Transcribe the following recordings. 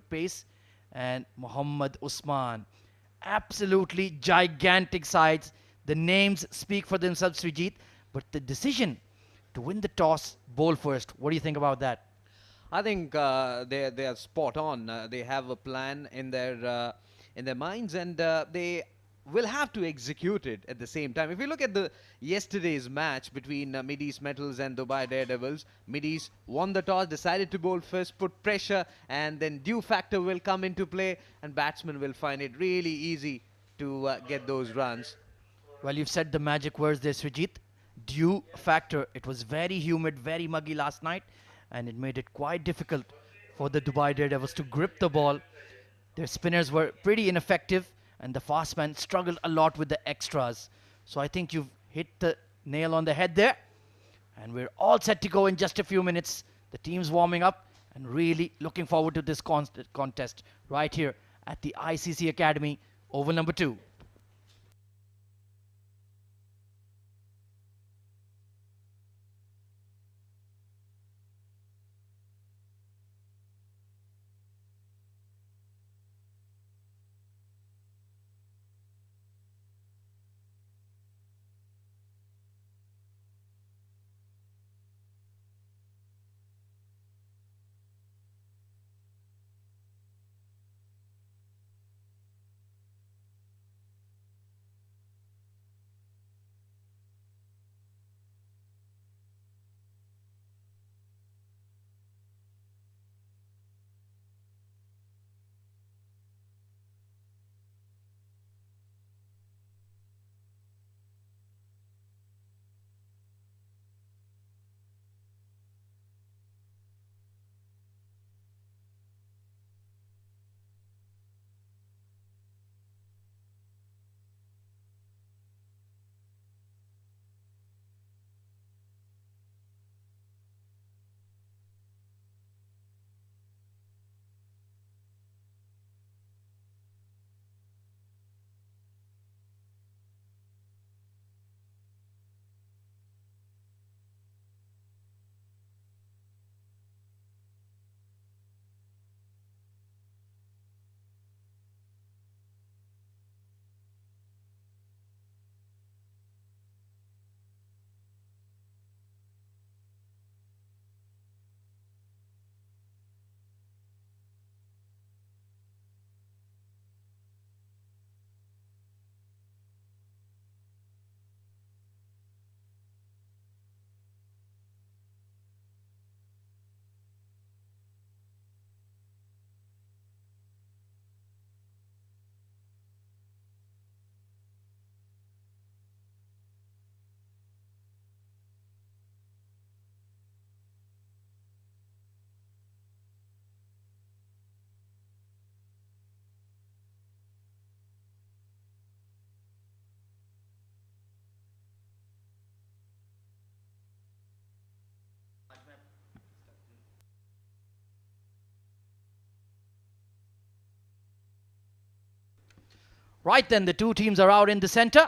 pace, and Mohammad Usman. Absolutely gigantic sides. The names speak for themselves, Srijit, but the decision to win the toss, bowl first. What do you think about that? I think they are spot on. They have a plan in their minds, and they will have to execute it at the same time. If you look at the yesterday's match between Mideast Metals and Dubai Daredevils, Mideast won the toss, decided to bowl first, put pressure, and then due factor will come into play, and batsmen will find it really easy to get those runs. Well, you've said the magic words there, Srijit. Dew factor. It was very humid, very muggy last night, and it made it quite difficult for the Dubai Daredevils to grip the ball. Their spinners were pretty ineffective, and the fast man struggled a lot with the extras. So I think you've hit the nail on the head there, and we're all set to go in just a few minutes. The team's warming up, and really looking forward to this contest right here at the ICC Academy, Oval number 2. Right then, the two teams are out in the center.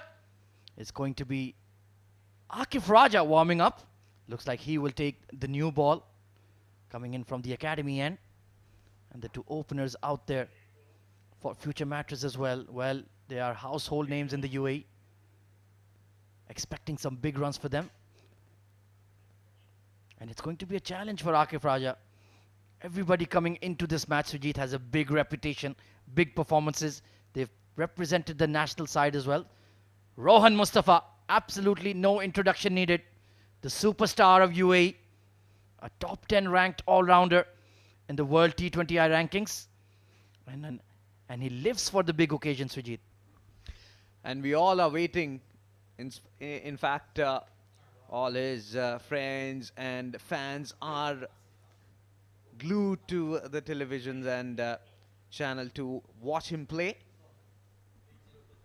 It's going to be Akif Raja warming up. Looks like he will take the new ball coming in from the academy end. And the two openers out there for future Mattress as well. Well, they are household names in the UAE. Expecting some big runs for them. And it's going to be a challenge for Akif Raja. Everybody coming into this match, Sujit, has a big reputation, big performances. They've represented the national side as well. Rohan Mustafa, absolutely no introduction needed. The superstar of UAE, a top 10 ranked all-rounder in the World T20I rankings. And he lives for the big occasion, Sujit. And we all are waiting. In fact, all his friends and fans are glued to the televisions and channel to watch him play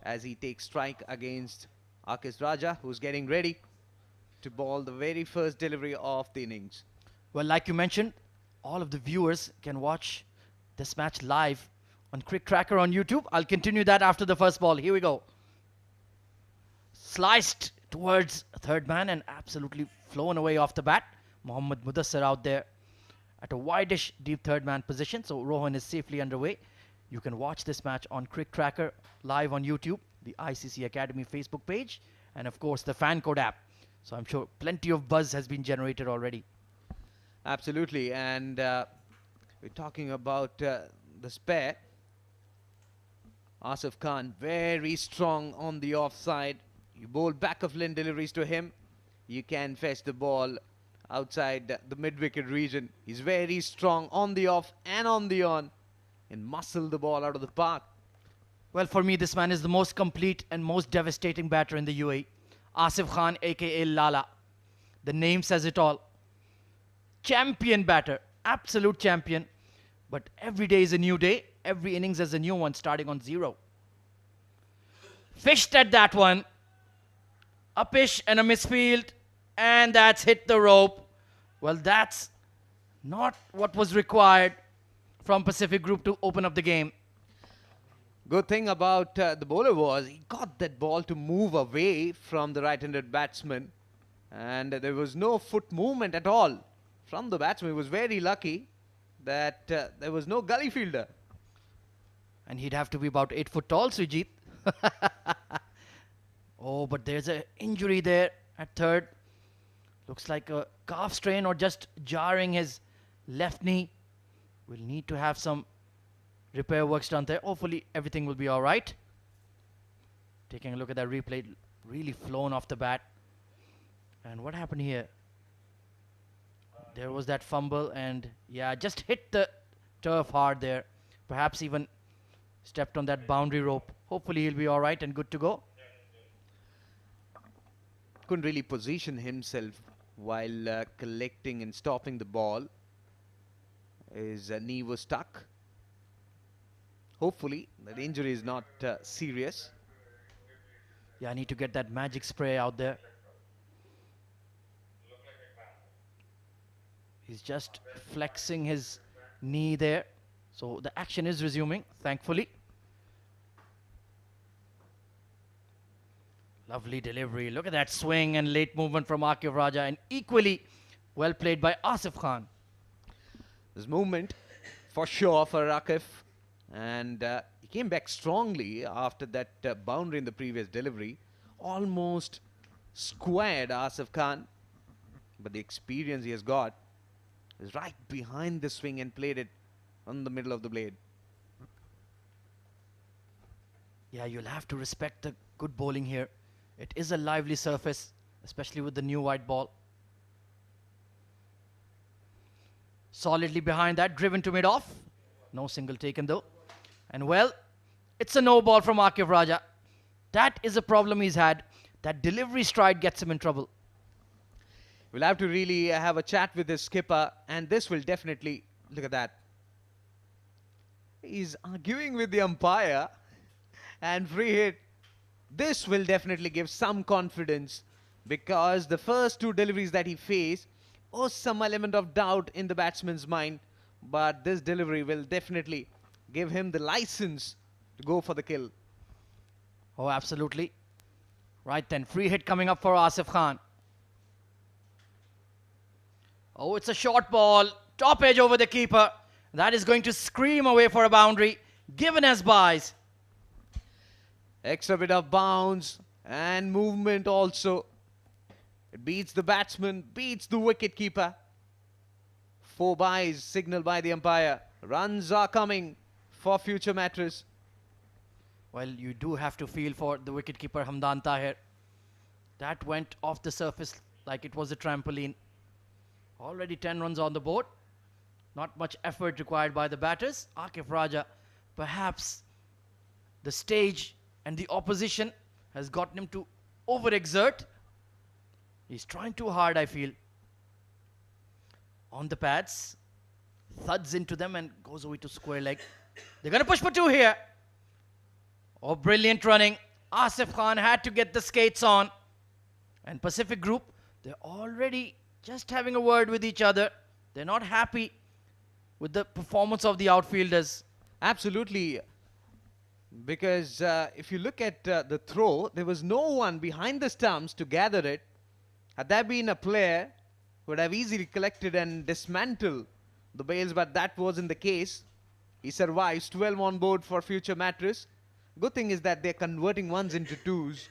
as he takes strike against Akif Raja, who's getting ready to ball the very first delivery of the innings. Well, like you mentioned, all of the viewers can watch this match live on CricTracker on YouTube. I'll continue that after the first ball. Here we go. Sliced towards third man and absolutely flown away off the bat. Mohammad Mudassir out there at a wideish deep third man position. So Rohan is safely underway. You can watch this match on CricTracker live on YouTube, the ICC Academy Facebook page, and of course the fan code app. So I'm sure plenty of buzz has been generated already. Absolutely. And we're talking about the spare. Asif Khan, very strong on the offside. You bowl back of line deliveries to him. You can fetch the ball outside the mid-wicket region. He's very strong on the off and on the on, and muscle the ball out of the park. Well, for me, this man is the most complete and most devastating batter in the UAE. Asif Khan, aka Lala. The name says it all. Champion batter, absolute champion. But every day is a new day. Every innings is a new one, starting on 0. Fished at that one. A pish and a misfield. And that's hit the rope. Well, that's not what was required from Pacific Group to open up the game. Good thing about the bowler was he got that ball to move away from the right-handed batsman, and there was no foot movement at all from the batsman. He was very lucky that there was no gully fielder. And he'd have to be about 8 foot tall, Srijit. Oh, but there's an injury there at third. Looks like a calf strain or just jarring his left knee. We'll need to have some repair works done there. Hopefully everything will be all right. Taking a look at that replay, really flown off the bat. And what happened here? There was that fumble and yeah, just hit the turf hard there. Perhaps even stepped on that boundary rope. Hopefully he'll be all right and good to go. Couldn't really position himself while collecting and stopping the ball. His knee was stuck. Hopefully that injury is not serious. Yeah, I need to get that magic spray out there. He's just flexing his knee there. So the action is resuming, thankfully. Lovely delivery. Look at that swing and late movement from Akif Raja, and equally well played by Asif Khan. This movement for sure for Akif, and he came back strongly after that boundary in the previous delivery. Almost squared Asif Khan, but the experience he has got is right behind the swing and played it on the middle of the blade. Yeah, you'll have to respect the good bowling here. It is a lively surface, especially with the new white ball. Solidly behind that, driven to mid-off. No single taken though. And well, it's a no ball from Akif Raja. That is a problem he's had. That delivery stride gets him in trouble. We'll have to really have a chat with his skipper, and this will definitely, look at that. He's arguing with the umpire, and free hit. This will definitely give some confidence, because the first 2 deliveries that he faced was some element of doubt in the batsman's mind, but this delivery will definitely give him the license to go for the kill. Oh, absolutely. Right then, free hit coming up for Asif Khan. Oh, it's a short ball. Top edge over the keeper. That is going to scream away for a boundary, given as buys. Extra bit of bounce and movement also. It beats the batsman, beats the wicket keeper. 4 buys signaled by the umpire. Runs are coming for future Mattress. Well, you do have to feel for the wicketkeeper Hamdan Tahir. That went off the surface like it was a trampoline. Already 10 runs on the board. Not much effort required by the batters. Akif Raja, perhaps the stage and the opposition has gotten him to overexert. He's trying too hard, I feel. On the pads. Thuds into them and goes away to square leg. They're going to push for 2 here. Oh, brilliant running. Asif Khan had to get the skates on. And Pacific Group, they're already just having a word with each other. They're not happy with the performance of the outfielders. Absolutely. Because if you look at the throw, there was no one behind the stumps to gather it. Had there been a player who would have easily collected and dismantled the bails, but that wasn't the case. He survives 12 on board for future Mattress. Good thing is that they're converting ones into twos,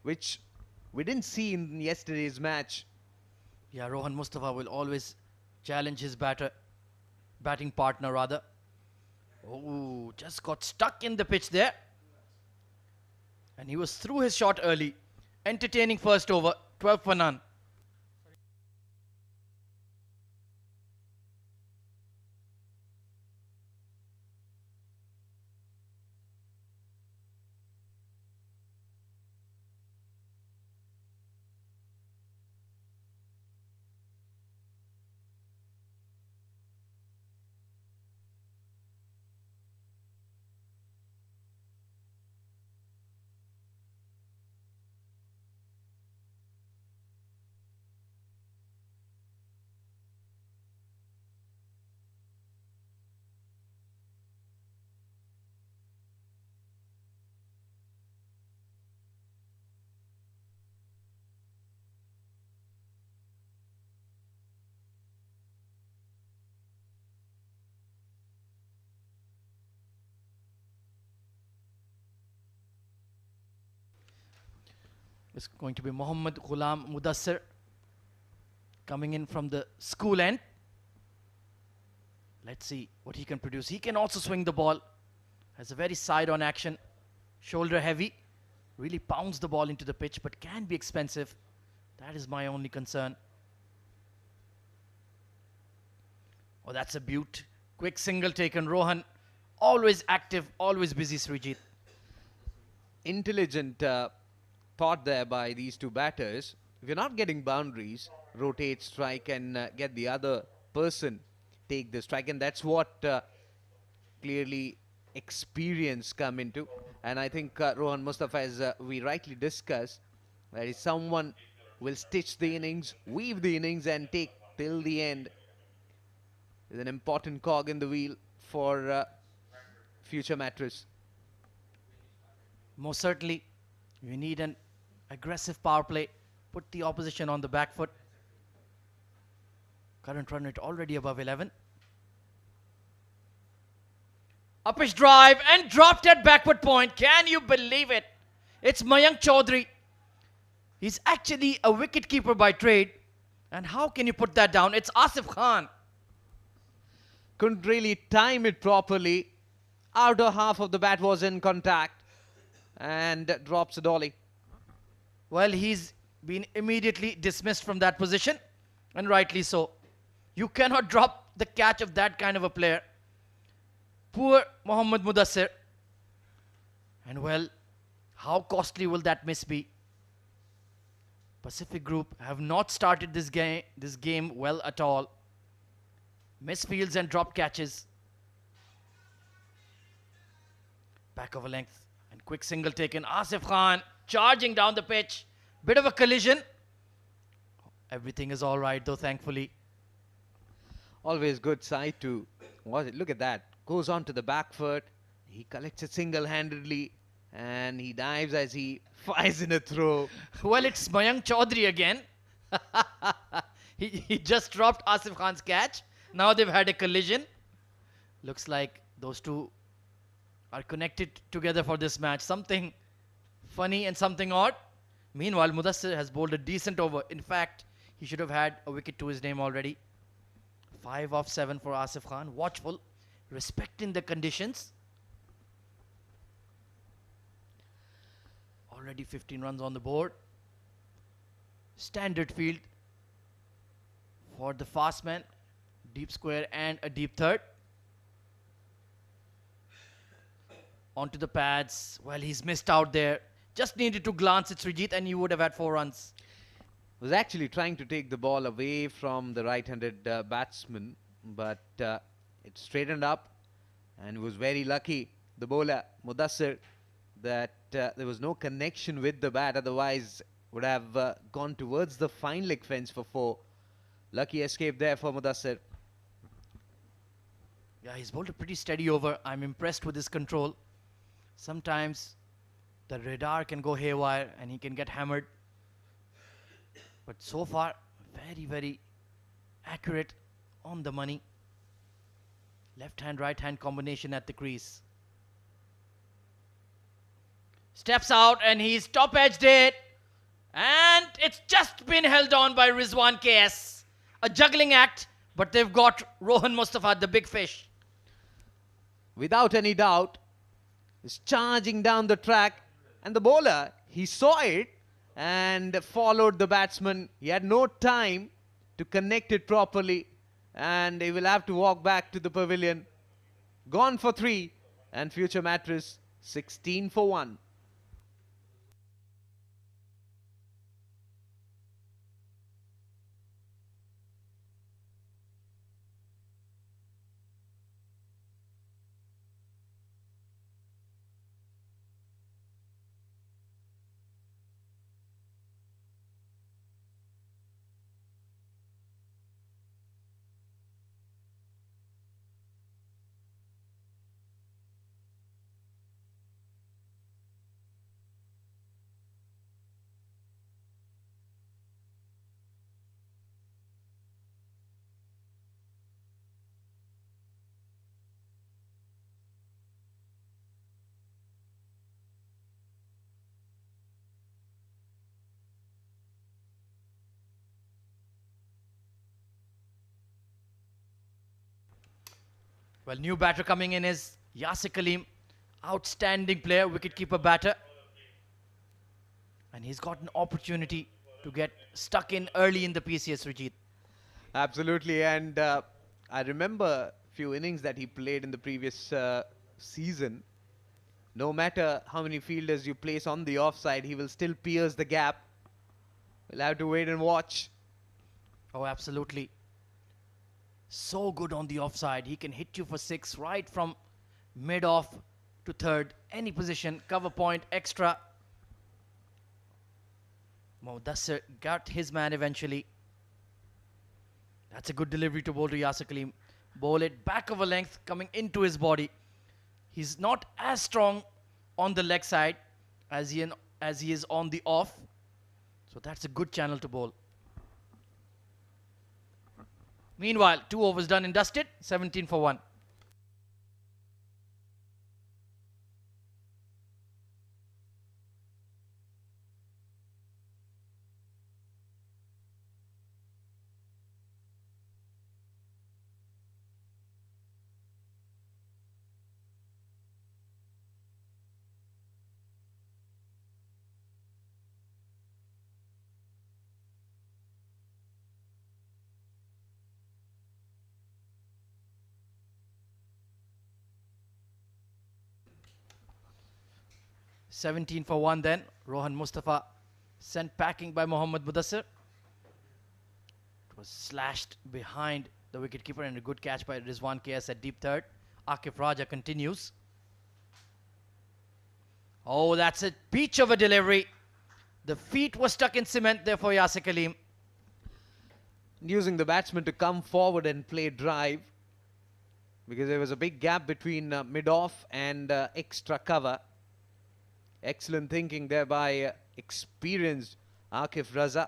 which we didn't see in yesterday's match. Yeah, Rohan Mustafa will always challenge his batting partner rather. Oh, just got stuck in the pitch there. And he was through his shot early. Entertaining first over, 12 for none. It's going to be Mohammad Ghulam Mudassir coming in from the school end. Let's see what he can produce. He can also swing the ball. Has a very side-on action. Shoulder heavy. Really pounds the ball into the pitch, but can be expensive. That is my only concern. Oh, that's a beaut. Quick single taken. Rohan, always active, always busy, Srijit. Intelligent thought there by these two batters. If you're not getting boundaries, rotate, strike, and get the other person take the strike, and that's what clearly experience come into. And I think Rohan Mustafa, as we rightly discussed, that is someone will stitch the innings, weave the innings, and take till the end. Is an important cog in the wheel for future Mattress. Most certainly, you need an aggressive power play. Put the opposition on the back foot. Current run rate already above 11. Uppish drive and dropped at backward point. Can you believe it? It's Mayank Chaudhary. He's actually a wicket keeper by trade. And how can you put that down? It's Asif Khan. Couldn't really time it properly. Outer half of the bat was in contact and drops a dolly. Well, he's been immediately dismissed from that position, and rightly so. You cannot drop the catch of that kind of a player. Poor Mohammad Mudassir. And well, how costly will that miss be? Pacific Group have not started this game well at all. Misfields and drop catches. Back of a length and quick single taken. Asif Khan charging down the pitch. Bit of a collision. Everything is all right though, thankfully. Always good side to watch it. Look at that. Goes on to the back foot. He collects it single-handedly and he dives as he fires in a throw. Well, it's Mayank Chaudhary again. he just dropped Asif Khan's catch. Now they've had a collision. Looks like those two are connected together for this match. Something funny and something odd. Meanwhile, Mudassir has bowled a decent over. In fact, he should have had a wicket to his name already. 5 off 7 for Asif Khan. Watchful, respecting the conditions. Already 15 runs on the board. Standard field for the fast man. Deep square and a deep third. Onto the pads. Well, he's missed out there. Just needed to glance at Srijit and you would have had 4 runs. Was actually trying to take the ball away from the right-handed batsman, but it straightened up and was very lucky, the bowler Mudassir, that there was no connection with the bat. Otherwise would have gone towards the fine leg fence for 4. Lucky escape there for Mudassir. Yeah, he's bowled a pretty steady over. I'm impressed with his control. Sometimes the radar can go haywire and he can get hammered. But so far, very, very accurate, on the money. Left hand, right hand combination at the crease. Steps out and he's top edged it. And it's just been held on by Rizwan KS. A juggling act, but they've got Rohan Mustafa, the big fish. Without any doubt, is charging down the track. And the bowler, he saw it and followed the batsman. He had no time to connect it properly. And he will have to walk back to the pavilion. Gone for 3. And future Mattress 16 for 1. Well, new batter coming in is Yasir Kaleem. Outstanding player, wicketkeeper batter. And he's got an opportunity to get stuck in early in the PCS, Srijit. Absolutely. And I remember a few innings that he played in the previous season. No matter how many fielders you place on the offside, he will still pierce the gap. We'll have to wait and watch. Oh, absolutely. So good on the offside. He can hit you for 6 right from mid-off to third. Any position, cover point, extra. Mudassir got his man eventually. That's a good delivery to bowl to Yasir Kaleem. Bowl it back of a length coming into his body. He's not as strong on the leg side as he is on the off. So that's a good channel to bowl. Meanwhile, 2 overs done and dusted, 17 for 1. Seventeen for 1 then. Rohan Mustafa sent packing by Mohammad Mudassir. It was slashed behind the wicketkeeper and a good catch by Rizwan KS at deep third. Akif Raja continues. Oh, that's a peach of a delivery. The feet were stuck in cement there for Yasir Kaleem. Using the batsman to come forward and play drive, because there was a big gap between mid-off and extra cover. Excellent thinking there by experienced Akif Raza.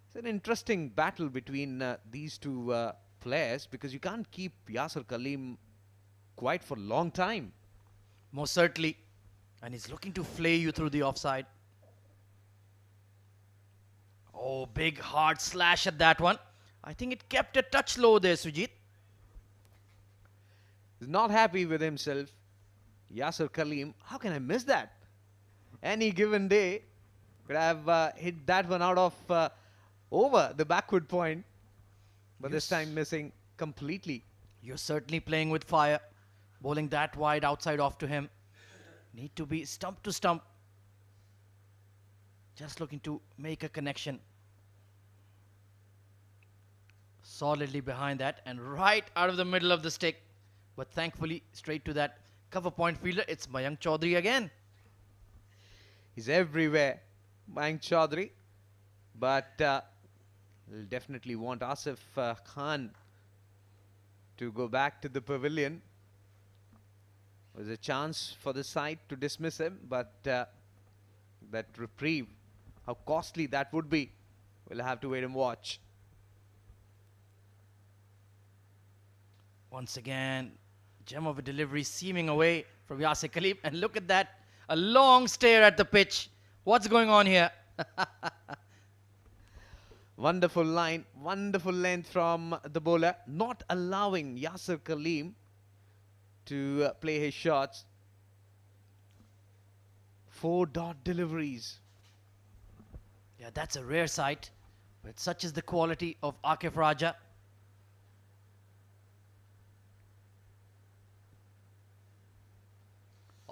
It's an interesting battle between these two players, because you can't keep Yasir Kaleem quite for a long time. Most certainly. And he's looking to flay you through the offside. Oh, big hard slash at that one. I think it kept a touch low there, Srijit. He's not happy with himself. Yasir Kaleem, how can I miss that? Any given day, could have hit that one out of over the backward point. But this time missing completely. You're certainly playing with fire. Bowling that wide outside off to him. Need to be stump to stump. Just looking to make a connection. Solidly behind that and right out of the middle of the stick. But thankfully, straight to that cover point fielder. It's Mayank Chaudhary again. He's everywhere, Mayank Chaudhary. But he'll definitely want Asif Khan to go back to the pavilion. There's a chance for the side to dismiss him, but that reprieve, how costly that would be, we'll have to wait and watch. Once again, gem of a delivery seaming away from Yasir Khalif. And look at that, a long stare at the pitch. What's going on here? Wonderful line, wonderful length from the bowler, not allowing Yasir Khalif to play his shots. 4-dot deliveries. Yeah, that's a rare sight, but such is the quality of Akif Raja.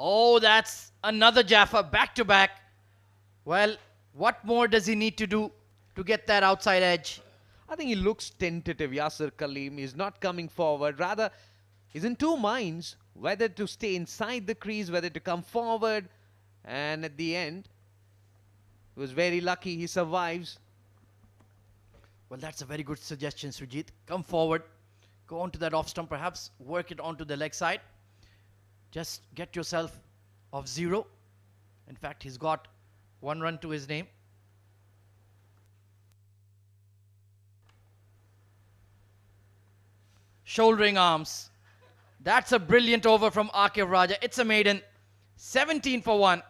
Oh, that's another Jaffa back to back. Well, what more does he need to do to get that outside edge? I think he looks tentative, Yasir Khalif. He's not coming forward. Rather, he's in two minds whether to stay inside the crease, whether to come forward. And at the end, he was very lucky he survives. Well, that's a very good suggestion, Srijit. Come forward, go onto that off stump, perhaps work it onto the leg side. Just get yourself off zero. In fact, he's got 1 run to his name. Shouldering arms. That's a brilliant over from Akif Raja. It's a maiden. 17 for 1.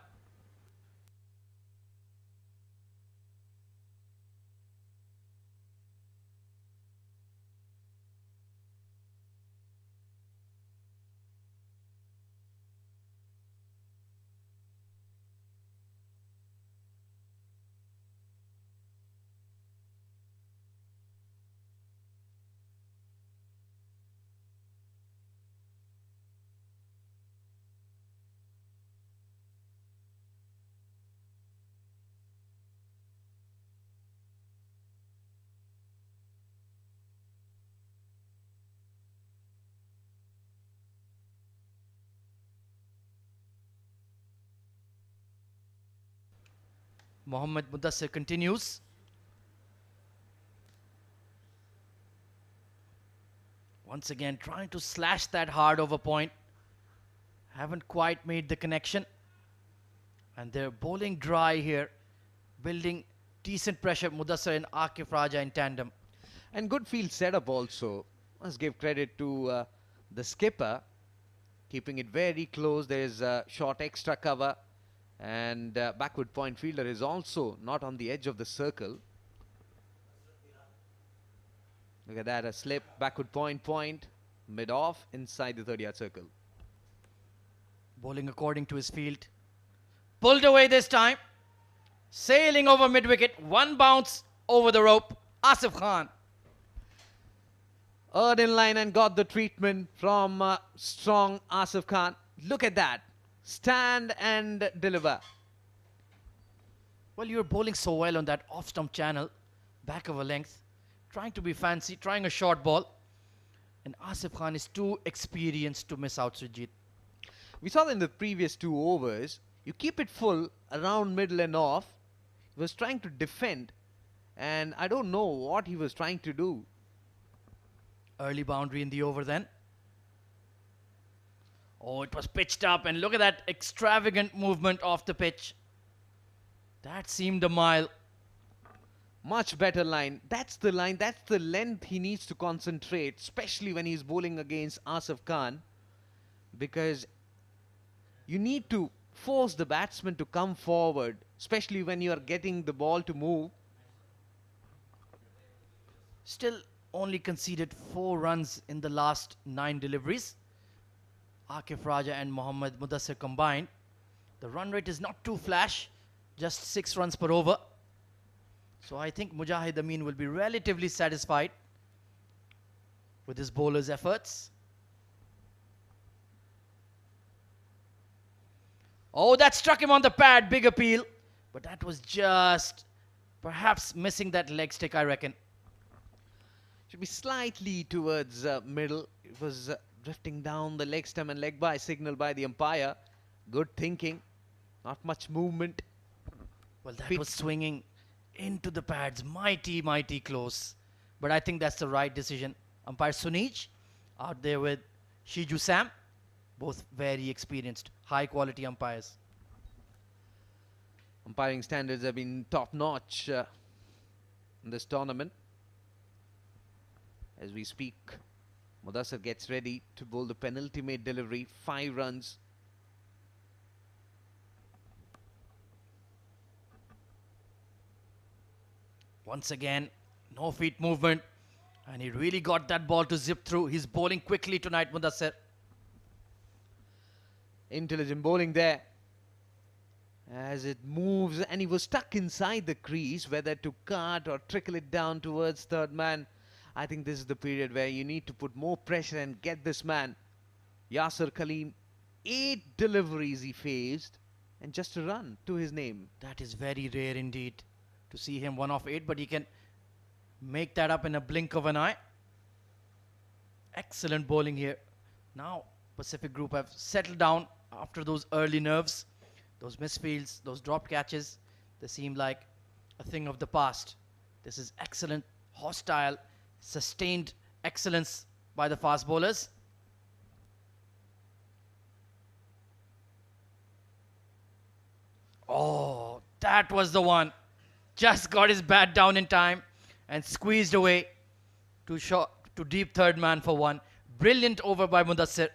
Mohammad Mudassir continues. Once again, trying to slash that hard over point. Haven't quite made the connection. And they're bowling dry here, building decent pressure. Mudassir and Akif Raja in tandem. And good field setup also. Must give credit to the skipper, keeping it very close. There's a short extra cover. And backward point fielder is also not on the edge of the circle. Look at that, a slip, backward point, mid-off, inside the 30-yard circle. Bowling according to his field. Pulled away this time. Sailing over mid-wicket. 1 bounce over the rope. Asif Khan. Earned in line and got the treatment from strong Asif Khan. Look at that. Stand and deliver. Well, you're bowling so well on that off-stump channel. Back of a length. Trying to be fancy. Trying a short ball. And Asif Khan is too experienced to miss out, Srijit. We saw that in the previous 2 overs. You keep it full around middle and off. He was trying to defend. And I don't know what he was trying to do. Early boundary in the over then. Oh, it was pitched up, and look at that extravagant movement off the pitch. That seemed a mile. Much better line. That's the line, that's the length he needs to concentrate, especially when he's bowling against Asif Khan. Because you need to force the batsman to come forward, especially when you are getting the ball to move. Still only conceded 4 runs in the last 9 deliveries. Akif Raja and Mohammad Mudassir combined. The run rate is not too flash, just 6 runs per over. So I think Mujahid Amin will be relatively satisfied with his bowler's efforts. Oh, that struck him on the pad, big appeal. But that was just perhaps missing that leg stick, I reckon. Should be slightly towards middle. It was drifting down the leg stump and leg by signal by the umpire. Good thinking. Not much movement. Well, that was swinging into the pads. Mighty, mighty close. But I think that's the right decision. Umpire Sunij out there with Shiju Sam. Both very experienced, high-quality umpires. Umpiring standards have been top-notch in this tournament. As we speak, Mudassir gets ready to bowl the penultimate delivery. 5 runs. Once again, no feet movement. And he really got that ball to zip through. He's bowling quickly tonight, Mudassir. Intelligent bowling there. As it moves, and he was stuck inside the crease, whether to cut or trickle it down towards third man. I think this is the period where you need to put more pressure and get this man. Yasir Khalim, 8 deliveries he faced, and just a run to his name. That is very rare indeed to see him 1 of 8, but he can make that up in a blink of an eye. Excellent bowling here. Now Pacific Group have settled down after those early nerves. Those misfields, those dropped catches, they seem like a thing of the past. This is excellent, hostile, sustained excellence by the fast bowlers. Oh, that was the one. Just got his bat down in time and squeezed away to deep third man for 1. Brilliant over by Mudassir.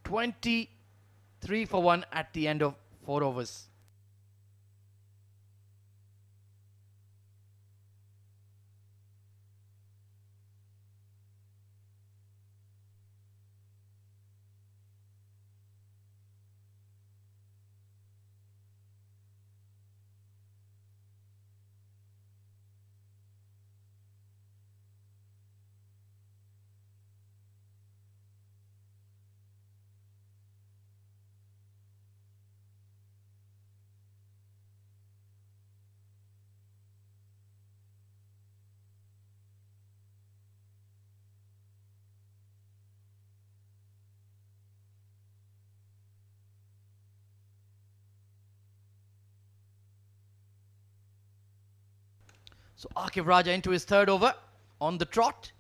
23 for 1 at the end of 4 overs. So Akif Raja into his 3rd over on the trot.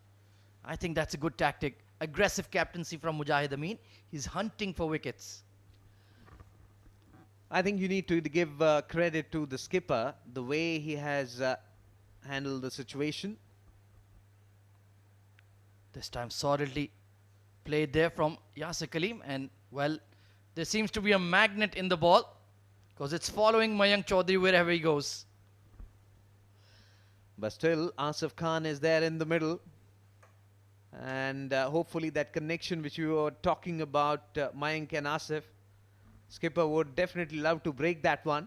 I think that's a good tactic. Aggressive captaincy from Mujahid Amin. He's hunting for wickets. I think you need to give credit to the skipper, the way he has handled the situation. This time solidly played there from Yasir Khalim, and well, there seems to be a magnet in the ball because it's following Mayank Chaudhary wherever he goes. But still, Asif Khan is there in the middle. And hopefully that connection which you were talking about, Mayank and Asif, skipper would definitely love to break that one.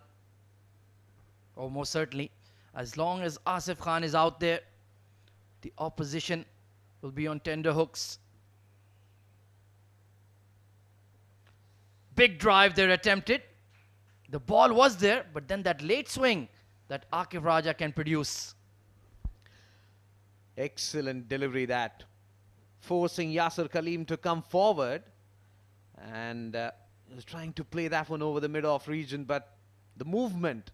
Oh, most certainly. As long as Asif Khan is out there, the opposition will be on tender hooks. Big drive there attempted. The ball was there, but then that late swing that Akif Raja can produce. Excellent delivery that. Forcing Yasir Khalim to come forward. And he was trying to play that one over the mid-off region, but the movement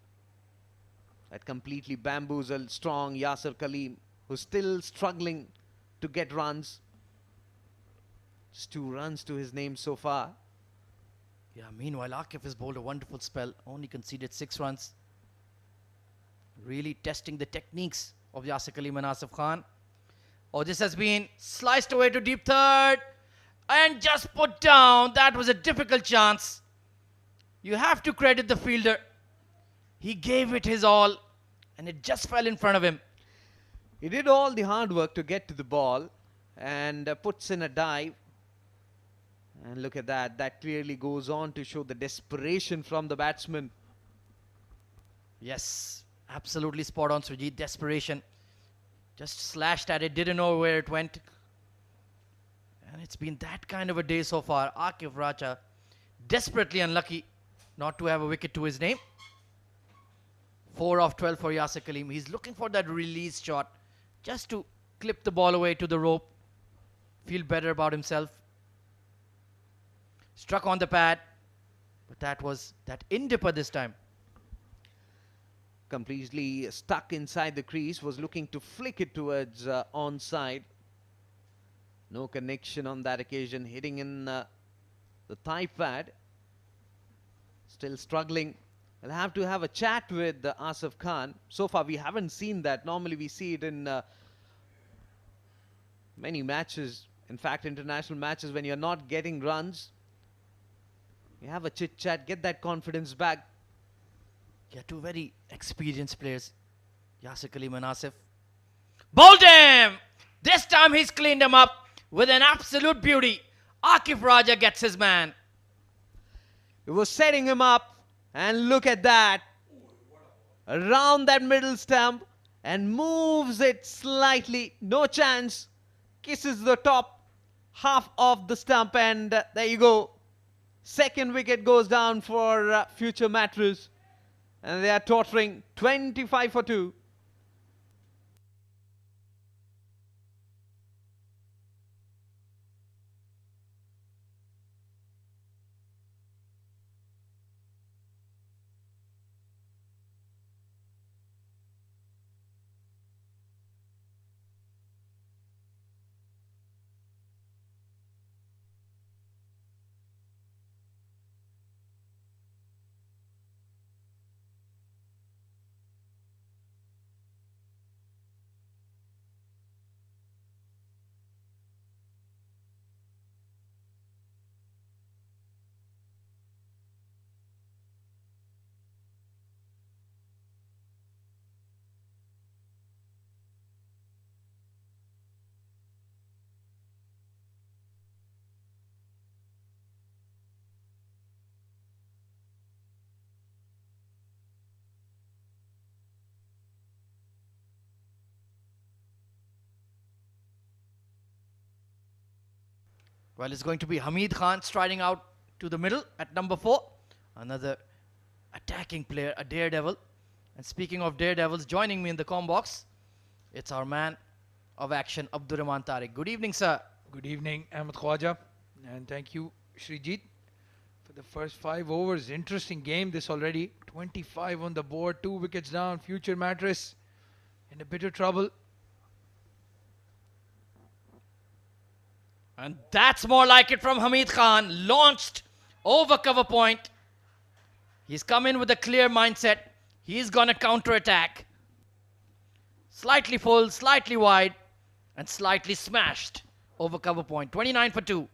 that completely bamboozled strong Yasir Khalim, who's still struggling to get runs. Just 2 runs to his name so far. Yeah, meanwhile, Akif has bowled a wonderful spell. Only conceded 6 runs. Really testing the techniques of Yasir Khalim and Asif Khan. Oh, this has been sliced away to deep third and just put down. That was a difficult chance. You have to credit the fielder. He gave it his all and it just fell in front of him. He did all the hard work to get to the ball and puts in a dive. And look at that. That clearly goes on to show the desperation from the batsman. Yes, absolutely spot on, Srijit. Desperation. Just slashed at it, didn't know where it went. And it's been that kind of a day so far. Akif Raja desperately unlucky not to have a wicket to his name. 4 of 12 for Yasir Khalim. He's looking for that release shot just to clip the ball away to the rope. Feel better about himself. Struck on the pad. But that was that in-dipper this time. Completely stuck inside the crease, was looking to flick it towards onside. No connection on that occasion, hitting in the thigh pad. Still struggling. We'll have to have a chat with Asif Khan. So far we haven't seen that. Normally we see it in many matches In fact, international matches, when you're not getting runs, you have a chit chat, get that confidence back. Yeah, two very experienced players, Yasir Kaleem and Asif. Bowled him! This time he's cleaned him up with an absolute beauty. Akif Raja gets his man. It was setting him up, and look at that. Around that middle stump and moves it slightly. No chance. Kisses the top half of the stump, and there you go. Second wicket goes down for future Mattress, and they are tottering 25 for 2. Well, it's going to be Hamid Khan striding out to the middle at number 4. Another attacking player, a daredevil. And speaking of daredevils, joining me in the comm box, it's our man of action, Abdurrahman Tariq. Good evening, sir. Good evening, Ahmed Khwaja, and thank you, Srijit, for the first 5 overs. Interesting game this already. 25 on the board, 2 wickets down. Future Mattress in a bit of trouble. And that's more like it from Hamid Khan. Launched over cover point. He's come in with a clear mindset. He's gonna counter-attack. Slightly full, slightly wide, and slightly smashed over cover point. 29 for 2.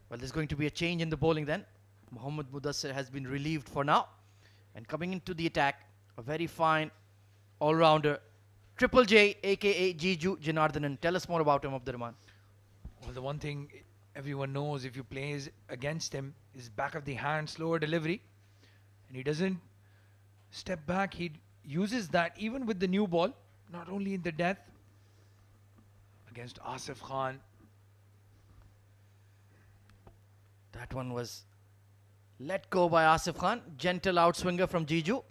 Well, there's going to be a change in the bowling then. Mohammad Mudassir has been relieved for now. And coming into the attack, a very fine all-rounder, Triple J, aka Jiju Janardhanan. Tell us more about him, Abdurrahman. Well, the one thing everyone knows if you play against him is back of the hand, slower delivery. And he doesn't step back. He uses that even with the new ball, not only in the death. Against Asif Khan. That one was let go by Asif Khan. Gentle outswinger from Jiju.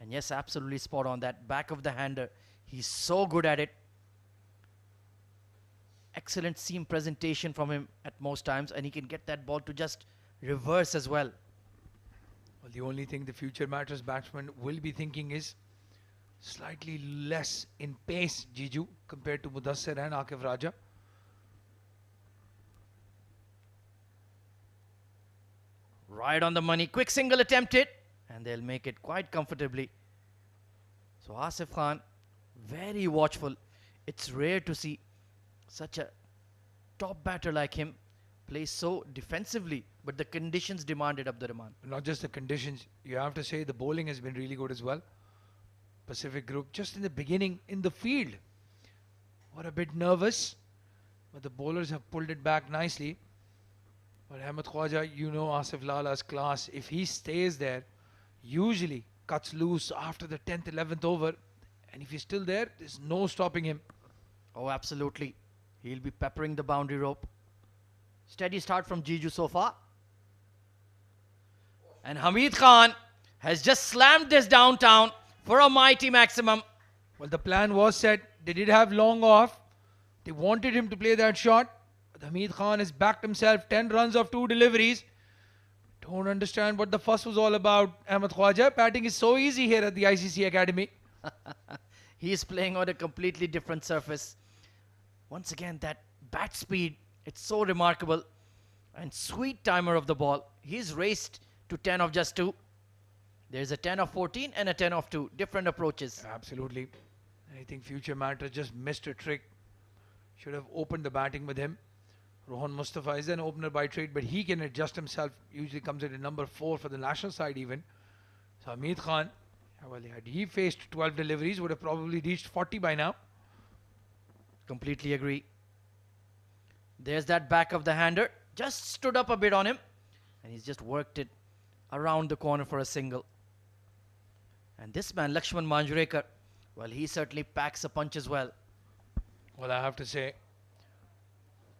And yes, absolutely spot on. That back of the hander. He's so good at it. Excellent seam presentation from him at most times. And he can get that ball to just reverse as well. Well, the only thing the future Mattress batsman will be thinking is slightly less in pace, Jiju, compared to Mudassir and Akif Raja. Right on the money. Quick single attempted. And they'll make it quite comfortably. So Asif Khan, very watchful. It's rare to see such a top batter like him play so defensively. But the conditions demanded Abdurrahman. Not just the conditions. You have to say the bowling has been really good as well. Pacific Group, just in the beginning, in the field, were a bit nervous, but the bowlers have pulled it back nicely. But Ahmed Khwaja, you know Asif Lala's class. If he stays there, usually cuts loose after the 10th, 11th over. And if he's still there, there's no stopping him. Oh, absolutely. He'll be peppering the boundary rope. Steady start from Jiju so far. And Hamid Khan has just slammed this downtown for a mighty maximum. Well, the plan was set. They did have long off. They wanted him to play that shot. But Hamid Khan has backed himself 10 runs of 2 deliveries. Don't understand what the fuss was all about. Ahmed Khwaja, batting is so easy here at the ICC Academy. He is playing on a completely different surface. Once again, that bat speed, it's so remarkable. And sweet timer of the ball. He's raced to 10 of just 2. There's a 10 of 14 and a 10 of 2. Different approaches. Absolutely. I think Future Mattress just missed a trick. Should have opened the batting with him. Rohan Mustafa is an opener by trade, but he can adjust himself. Usually comes in at number 4 for the national side even. So Hamid Khan, well, had he faced 12 deliveries, would have probably reached 40 by now. Completely agree. There's that back of the hander. Just stood up a bit on him. And he's just worked it around the corner for a single. And this man, Lakshman Manjrekar, well, he certainly packs a punch as well. Well, I have to say,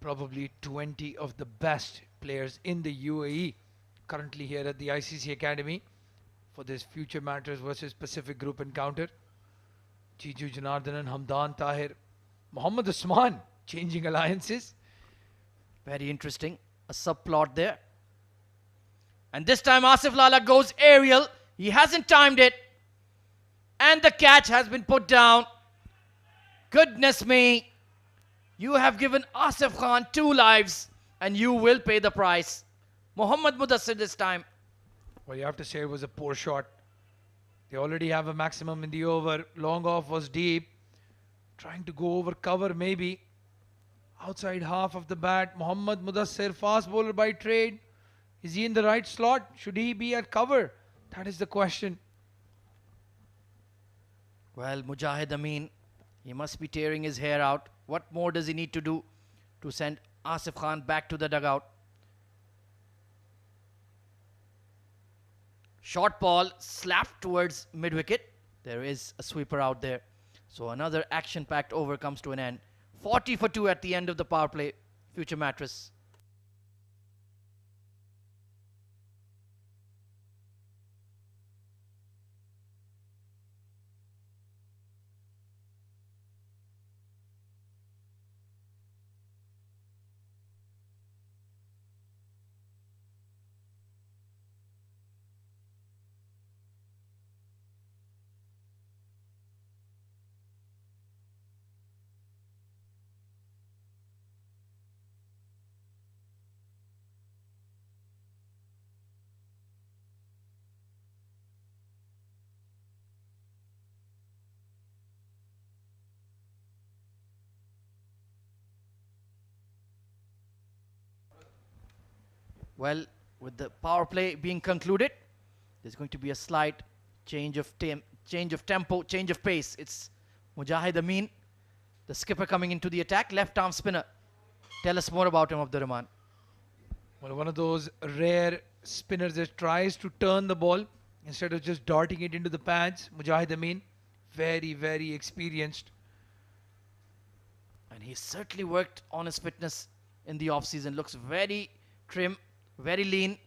probably 20 of the best players in the UAE currently here at the ICC Academy for this Future Matters versus Pacific Group encounter. Jiju Janardhanan, Hamdan Tahir, Mohammad Usman changing alliances. Very interesting. A subplot there. And this time Asif Lala goes aerial. He hasn't timed it. And the catch has been put down. Goodness me. You have given Asif Khan 2 lives and you will pay the price. Mohammad Mudassir this time. Well, you have to say it was a poor shot. They already have a maximum in the over. Long off was deep. Trying to go over cover maybe. Outside half of the bat. Mohammad Mudassir, fast bowler by trade. Is he in the right slot? Should he be at cover? That is the question. Well, Mujahid Amin, he must be tearing his hair out. What more does he need to do to send Asif Khan back to the dugout? Short ball slapped towards mid-wicket. There is a sweeper out there. So another action-packed over comes to an end. 40 for 2 at the end of the power play. Future Mattress. Well, with the power play being concluded, there's going to be a slight change of tempo, change of pace. It's Mujahid Amin, the skipper coming into the attack, left arm spinner. Tell us more about him, Abdurrahman. Well, one of those rare spinners that tries to turn the ball instead of just darting it into the pads. Mujahid Amin, very, very experienced. And he certainly worked on his fitness in the off-season. Looks very trim, very lean.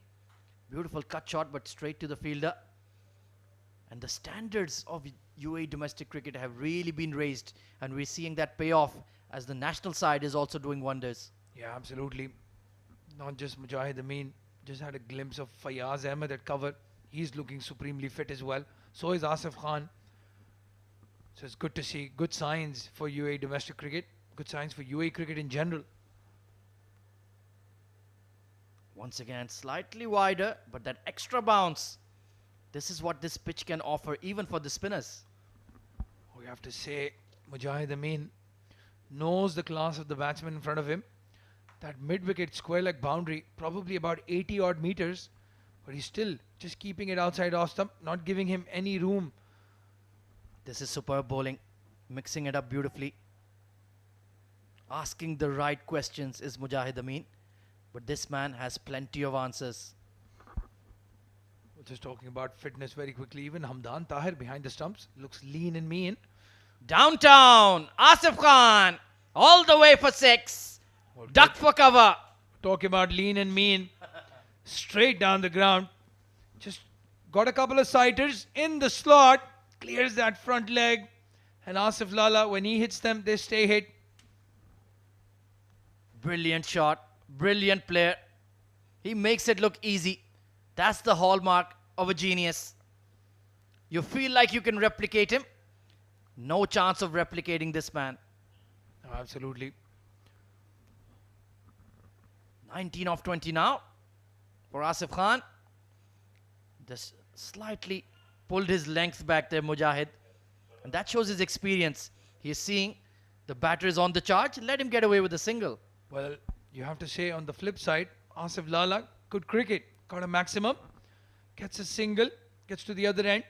Beautiful cut shot, but straight to the fielder. And the standards of UAE domestic cricket have really been raised. And we're seeing that pay off as the national side is also doing wonders. Yeah, absolutely. Not just Mujahid Amin. Just had a glimpse of Fayaz Ahmed at cover. He's looking supremely fit as well. So is Asif Khan. So it's good to see good signs for UAE domestic cricket. Good signs for UAE cricket in general. Once again, slightly wider, but that extra bounce. This is what this pitch can offer, even for the spinners. We have to say, Mujahid Amin knows the class of the batsman in front of him. That mid-wicket square leg boundary, probably about 80 odd meters, but he's still just keeping it outside off stump, not giving him any room. This is superb bowling, mixing it up beautifully. Asking the right questions is Mujahid Amin, but this man has plenty of answers. Just talking about fitness very quickly, even Hamdan Tahir behind the stumps looks lean and mean. Downtown, Asif Khan, all the way for 6. Well, Duck for cover. talking about lean and mean, straight down the ground. Just got a couple of sighters in the slot, clears that front leg. And Asif Lala, when he hits them, they stay hit. Brilliant shot, brilliant player. He makes it look easy. That's the hallmark of a genius. You feel like you can replicate him. No chance of replicating this man. Absolutely. 19 of 20 now for Asif Khan. Just slightly pulled his length back there, Mujahid. And that shows his experience. He's seeing the batter is on the charge. Let him get away with a single. Well, you have to say on the flip side, Asif Lala, good cricket. Got a maximum. Gets a single. Gets to the other end.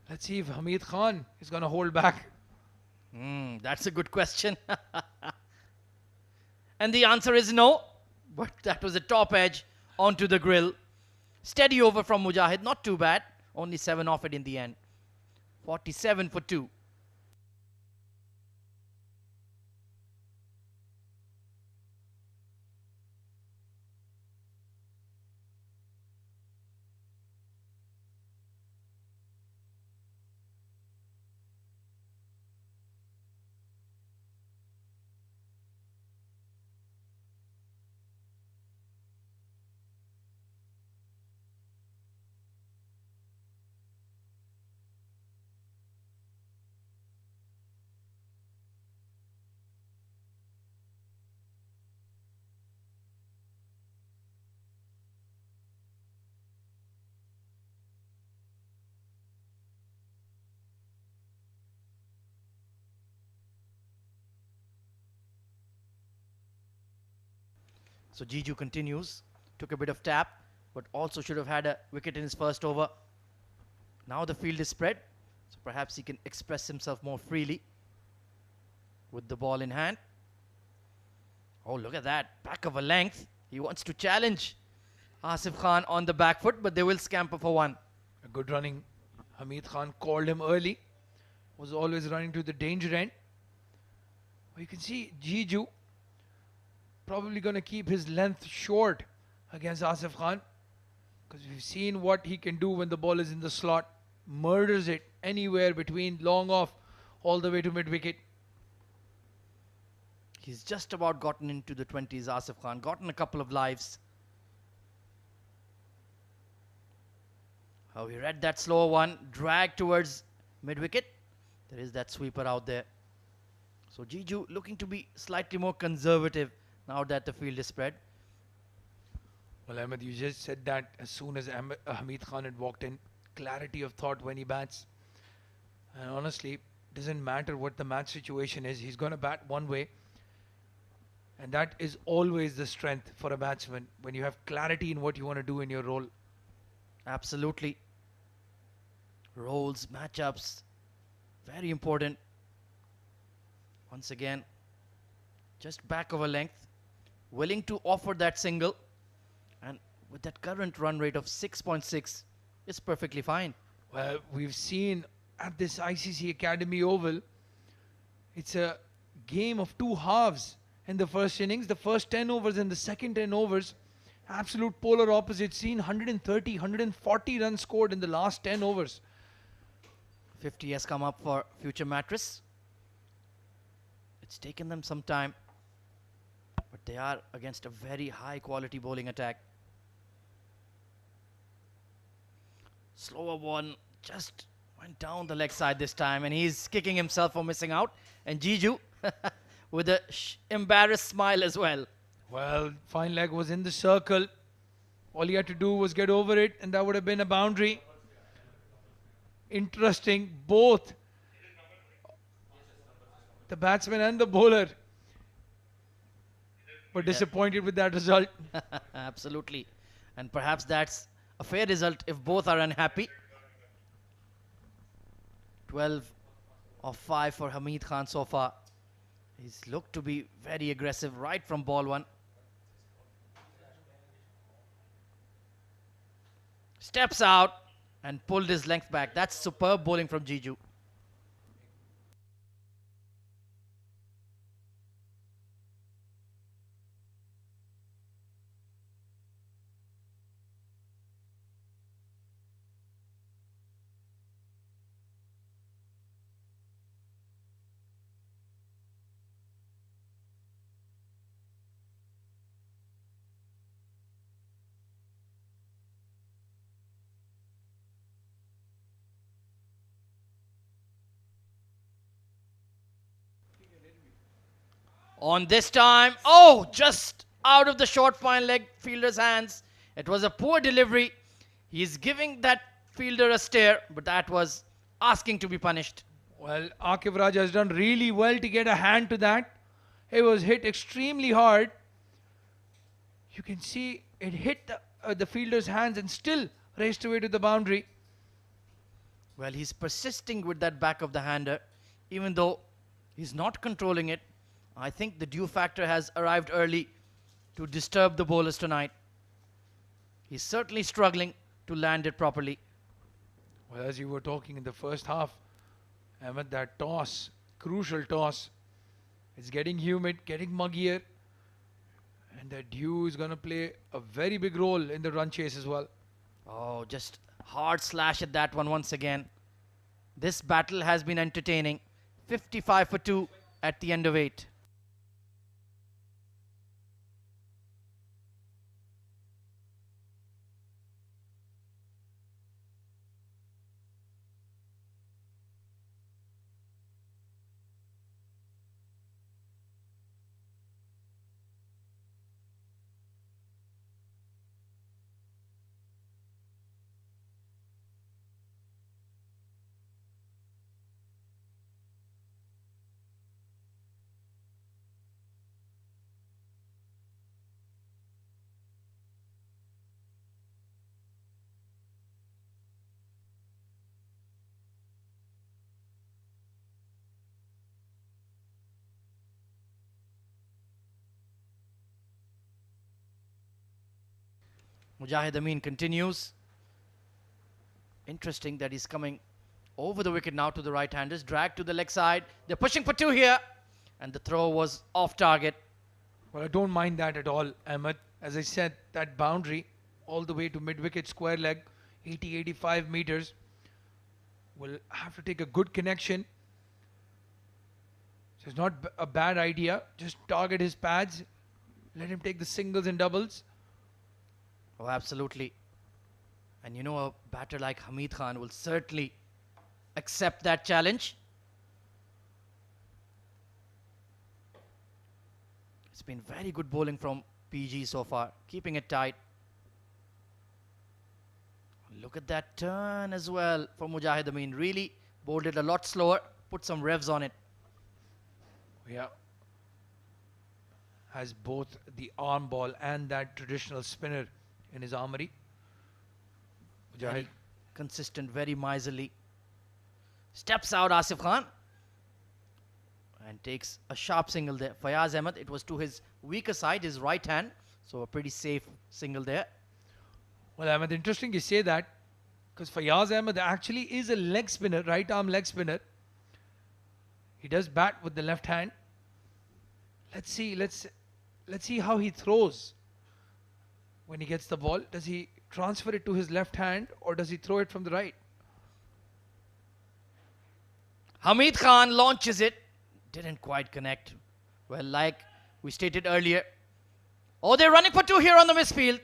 Let's see if Hamid Khan is going to hold back. That's a good question. And the answer is no. But that was a top edge onto the grill. Steady over from Mujahid. Not too bad. Only 7 off it in the end. 47 for 2. So Jiju continues. Took a bit of tap, but also should have had a wicket in his first over. Now the field is spread, so perhaps he can express himself more freely with the ball in hand. Oh, look at that. Back of a length. He wants to challenge Asif Khan on the back foot, but they will scamper for 1. A good running. Hamid Khan called him early. Was always running to the danger end. Well, you can see Jiju probably going to keep his length short against Asif Khan, because we've seen what he can do when the ball is in the slot. Murders it anywhere between long off all the way to mid wicket. He's just about gotten into the 20s, Asif Khan. Gotten a couple of lives. How he read that slower one. Drag towards mid wicket. There is that sweeper out there. So Jiju looking to be slightly more conservative now that the field is spread. Well, Ahmed, you just said that as soon as Hamid Khan had walked in. Clarity of thought when he bats. And honestly, doesn't matter what the match situation is. He's going to bat one way. And that is always the strength for a batsman, when you have clarity in what you want to do in your role. Absolutely. Roles, matchups, very important. Once again, just back of a length. Willing to offer that single. And with that current run rate of 6.6, it's perfectly fine. Well, we've seen at this ICC Academy Oval, it's a game of 2 halves in the first innings. The first 10 overs and the second 10 overs, absolute polar opposites. Seen 130, 140 runs scored in the last 10 overs. 50 has come up for future Mattress. It's taken them some time, but they are against a very high quality bowling attack. Slower one just went down the leg side this time, and he's kicking himself for missing out. And Jiju with a embarrassed smile as well. Well, fine leg was in the circle. All he had to do was get over it, and that would have been a boundary. Interesting, both the batsman and the bowler were disappointed with that result. Absolutely. And perhaps that's a fair result if both are unhappy. 12 of 5 for Hamid Khan so far. He's looked to be very aggressive right from ball one. Steps out and pulled his length back. That's superb bowling from Jiju. On this time, oh, just out of the short fine leg fielder's hands. It was a poor delivery. He's giving that fielder a stare, but that was asking to be punished. Well, Akif Raj has done really well to get a hand to that. It was hit extremely hard. You can see it hit the fielder's hands and still raced away to the boundary. Well, he's persisting with that back of the hander, even though he's not controlling it. I think the due factor has arrived early to disturb the bowlers tonight. He's certainly struggling to land it properly. Well, as you were talking in the first half, Ahmed, that toss, crucial toss, it's getting humid, getting muggier, and that dew is going to play a very big role in the run chase as well. Oh, just hard slash at that one once again. This battle has been entertaining. 55 for 2 at the end of 8. Mujahid Amin continues. Interesting that he's coming over the wicket now to the right-handers. Drag to the leg side. They're pushing for 2 here. And the throw was off target. Well, I don't mind that at all, Ahmed. As I said, that boundary all the way to mid-wicket square leg, 80-85 meters, will have to take a good connection. So it's not a bad idea. Just target his pads. Let him take the singles and doubles. Oh, absolutely. And you know, a batter like Hamid Khan will certainly accept that challenge. It's been very good bowling from PG so far, keeping it tight. Look at that turn as well for Mujahid Amin. Really bowled it a lot slower, put some revs on it. Yeah. Has both the arm ball and that traditional spinner in his armory. Mujahid. Very consistent, very miserly. Steps out Asif Khan and takes a sharp single there. Fayaz Ahmed, it was to his weaker side, his right hand. So a pretty safe single there. Well, Ahmed, interesting you say that, because Fayaz Ahmed actually is a leg spinner, right arm leg spinner. He does bat with the left hand. Let's see how he throws when he gets the ball. Does he transfer it to his left hand or does he throw it from the right? Hamid Khan launches it. Didn't quite connect. Well, like we stated earlier. Oh, they're running for 2 here on the misfield.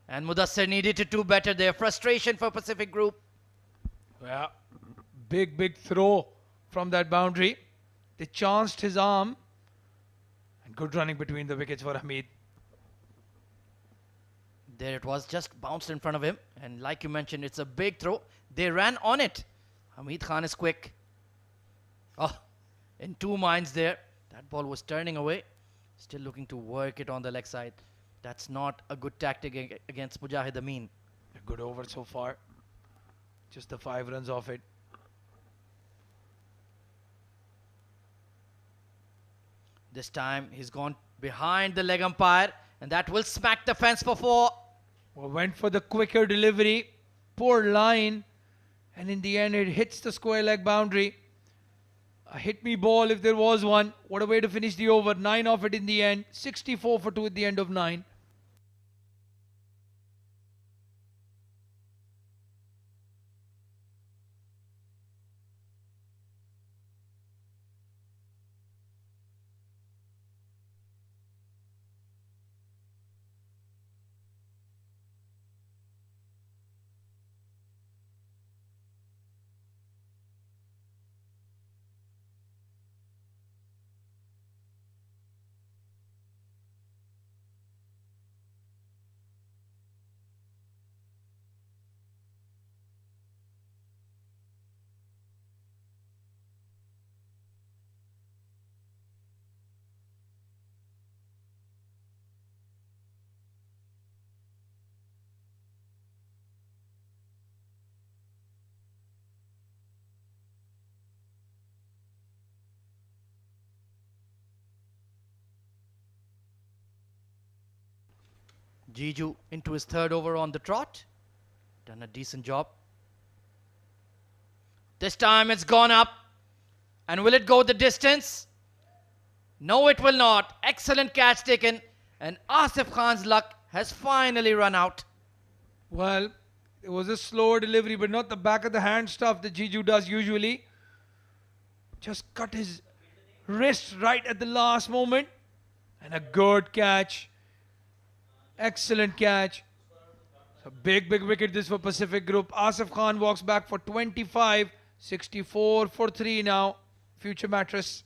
And Mudassir needed to do better there. Frustration for Pacific Group. Yeah, big throw from that boundary. They chanced his arm. And good running between the wickets for Hamid. There it was, just bounced in front of him. And like you mentioned, it's a big throw. They ran on it. Hamid Khan is quick. Oh, in 2 minds there. That ball was turning away. Still looking to work it on the leg side. That's not a good tactic against Mujahid Amin. A good over so far. Just the 5 runs off it. This time he's gone behind the leg umpire, and that will smack the fence for 4. Well, went for the quicker delivery. Poor line. And in the end, it hits the square leg boundary. A hit me ball if there was one. What a way to finish the over. 9 off it in the end. 64 for 2 at the end of 9. Jiju into his 3rd over on the trot. Done a decent job. This time it's gone up. And will it go the distance? No, it will not. Excellent catch taken. And Asif Khan's luck has finally run out. Well, it was a slower delivery, but not the back of the hand stuff that Jiju does usually. Just cut his wrist right at the last moment. And a good catch. Excellent catch. So big wicket this for Pacific Group. Asif Khan walks back for 25. 64 for 3 now. Future Mattress.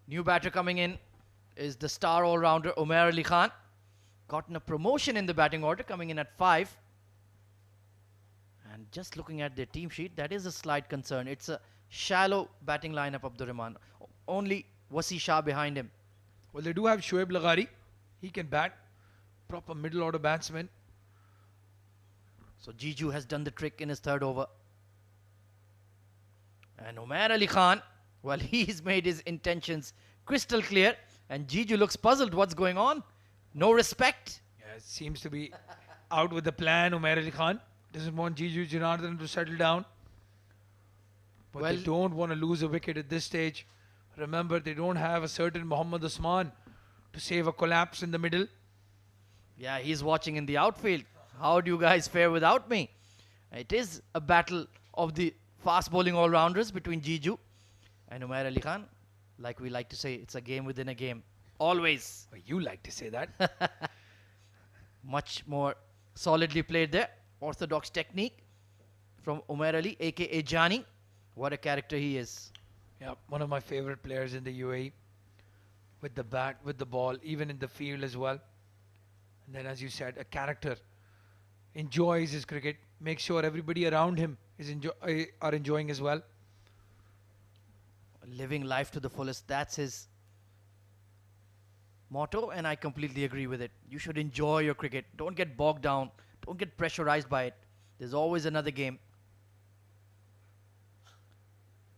New batter coming in is the star all-rounder Umair Ali Khan. Gotten a promotion in the batting order, coming in at 5. And just looking at their team sheet, that is a slight concern. It's a shallow batting lineup, Abdur Rahman. Only Wasi Shah behind him. Well, they do have Shoaib Laghari. He can bat. Proper middle order batsman. So Jiju has done the trick in his 3rd over. And Umair Ali Khan, well, he's made his intentions crystal clear. And Jiju looks puzzled. What's going on? No respect. Yeah, it seems to be out with the plan. Umair Ali Khan doesn't want Jiju Janardhan to settle down. But Well, they don't want to lose a wicket at this stage. Remember, they don't have a certain Mohammad Usman to save a collapse in the middle. yeah, he's watching in the outfield. How do you guys fare without me? It is a battle of the fast bowling all-rounders between Jiju and Umair Ali Khan. Like we like to say, it's a game within a game. Always. Well, you like to say that. Much more solidly played there. Orthodox technique from Umair Ali, aka Jani. What a character he is. Yeah, one of my favorite players in the UAE. With the bat, with the ball, even in the field as well. And then, as you said, a character. Enjoys his cricket. Makes sure everybody around him is are enjoying as well. Living life to the fullest. That's his motto, and I completely agree with it. You should enjoy your cricket. Don't get bogged down. Don't get pressurized by it. There's always another game.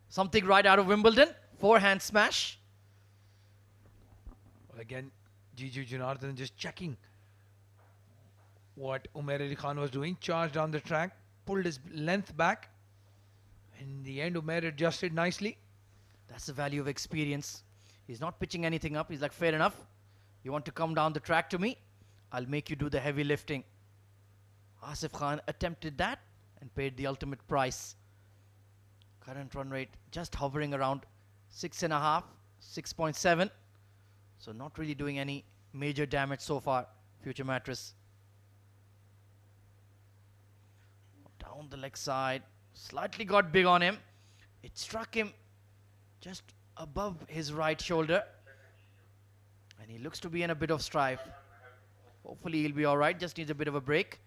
Something right out of Wimbledon. Forehand smash. Well, again, Jiju Janardhan just checking what Umair Ali Khan was doing. Charged down the track, pulled his length back. In the end, Umair adjusted nicely. That's the value of experience. He's not pitching anything up. He's like, fair enough. You want to come down the track to me? I'll make you do the heavy lifting. Asif Khan attempted that and paid the ultimate price. Current run rate just hovering around 6.5, 6.7. So not really doing any major damage so far, Future Mattress. Down the leg side, slightly got big on him. It struck him just above his right shoulder. And he looks to be in a bit of strife. Hopefully he'll be alright, just needs a bit of a break.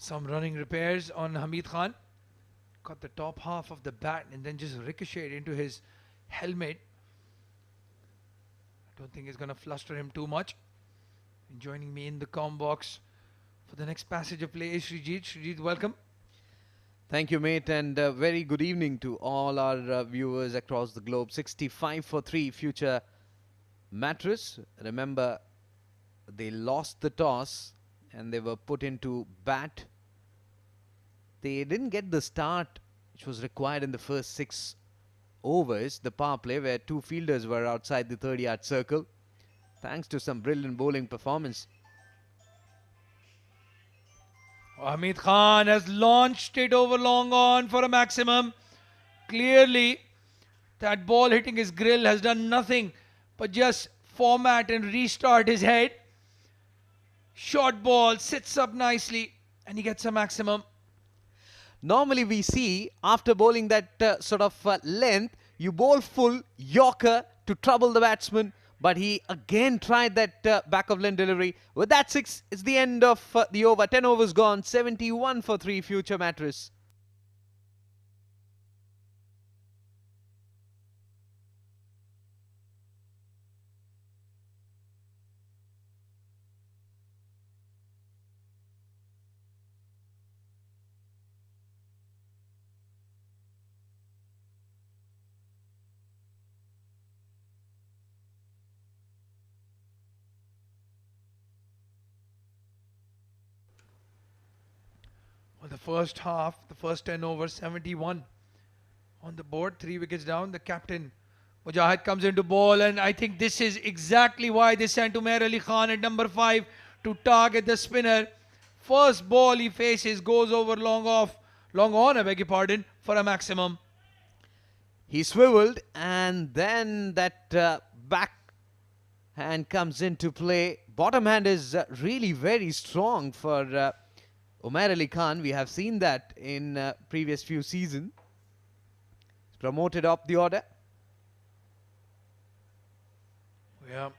Some running repairs on Hamid Khan. Got the top half of the bat and then just ricocheted into his helmet. I don't think it's going to fluster him too much. And joining me in the comm box for the next passage of play is Srijit. Srijit, welcome. Thank you, mate, and very good evening to all our viewers across the globe. 65 for 3, Future Mattress. Remember, they lost the toss and they were put into bat. They didn't get the start which was required in the first 6 overs, the power play, where 2 fielders were outside the 30-yard circle, thanks to some brilliant bowling performance. Hamid Khan has launched it over long on for a maximum. Clearly, that ball hitting his grill has done nothing but just format and restart his head. Short ball, sits up nicely, and he gets a maximum. Normally we see, after bowling that sort of length, you bowl full Yorker to trouble the batsman, but he again tried that back of length delivery. With that 6, it's the end of the over. 10 overs gone, 71 for 3, Future Mattress. Well, the first half, the first 10 overs, 71 on the board, 3 wickets down. The captain, Mujahid, comes into ball, and I think this is exactly why they sent Umair Ali Khan at number 5 to target the spinner. First ball he faces goes over long on, I beg your pardon, for a maximum. He swiveled, and then that back hand comes into play. Bottom hand is really very strong for Umair Ali Khan. We have seen that in previous few seasons. He's promoted up the order. Yeah,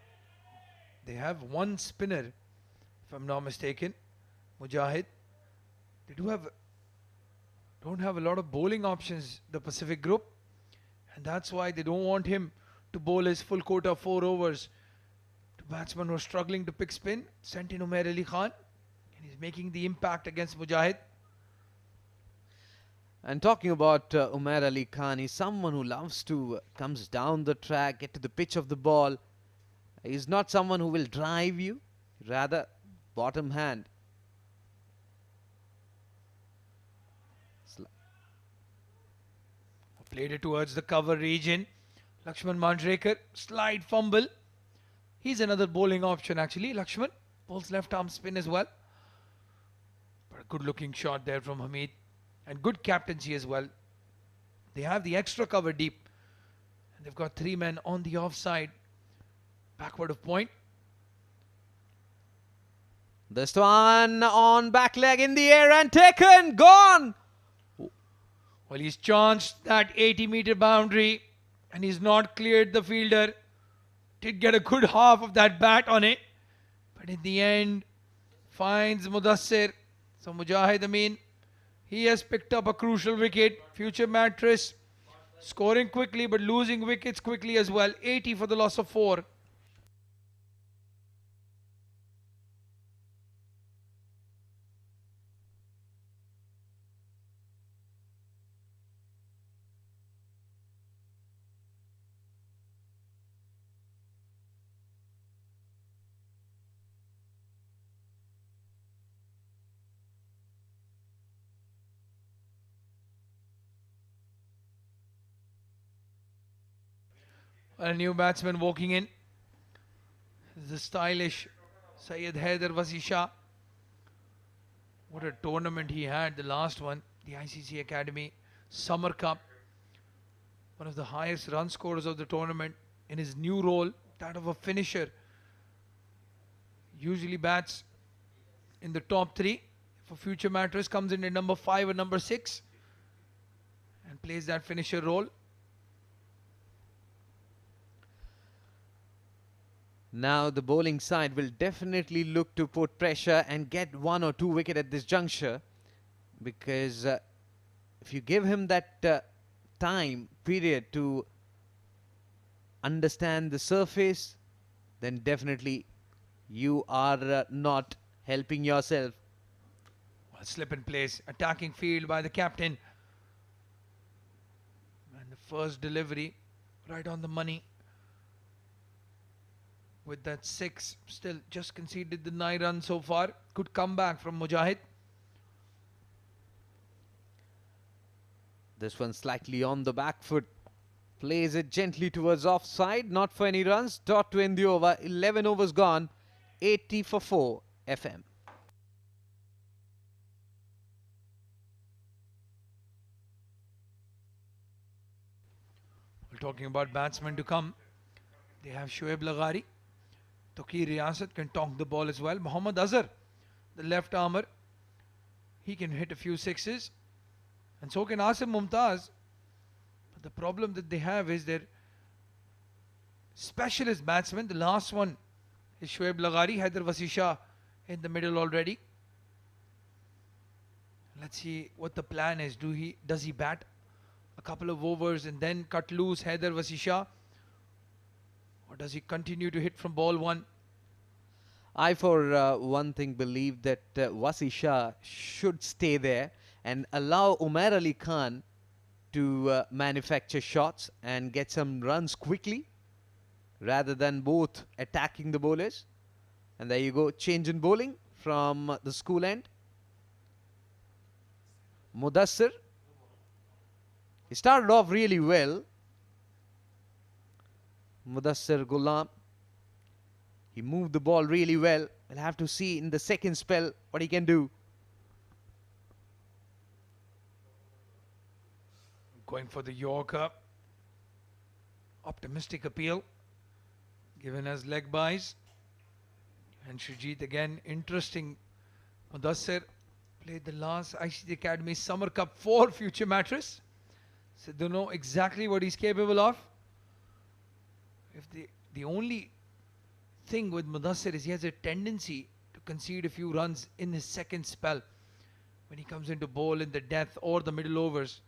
they have one spinner, if I'm not mistaken, Mujahid. They don't have a lot of bowling options, the Pacific group, and that's why they don't want him to bowl his full quota 4 overs. The batsman was struggling to pick spin, sent in Umair Ali Khan, and he's making the impact against Mujahid. And talking about Umair Ali Khan, he's someone who loves to comes down the track, get to the pitch of the ball. He's not someone who will drive you, rather bottom hand. Played it towards the cover region. Lakshman Mandrekar, slide fumble. He's another bowling option actually, Lakshman. Pulls left arm spin as well. But a good looking shot there from Hamid. And good captaincy as well. They have the extra cover deep. And they've got 3 men on the offside. Backward of point. This one on back leg in the air and taken. Gone. Well, he's chanced that 80-meter boundary. And he's not cleared the fielder. Did get a good half of that bat on it. But in the end, finds Mudassir. So Mujahid Amin, he has picked up a crucial wicket. Future Mattress scoring quickly but losing wickets quickly as well. 80 for the loss of 4. A new batsman walking in. The stylish Syed Haider Wasisha. What a tournament he had, the last one. The ICC Academy Summer Cup. One of the highest run scorers of the tournament in his new role, that of a finisher. Usually bats in the top 3. For Future Mattress comes in at number 5 or number 6 and plays that finisher role. Now the bowling side will definitely look to put pressure and get 1 or 2 wicket at this juncture, because if you give him that time period to understand the surface, then definitely you are not helping yourself. Well, slip in place, attacking field by the captain. And the first delivery right on the money. With that 6, still just conceded the 9 runs so far. Good comeback from Mujahid. This one slightly on the back foot. Plays it gently towards offside. Not for any runs. Dot to end the over. 11 overs gone. 80 for 4 FM. We're talking about batsmen to come. They have Shoaib Laghari. Taqi Riyasat can tonk the ball as well. Mohammad Azhar, the left armour, he can hit a few 6s. And so can Asim Mumtaz. But the problem that they have is their specialist batsman. The last one is Shoaib Laghari. Haider Wasisha in the middle already. Let's see what the plan is. Does he bat a couple of overs and then cut loose Haider Wasisha? Or does he continue to hit from ball 1? I, for one thing, believe that Wasisha should stay there and allow Umair Ali Khan to manufacture shots and get some runs quickly, rather than both attacking the bowlers. And there you go, change in bowling from the school end. Mudassir, he started off really well. Mudassir Ghulam, he moved the ball really well. We'll have to see in the second spell what he can do. Going for the Yorker. Optimistic appeal given as leg byes. And Shrijit again, interesting. Mudassir played the last ICC Academy Summer Cup for Future Mattress. So they know exactly what he's capable of. If the only thing with Mudassir is he has a tendency to concede a few runs in his second spell when he comes into bowl in the death or the middle overs.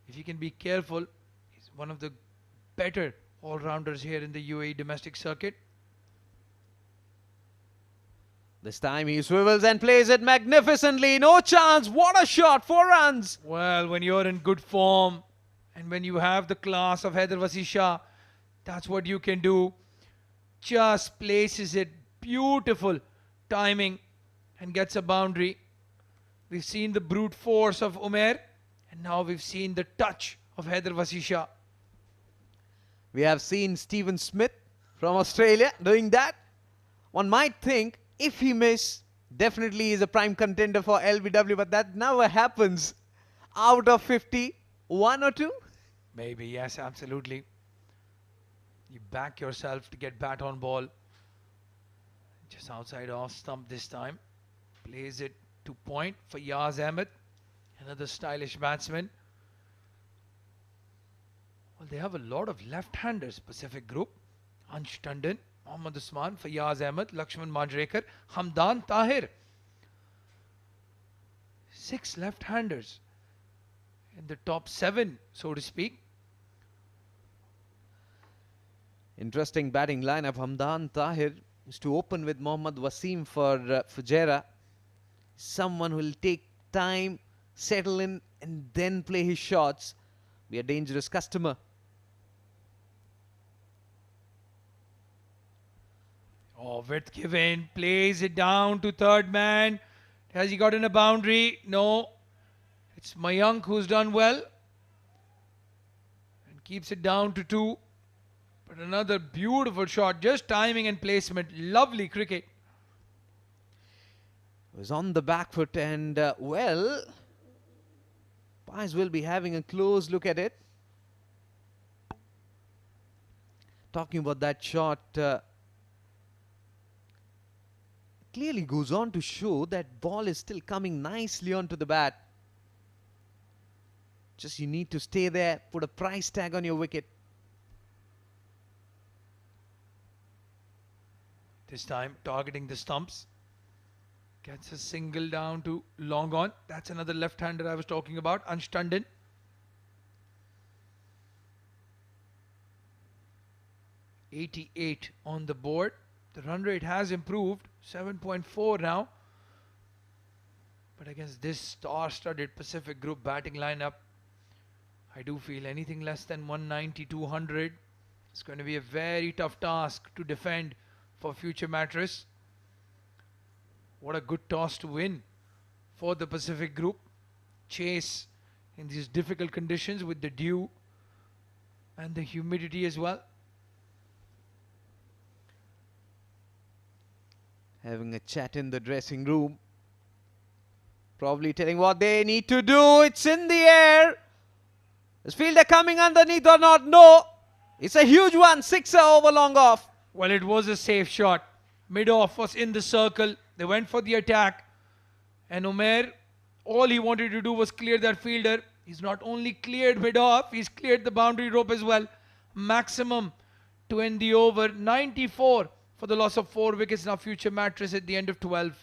If he can be careful, he's one of the better all-rounders here in the UAE domestic circuit. This time he swivels and plays it magnificently. No chance. What a shot. 4 runs. Well, when you're in good form and when you have the class of Haider Wasisha, that's what you can do. Just places it. Beautiful timing and gets a boundary. We've seen the brute force of Umair and now we've seen the touch of Haider Wasisha. We have seen Stephen Smith from Australia doing that. One might think if he miss, definitely is a prime contender for LBW, but that never happens. Out of 50, one or two? Maybe, yes, absolutely. You back yourself to get bat on ball. Just outside off stump this time. Plays it to point for Yaz Ahmed, another stylish batsman. Well, they have a lot of left-handers, Pacific Group. Ansh Tandon, Mohammad Usman, Fayaz Ahmed, Lakshman Manjrekar, Hamdan Tahir. 6 left-handers in the top 7, so to speak. Interesting batting lineup. Hamdan Tahir is to open with Mohammad Wasim for Fujairah. Someone who will take time, settle in, and then play his shots. Be a dangerous customer. Oh, width given, plays it down to third man. Has he gotten a boundary? No. It's Mayank who's done well. And keeps it down to 2. But another beautiful shot, just timing and placement. Lovely cricket. Was on the back foot and, well, Pies will be having a close look at it. Talking about that shot, clearly goes on to show that ball is still coming nicely onto the bat. Just you need to stay there, put a price tag on your wicket. This time targeting the stumps. Gets a single down to long on. That's another left-hander I was talking about, Ansh Tandon. .88 on the board. The run rate has improved, 7.4 now. But against this star-studded Pacific Group batting lineup, I do feel anything less than 190, 200 is going to be a very tough task to defend for future Mattress. What a good toss to win for the Pacific Group. Chase in these difficult conditions with the dew and the humidity as well. Having a chat in the dressing room. Probably telling what they need to do. It's in the air. Is fielder coming underneath or not? No. It's a huge one. Sixer over long off. Well, it was a safe shot. Mid-off was in the circle. They went for the attack. And Umair, all he wanted to do was clear that fielder. He's not only cleared mid-off, he's cleared the boundary rope as well. Maximum to end the over. 94 for the loss of 4 wickets. Now future Mattress at the end of 12.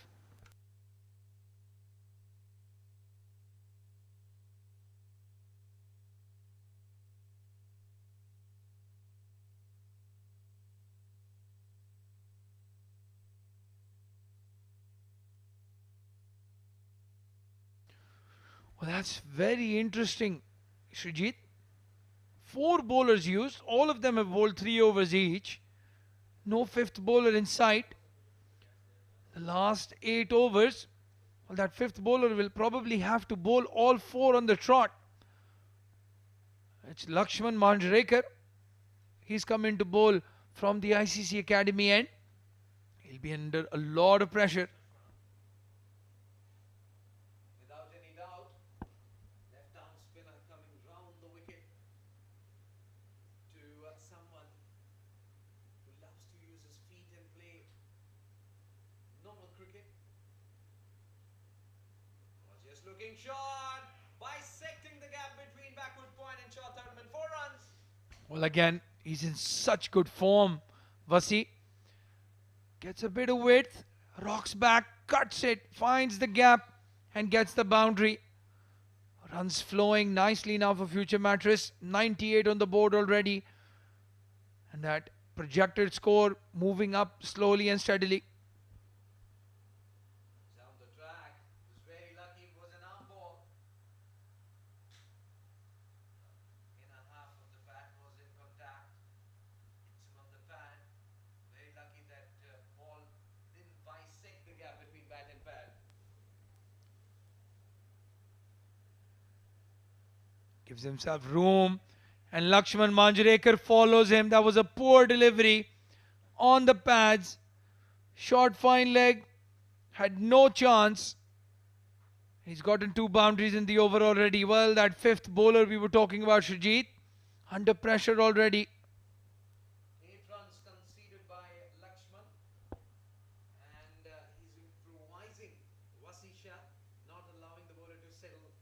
Well, that's very interesting, Srijit. 4 bowlers used. All of them have bowled 3 overs each. No 5th bowler in sight. The last 8 overs, well, that 5th bowler will probably have to bowl all 4 on the trot. It's Lakshman Manjrekar. He's come in to bowl from the ICC Academy end. He'll be under a lot of pressure. Without any doubt, left-arm spinner coming round the wicket to someone who loves to use his feet and play normal cricket. Just looking short, bisecting the gap between backward point and short tournament. 4 runs. Well, again, he's in such good form. Vasi gets a bit of width, rocks back, cuts it, finds the gap and gets the boundary. Runs flowing nicely now for future Mattress. 98 on the board already. And that projected score moving up slowly and steadily. Down the track. Was very lucky. It was an arm ball. Inner half of the bat was in contact. It's on the pad. Very lucky that ball didn't bisect the gap between bat and pad. Gives himself room. And Lakshman Manjrekar follows him. That was a poor delivery on the pads. Short fine leg, had no chance. He's gotten 2 boundaries in the over already. Well, that fifth bowler we were talking about, Shajit, under pressure already. 8 runs conceded by Lakshman, and he's improvising Vasisha, not allowing the bowler to settle.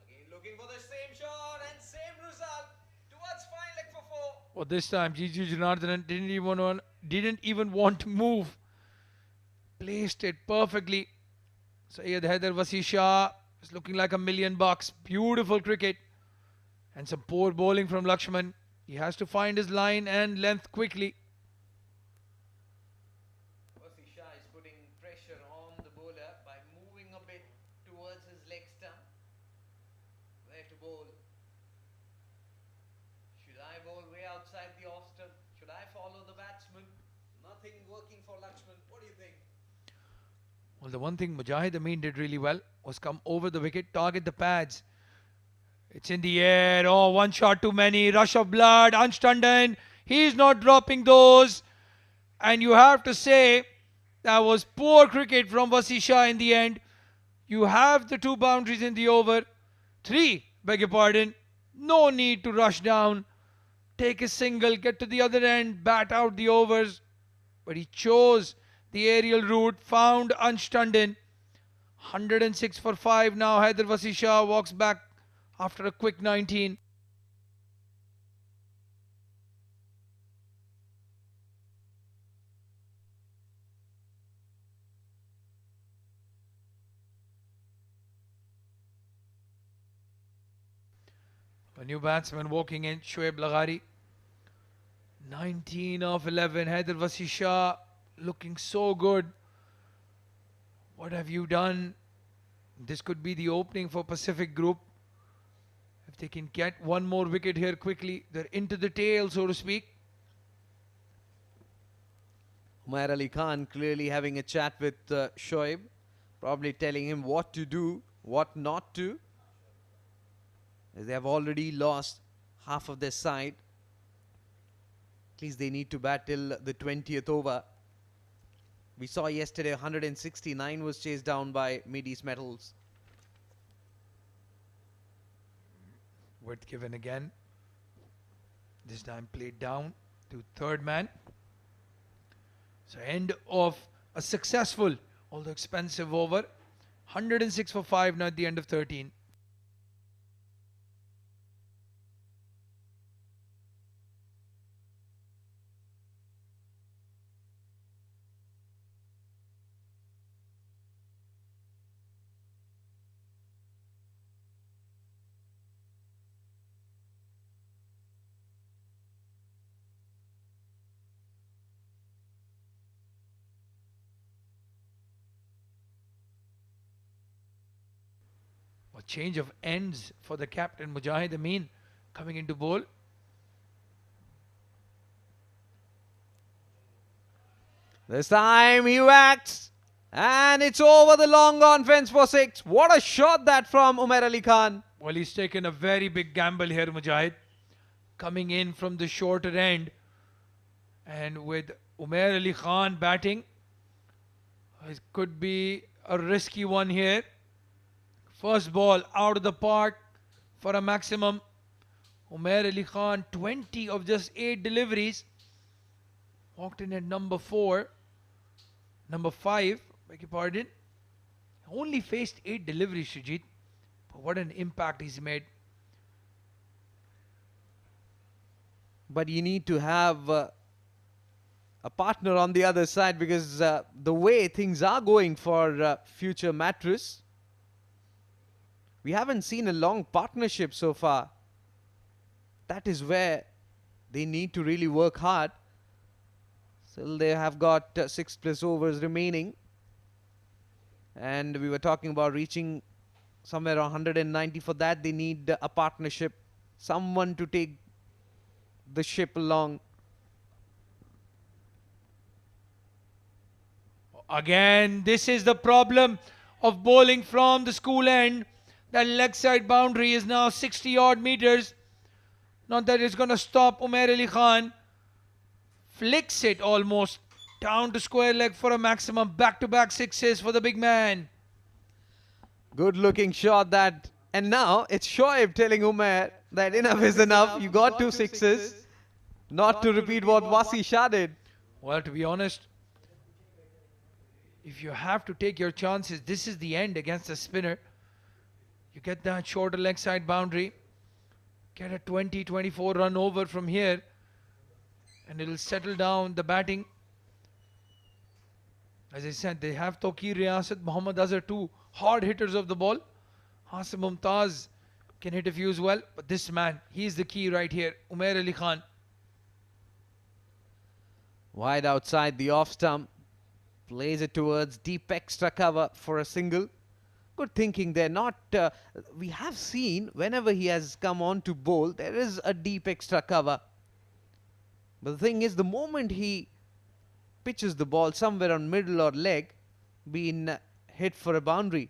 Again looking for the same shot and same result towards fine leg for 4. Well, this time Gigi Janardhan didn't even want to move. Placed it perfectly. Syed Haider Vasisha is looking like $1 million. Beautiful cricket. And some poor bowling from Lakshman. He has to find his line and length quickly. Vasisha is putting pressure on the bowler by moving a bit towards his leg stump. Where to bowl? Should I bowl way outside the off stump? Should I follow the batsman? Nothing working for Lakshman. What do you think? Well, the one thing Mujahid Amin did really well was come over the wicket, target the pads. It's in the air. Oh, one shot too many. Rush of blood. Ansh Tandon. He's not dropping those. And you have to say that was poor cricket from Vasisha in the end. You have the 2 boundaries in the over. 3, beg your pardon. No need to rush down. Take a single, get to the other end, bat out the overs. But he chose the aerial route, found Ansh Tandon. 106 for 5 now. Haider Vasisha walks back after a quick 19. A new batsman walking in, Shoaib Laghari. 19 of 11. Haider Vasisha looking so good. What have you done? This could be the opening for Pacific Group. If they can get one more wicket here quickly, they're into the tail, so to speak. Umair Ali Khan clearly having a chat with Shoaib, probably telling him what to do, what not to. As they have already lost half of their side. At least they need to bat till the 20th over. We saw yesterday 169 was chased down by Mid-East Metals. Width given again. This time played down to third man. So end of a successful, although expensive over. 106 for 5 now at the end of 13. A change of ends for the captain Mujahid Amin coming into bowl. This time he whacks, and it's over the long on fence for 6. What a shot that from Umair Ali Khan. Well, he's taken a very big gamble here, Mujahid. Coming in from the shorter end. And with Umair Ali Khan batting, it could be a risky one here. First ball out of the park for a maximum. Umair Ali Khan, 20 of just 8 deliveries. Walked in at number 4. Number 5, beg your pardon. Only faced 8 deliveries, Shajit. But what an impact he's made. But you need to have a partner on the other side, because the way things are going for future Mattress, we haven't seen a long partnership so far. That is where they need to really work hard. Still, they have got 6+ overs remaining. And we were talking about reaching somewhere around 190. For that, they need a partnership. Someone to take the ship along. Again, this is the problem of bowling from the school end. That leg side boundary is now 60 odd meters. Not that it's going to stop Umair Ali Khan Flicks it almost down to square leg for a maximum. Back-to-back sixes for the big man. Good looking shot that. And now it's Shoaib telling Umair that enough is enough. You got 2 6s. Not to repeat what Wasi Shah did. Well, to be honest, if you have to take your chances, this is the end against a spinner. You get that shorter leg side boundary, get a 20-24 run over from here, and it'll settle down the batting. As I said, they have Tawqir Riyasat, Mohammad Azhar, two hard hitters of the ball. Hasim Mumtaz can hit a few as well, but this man, he's the key right here, Umair Ali Khan. Wide outside the off stump. Plays it towards deep extra cover for a single. Good thinking there. Not we have seen whenever he has come on to bowl, there is a deep extra cover. But the thing is, the moment he pitches the ball somewhere on middle or leg, being hit for a boundary.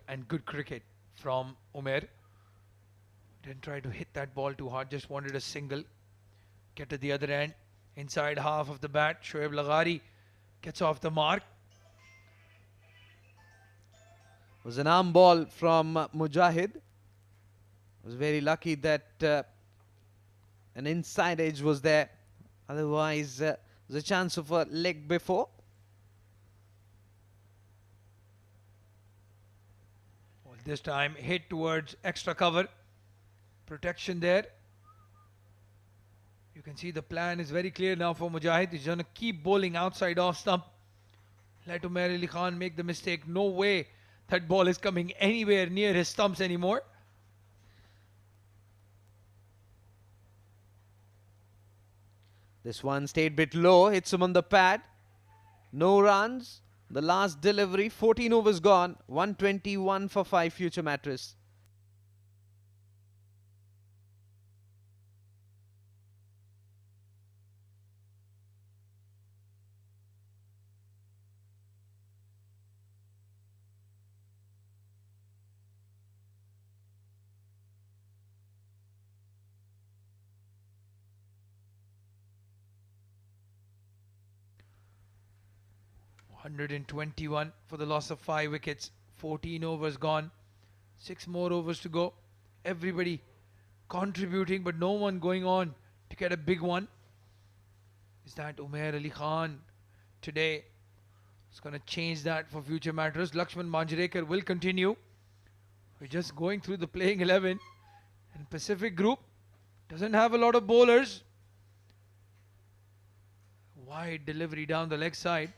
And good cricket from Umair. Didn't try to hit that ball too hard, just wanted a single. Get to the other end. Inside half of the bat, Shoaib Laghari gets off the mark. It was an arm ball from Mujahid. Was very lucky that an inside edge was there. Otherwise, there's a chance of a leg before. Well, this time hit towards extra cover. Protection there. You can see the plan is very clear now for Mujahid. He's going to keep bowling outside off stump. Let Umair Ali Khan make the mistake. No way that ball is coming anywhere near his stumps anymore. This one stayed a bit low. Hits him on the pad. No runs. The last delivery. 14 overs gone. 121 for 5 Future Mattress. $121 for the loss of 5 wickets. 14 overs gone. 6 more overs to go. Everybody contributing, but no one going on to get a big one. Is that Umair Ali Khan today? It's going to change that for Future Matters. Lakshman Manjrekar will continue. We're just going through the playing 11. And Pacific Group doesn't have a lot of bowlers. Wide delivery down the leg side.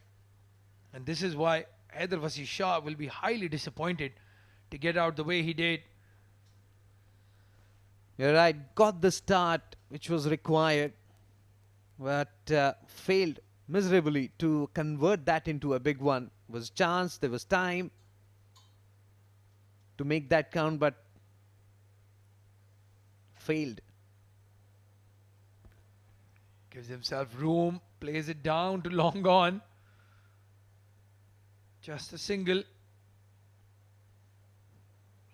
And this is why Haider Wasi Shah will be highly disappointed to get out the way he did. You're right. Got the start which was required, but failed miserably to convert that into a big one. Was chance, there was time to make that count, but failed. Gives himself room, plays it down to long on. Just a single.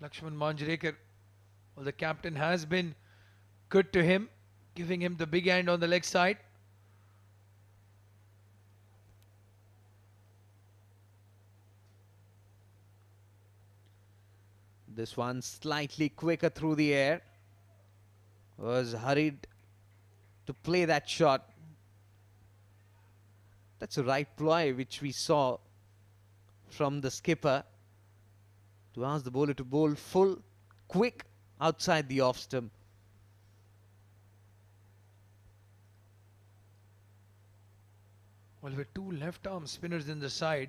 Lakshman Manjrekar, well, the captain has been good to him, giving him the big hand on the leg side. This one slightly quicker through the air. Was hurried to play that shot. That's a right ploy which we saw from the skipper to ask the bowler to bowl full, quick, outside the off stump. Well, with 2 left-arm spinners in the side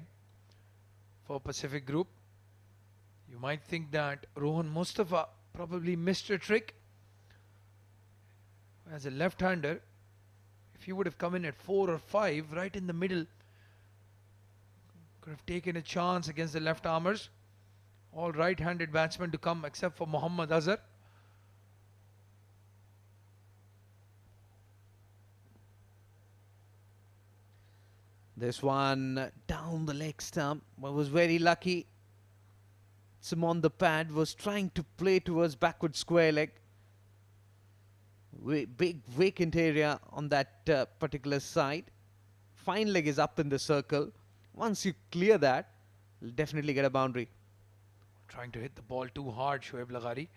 for Pacific Group, you might think that Rohan Mustafa probably missed a trick. As a left-hander, if he would have come in at 4 or 5, right in the middle, could have taken a chance against the left-armers. All right-handed batsmen to come except for Mohammad Azhar. This one down the leg stump, but was very lucky. Sim on the pad was trying to play towards backward square leg. Big vacant area on that particular side. Fine leg is up in the circle. Once you clear that, you'll definitely get a boundary. Trying to hit the ball too hard, Shoaib Laghari.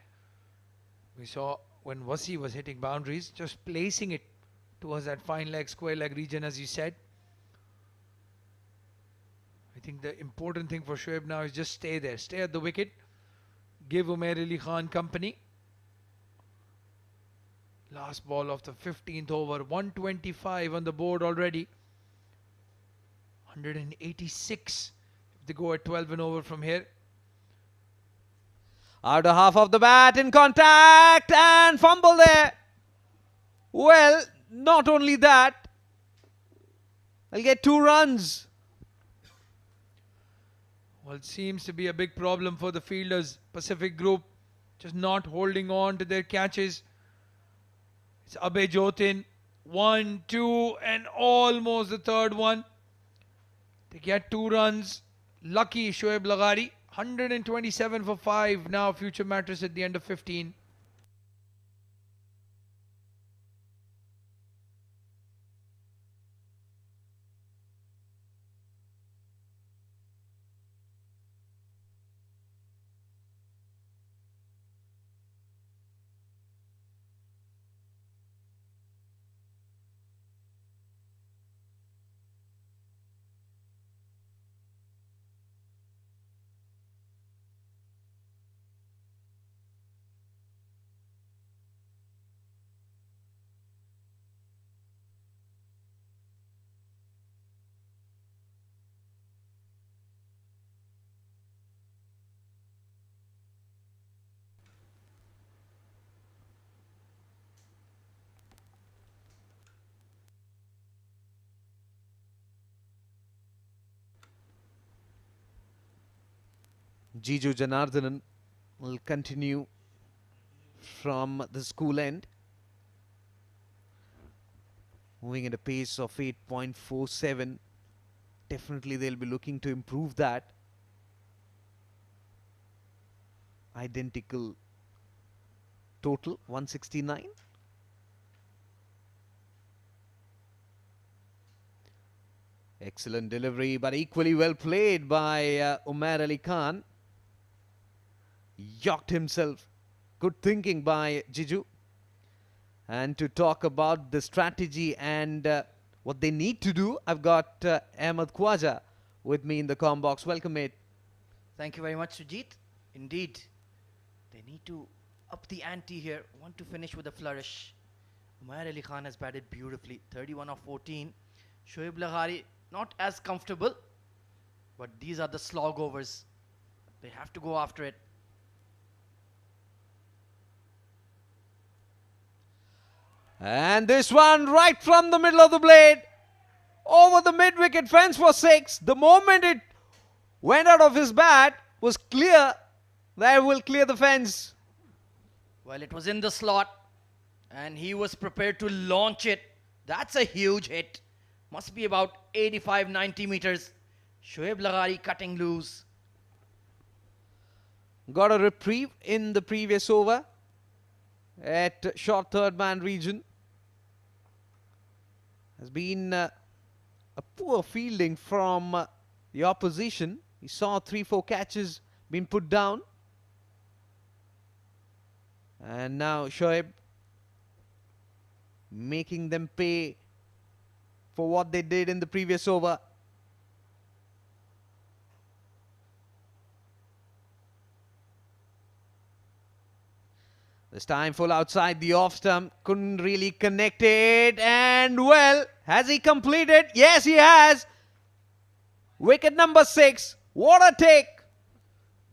We saw when Wasi was hitting boundaries, just placing it towards that fine leg, square leg region, as you said. I think the important thing for Shoaib now is just stay there, stay at the wicket, give Umair Ali Khan company. Last ball of the 15th over, 125 on the board already. 186 if they go at 12 and over from here. Outer half of the bat in contact and fumble there. Well, not only that, they'll get 2 runs. Well, it seems to be a big problem for the fielders. Pacific Group just not holding on to their catches. It's Abhay Jotin. 1, 2 and almost the third one. They get 2 runs. Lucky Shoaib Laghari. 127 for 5. Now future Mattress at the end of 15. Jiju Janardhanan will continue from the school end, moving at a pace of 8.47. Definitely they'll be looking to improve that. Identical total, 169. Excellent delivery, but equally well played by Umair Ali Khan. Yacked himself. Good thinking by Jiju. And to talk about the strategy and what they need to do, I've got Ahmed Khwaja with me in the comm box. Welcome, mate. Thank you very much, Sujit. Indeed, they need to up the ante here. Want to finish with a flourish. Umair Ali Khan has batted beautifully. 31 of 14. Shoaib Laghari not as comfortable, but these are the slog overs. They have to go after it. And this one right from the middle of the blade. Over the mid-wicket fence for 6. The moment it went out of his bat was clear. That will clear the fence. Well, it was in the slot and he was prepared to launch it. That's a huge hit. Must be about 85-90 meters. Shoaib Laghari cutting loose. Got a reprieve in the previous over at short third man region. Has been a poor fielding from the opposition. He saw 3-4 catches being put down. And now Shoaib making them pay for what they did in the previous over. This time full outside the off stump. Couldn't really connect it. And well, has he completed? Yes, he has. Wicket number 6. What a take.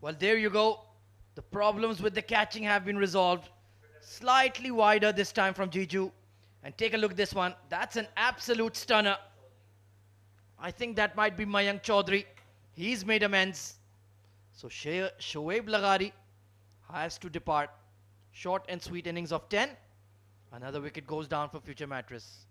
Well, there you go. The problems with the catching have been resolved. Slightly wider this time from Jiju. And take a look at this one. That's an absolute stunner. I think that might be Mayank Chaudhary. He's made amends. So Shoaib Laghari has to depart. Short and sweet innings of 10. Another wicket goes down for future Mattress.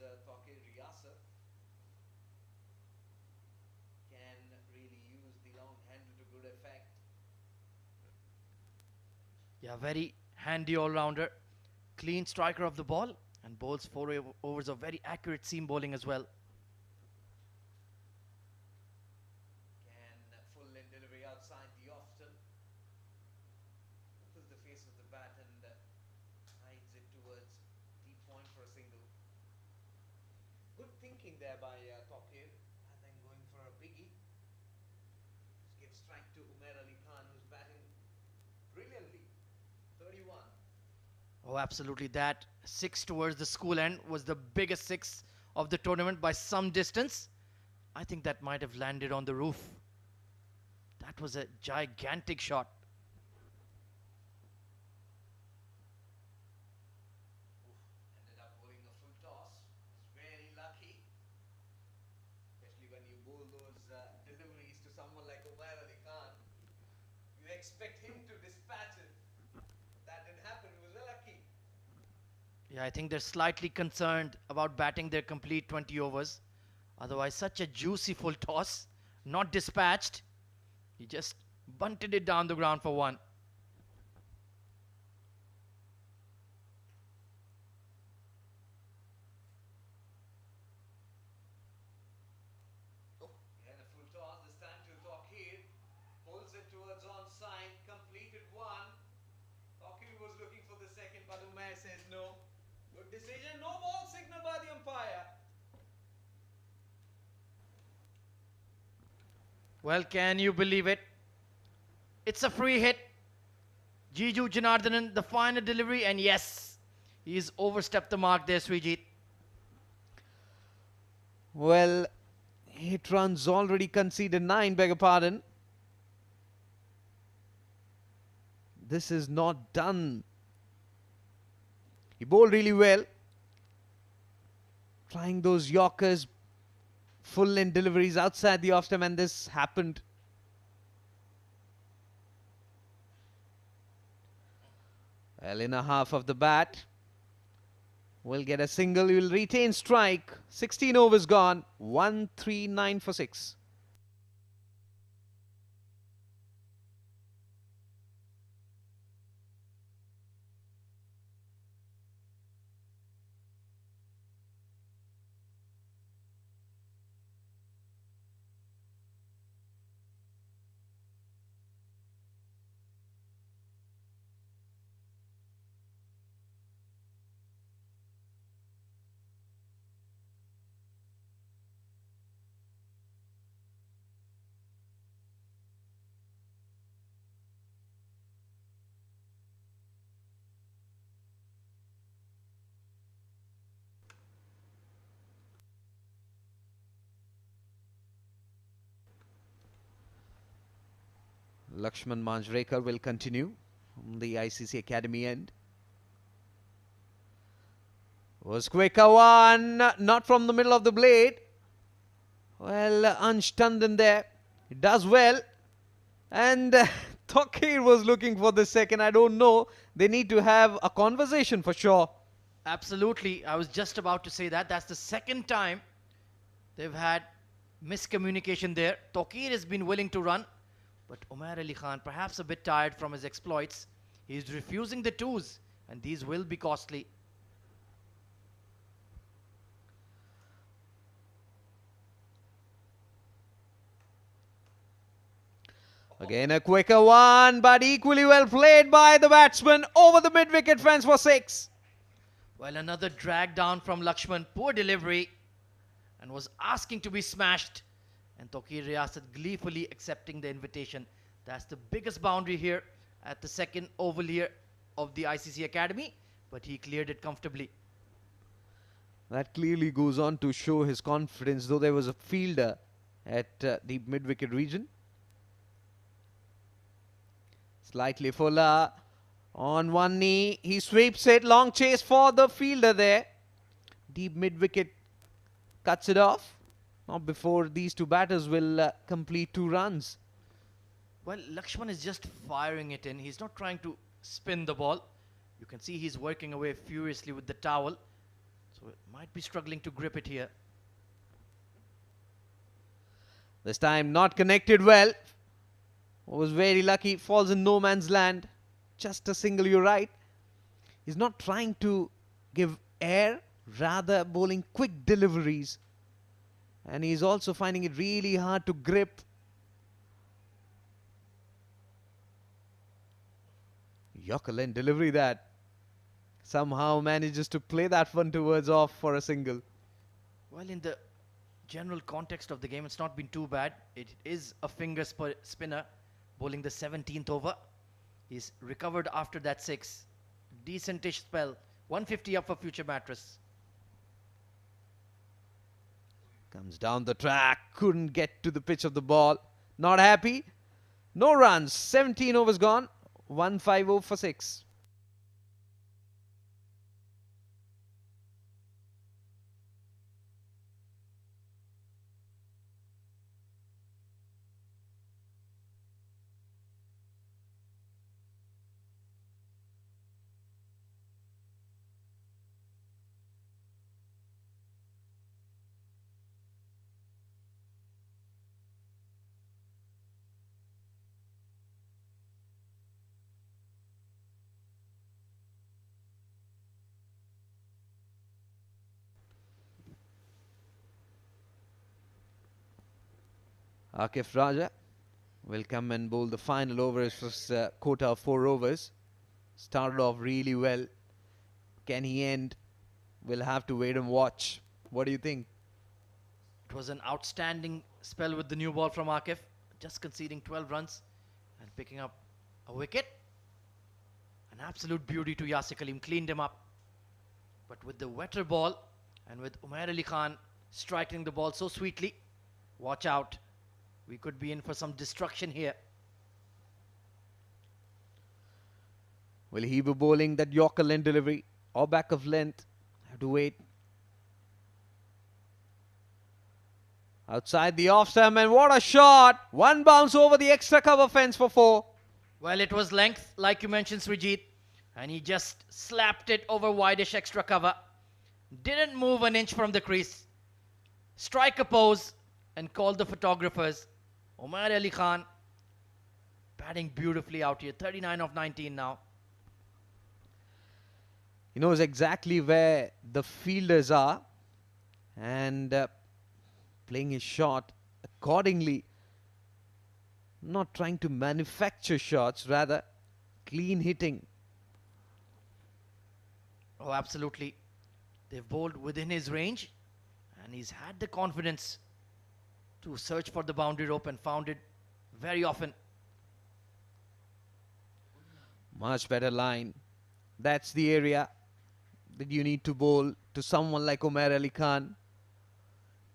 Taqir Riyasat can really use the long handle to good effect. Yeah, very handy all-rounder. Clean striker of the ball and bowls 4 overs of very accurate seam bowling as well. Can full in delivery outside the off stump. Opens the face of the bat and hides it towards deep point for a single. Good thinking there by Taqir, and then going for a biggie. Just gives strike to Umair Ali Khan, who's batting brilliantly. 31. Oh, absolutely. That six towards the school end was the biggest six of the tournament by some distance. I think that might have landed on the roof. That was a gigantic shot. Ended up bowling a full toss. Was very lucky, especially when you bowl those deliveries to someone like Umair Ali Khan. You expect him to dispatch it. That didn't happen. He was very lucky. Yeah, I think they're slightly concerned about batting their complete 20 overs. Otherwise, such a juicy full toss, not dispatched. He just bunted it down the ground for one. Oh, and a full toss this time to Taqir. Pulls it towards onside. Completed one. Taqir was looking for the second, but Umair says no. Good decision. No ball signal by the umpire. Well, can you believe it? It's a free hit. Jiju Janardhanan, the final delivery, and yes, he's overstepped the mark there, Srijit. Well, hit runs already conceded 9, beg your pardon. This is not done. He bowled really well. Trying those Yorkers, full length deliveries outside the off stump, and this happened. Well, in a half of the bat. Will get a single, he will retain strike. 16 overs gone, 139 for 6. Lakshman Manjrekar will continue from the ICC Academy end. Was quicker one, not from the middle of the blade. Well, Ansh Tandon there, he does well. And Taqir was looking for the second. I don't know, they need to have a conversation for sure. Absolutely. I was just about to say that. That's the second time they've had miscommunication there. Taqir has been willing to run, but Umair Ali Khan, perhaps a bit tired from his exploits, he's refusing the twos, and these will be costly. Again a quicker one, but equally well played by the batsman over the mid-wicket fence for 6. Well, another drag down from Lakshman. Poor delivery, and was asking to be smashed. And Taqir Riyasat gleefully accepting the invitation. That's the biggest boundary here at the second oval here of the ICC Academy, but he cleared it comfortably. That clearly goes on to show his confidence, though there was a fielder at the mid-wicket region. Slightly fuller on one knee. He sweeps it. Long chase for the fielder there. Deep mid-wicket cuts it off. Not before these two batters will complete 2 runs. Well, Lakshman is just firing it in. He's not trying to spin the ball. You can see he's working away furiously with the towel. So it might be struggling to grip it here. This time not connected well. Was very lucky. Falls in no man's land. Just a single, you're right. He's not trying to give air, rather bowling quick deliveries. And he's also finding it really hard to grip. Yorker length delivery that somehow manages to play that one towards off for a single. Well, in the general context of the game, it's not been too bad. It is a finger spinner bowling the 17th over. He's recovered after that 6. Decentish spell. 150 up for future Mattress. Comes down the track. Couldn't get to the pitch of the ball. Not happy. No runs. 17 overs gone. 150 for 6. Akif Raja will come and bowl the final over of his quota of 4 overs. Started off really well. Can he end? We'll have to wait and watch. What do you think? It was an outstanding spell with the new ball from Akif. Just conceding 12 runs and picking up a wicket. An absolute beauty to Yasir Kaleem. Cleaned him up. But with the wetter ball and with Umair Ali Khan striking the ball so sweetly, watch out. We could be in for some destruction here. Will he be bowling that Yorker length delivery or back of length? Have to wait. Outside the off stump, and what a shot! One bounce over the extra cover fence for 4. Well, it was length, like you mentioned, Srijit. And he just slapped it over wideish extra cover. Didn't move an inch from the crease. Strike a pose and call the photographers. Umair Ali Khan batting beautifully out here. 39 of 19 now. He knows exactly where the fielders are and playing his shot accordingly. Not trying to manufacture shots, rather clean hitting. Oh, absolutely. They've bowled within his range and he's had the confidence to search for the boundary rope and found it very often. Much better line. That's the area that you need to bowl to someone like Umair Ali Khan.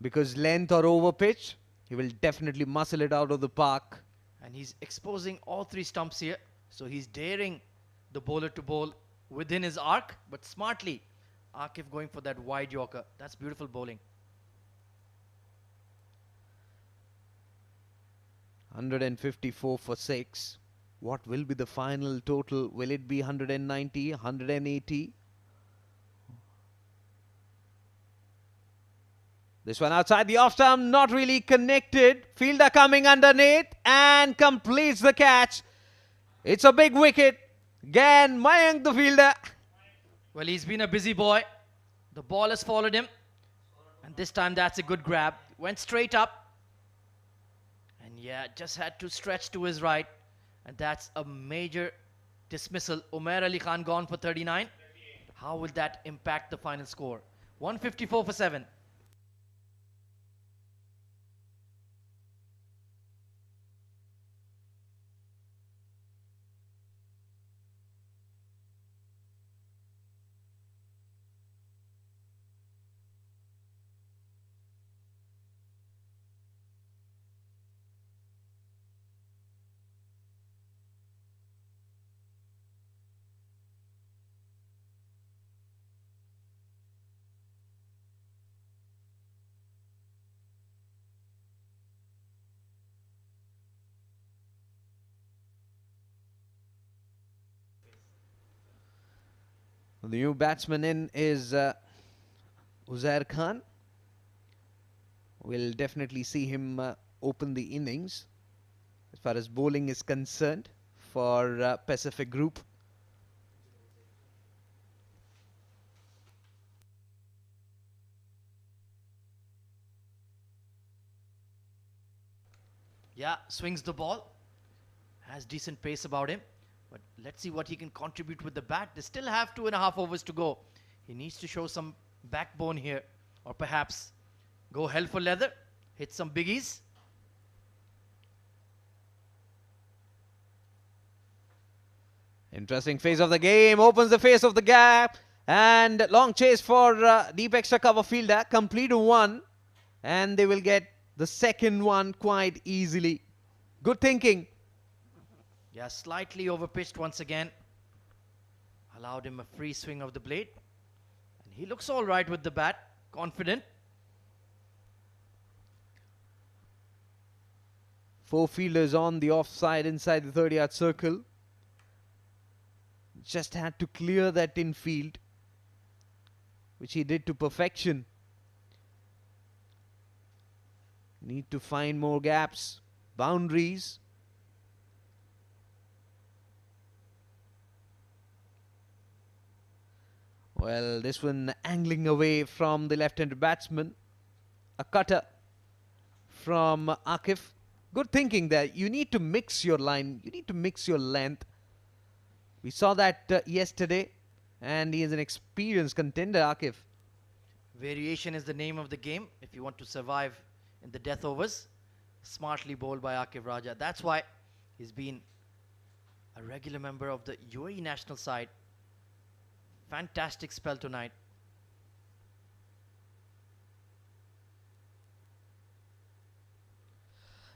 Because length or over pitch, he will definitely muscle it out of the park. And he's exposing all 3 stumps here. So he's daring the bowler to bowl within his arc, but smartly. Akif going for that wide Yorker. That's beautiful bowling. 154 for 6. What will be the final total? Will it be 190, 180? This one outside the off stump, not really connected. Fielder coming underneath and completes the catch. It's a big wicket. Again, Mayank the fielder. Well, he's been a busy boy. The ball has followed him. And this time that's a good grab. Went straight up. And yeah, just had to stretch to his right. And that's a major dismissal. Umair Ali Khan gone for 39. How will that impact the final score? 154 for 7. The new batsman in is Uzair Khan. We'll definitely see him open the innings as far as bowling is concerned for Pacific Group. Yeah, swings the ball. Has decent pace about him. But let's see what he can contribute with the bat. They still have 2.5 overs to go. He needs to show some backbone here. Or perhaps go hell for leather. Hit some biggies. Interesting phase of the game. Opens the face of the gap. And long chase for deep extra cover fielder. Complete one. And they will get the second one quite easily. Good thinking. Yeah, slightly overpitched once again. Allowed him a free swing of the blade. And he looks all right with the bat. Confident. 4 fielders on the offside inside the 30-yard circle. Just had to clear that infield, which he did to perfection. Need to find more gaps, boundaries. Well, this one angling away from the left-handed batsman. A cutter from Akif. Good thinking there. You need to mix your line. You need to mix your length. We saw that yesterday. And he is an experienced contender, Akif. Variation is the name of the game if you want to survive in the death overs. Smartly bowled by Akif Raja. That's why he's been a regular member of the UAE national side. Fantastic spell tonight.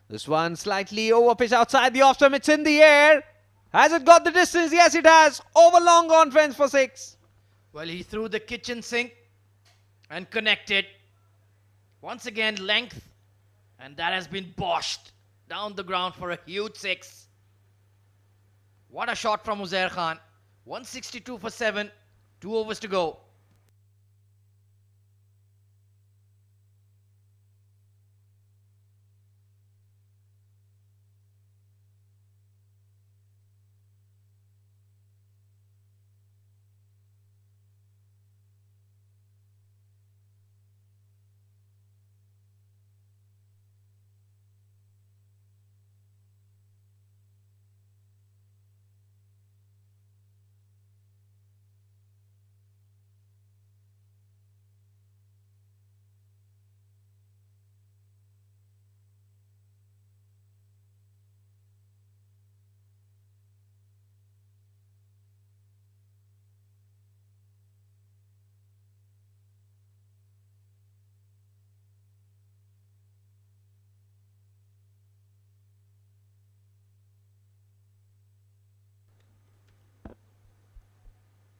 This one slightly over pitch outside the off stump. It's in the air. Has it got the distance? Yes, it has. Over long on fence for 6. Well, he threw the kitchen sink and connected. Once again, length. And that has been boshed down the ground for a huge 6. What a shot from Uzair Khan. 162 for 7. 2 overs to go.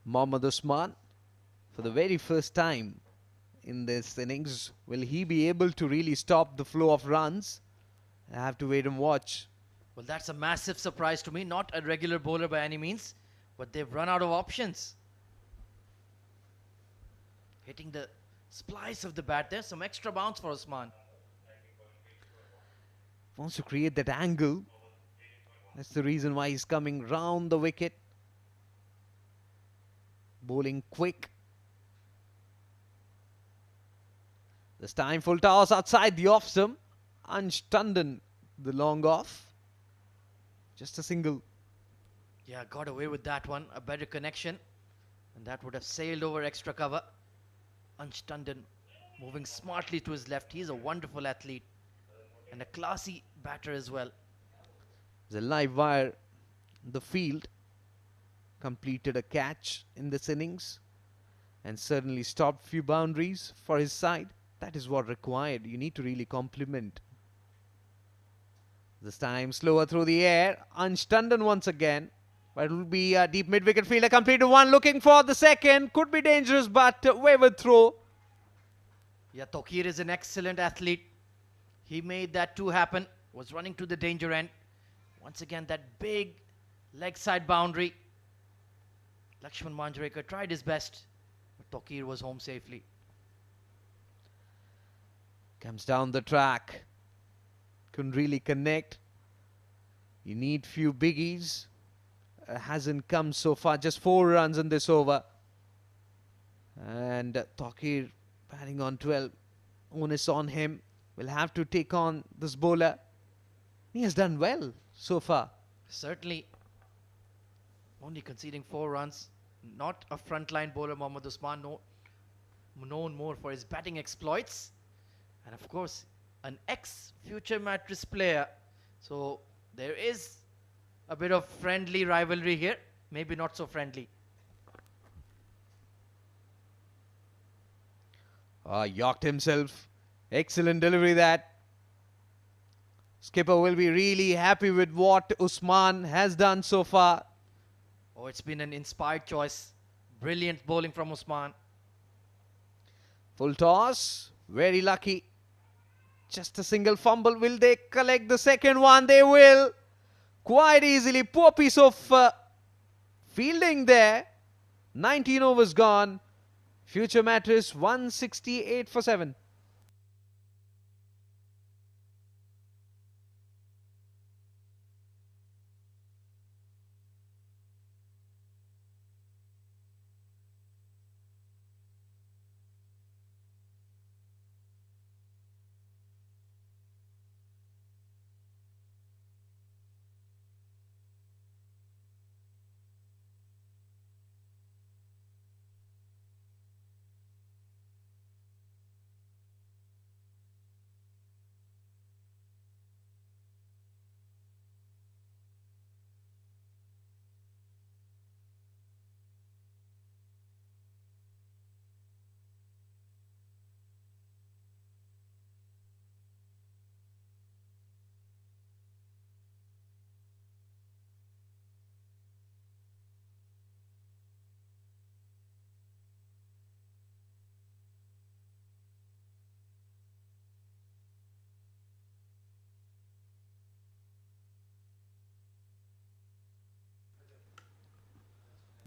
Mohammad Usman, for the very first time in this innings, will he be able to really stop the flow of runs? I have to wait and watch. Well, that's a massive surprise to me. Not a regular bowler by any means, but they've run out of options. Hitting the splice of the bat there. Some extra bounce for Usman. Wants to create that angle. That's the reason why he's coming round the wicket. Bowling quick. This time full toss outside the off stump. Ansh Tandon, the long off. Just a single. Yeah, got away with that one. A better connection. And that would have sailed over extra cover. Ansh Tandon moving smartly to his left. He's a wonderful athlete. And a classy batter as well. There's a live wire in the field. Completed a catch in this innings. And certainly stopped few boundaries for his side. That is what required. You need to really compliment. This time slower through the air. Ansh Tandon once again. But it will be a deep mid-wicket fielder. Completed one. Looking for the second. Could be dangerous, but wayward throw. Yeah, Tokir is an excellent athlete. He made that 2 happen. Was running to the danger end. Once again, that big leg side boundary. Lakshman Manjrekar tried his best, but Tokir was home safely. Comes down the track. Couldn't really connect. You need few biggies. Hasn't come so far. Just 4 runs in this over. And Takir batting on 12. Onus on him. Will have to take on this bowler. He has done well so far. Certainly. Only conceding 4 runs. Not a frontline bowler, Mohammad Usman. Known more for his batting exploits. And of course, an ex-future Mattress player. So there is a bit of friendly rivalry here. Maybe not so friendly. Yorked himself. Excellent delivery that. Skipper will be really happy with what Usman has done so far. Oh, it's been an inspired choice. Brilliant bowling from Usman. Full toss. Very lucky. Just a single fumble. Will they collect the second one? They will. Quite easily. Poor piece of fielding there. 19 overs gone. Future Mattress 168 for 7.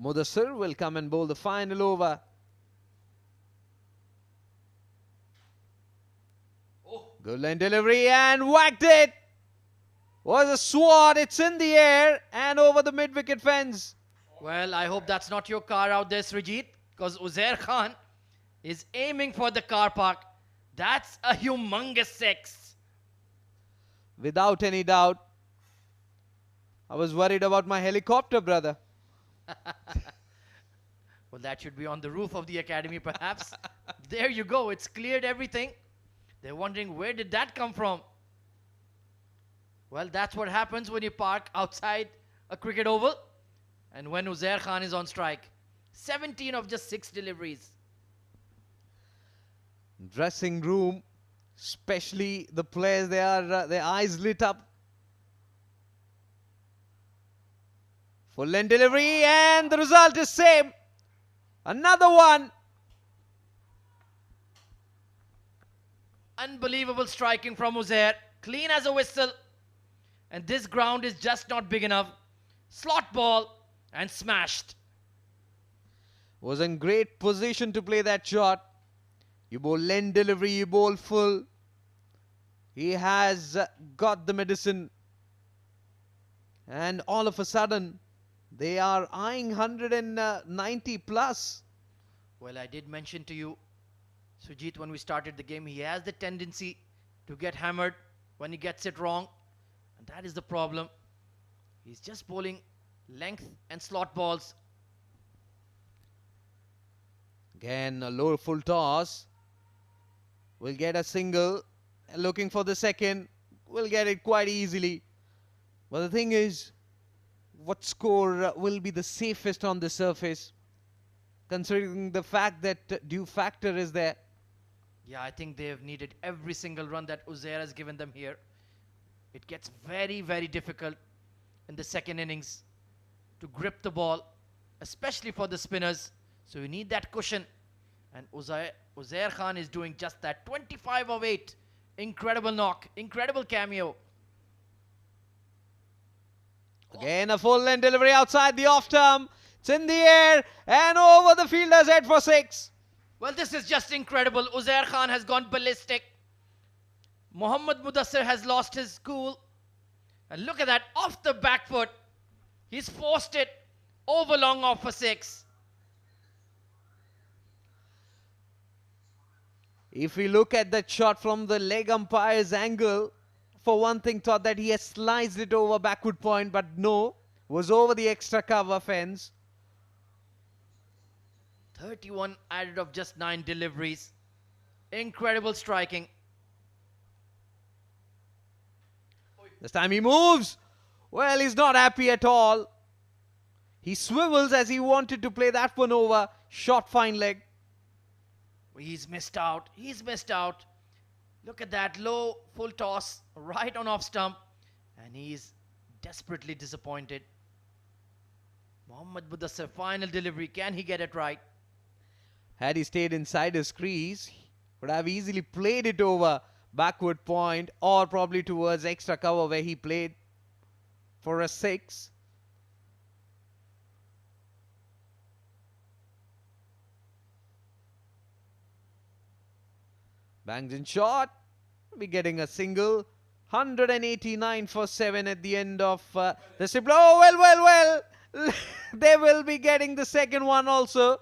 Mudassir will come and bowl the final over. Good line delivery and whacked it. Was a swat. It's in the air and over the mid-wicket fence. Well, I hope that's not your car out there, Srijit, because Uzair Khan is aiming for the car park. That's a humongous 6. Without any doubt. I was worried about my helicopter, brother. Well, that should be on the roof of the academy, perhaps. There you go. It's cleared everything. They're wondering, where did that come from? Well, that's what happens when you park outside a cricket oval and when Uzair Khan is on strike. 17 of just 6 deliveries. Dressing room, especially the players, their eyes lit up. Full length delivery and the result is same. Another one. Unbelievable striking from Uzair. Clean as a whistle. And this ground is just not big enough. Slot ball and smashed. Was in great position to play that shot. You bowl length delivery, you bowl full. He has got the medicine. And all of a sudden, they are eyeing 190 plus. Well, I did mention to you, Sujit, when we started the game, he has the tendency to get hammered when he gets it wrong. And that is the problem. He's just bowling length and slot balls. Again, a low full toss. Will get a single. Looking for the second. Will get it quite easily. But the thing is, what score will be the safest on the surface? Considering the fact that due factor is there. Yeah, I think they've needed every single run that Uzair has given them here. It gets very, very difficult in the second innings to grip the ball, especially for the spinners. So you need that cushion. And Uzair Khan is doing just that. 25 of 8. Incredible knock. Incredible cameo. Again, a full length delivery outside the off term. It's in the air and over the fielder's head for 6. Well, this is just incredible. Uzair Khan has gone ballistic. Mohammad Mudassir has lost his cool. And look at that, off the back foot. He's forced it over long off for 6. If we look at that shot from the leg umpire's angle, for one thing thought that he has sliced it over backward point, but no, was over the extra cover fence. 31 added of just 9 deliveries. Incredible striking. This time he moves. Well, he's not happy at all. He swivels as he wanted to play that one over. Short fine leg. He's missed out. He's missed out. Look at that low full toss right on off stump. And he's desperately disappointed. Mohammad Mudassir, final delivery. Can he get it right? Had he stayed inside his crease, he would have easily played it over backward point or probably towards extra cover where he played for a 6. Bangs in shot. Be getting a single. 189 for 7 at the end of the strip. Oh, well. They will be getting the second one also.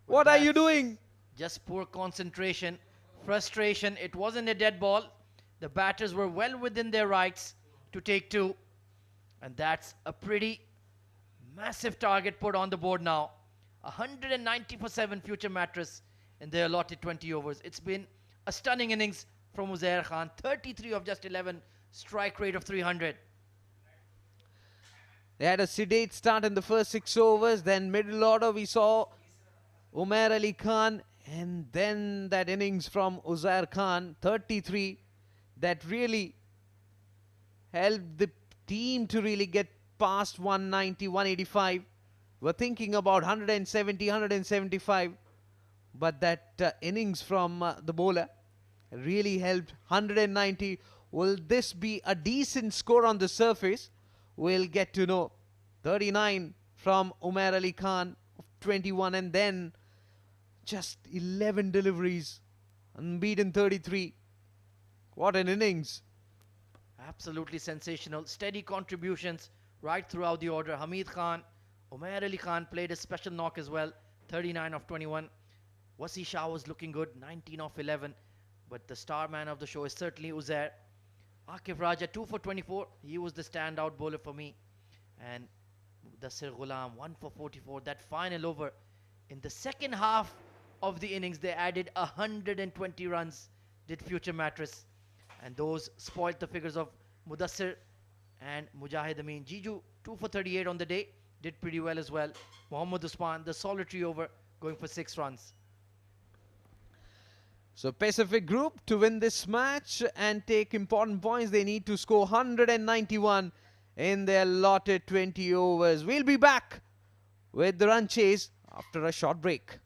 What are you doing? Just poor concentration, frustration. It wasn't a dead ball. The batters were well within their rights to take 2. And that's a pretty massive target put on the board now. 190 for 7 future Mattress in their allotted 20 overs. It's been a stunning innings from Uzair Khan. 33 of just 11, strike rate of 300. They had a sedate start in the first 6 overs. Then middle order we saw Umair Ali Khan. And then that innings from Uzair Khan, 33. That really helped the team to really get past 190, 185. We're thinking about 170, 175. But that innings from the bowler really helped. 190. Will this be a decent score on the surface? We'll get to know. 39 from Umair Ali Khan of 21, and then just 11 deliveries. Unbeaten 33. What an innings. Absolutely sensational. Steady contributions right throughout the order. Hamid Khan, Umair Ali Khan played a special knock as well. 39 of 21. Wasi Shah was looking good. 19 of 11. But the star man of the show is certainly Uzair. Akif Raja, 2 for 24. He was the standout bowler for me. And Mudassir Ghulam, 1 for 44. That final over. In the second half of the innings, they added 120 runs, did future Mattress. And those spoiled the figures of Mudassir and Mujahid Amin. Jiju, 2 for 38 on the day. Did pretty well as well. Mohammad Usman, the solitary over, going for 6 runs. So Pacific Group to win this match and take important points, they need to score 191 in their allotted 20 overs. We'll be back with the run chase after a short break.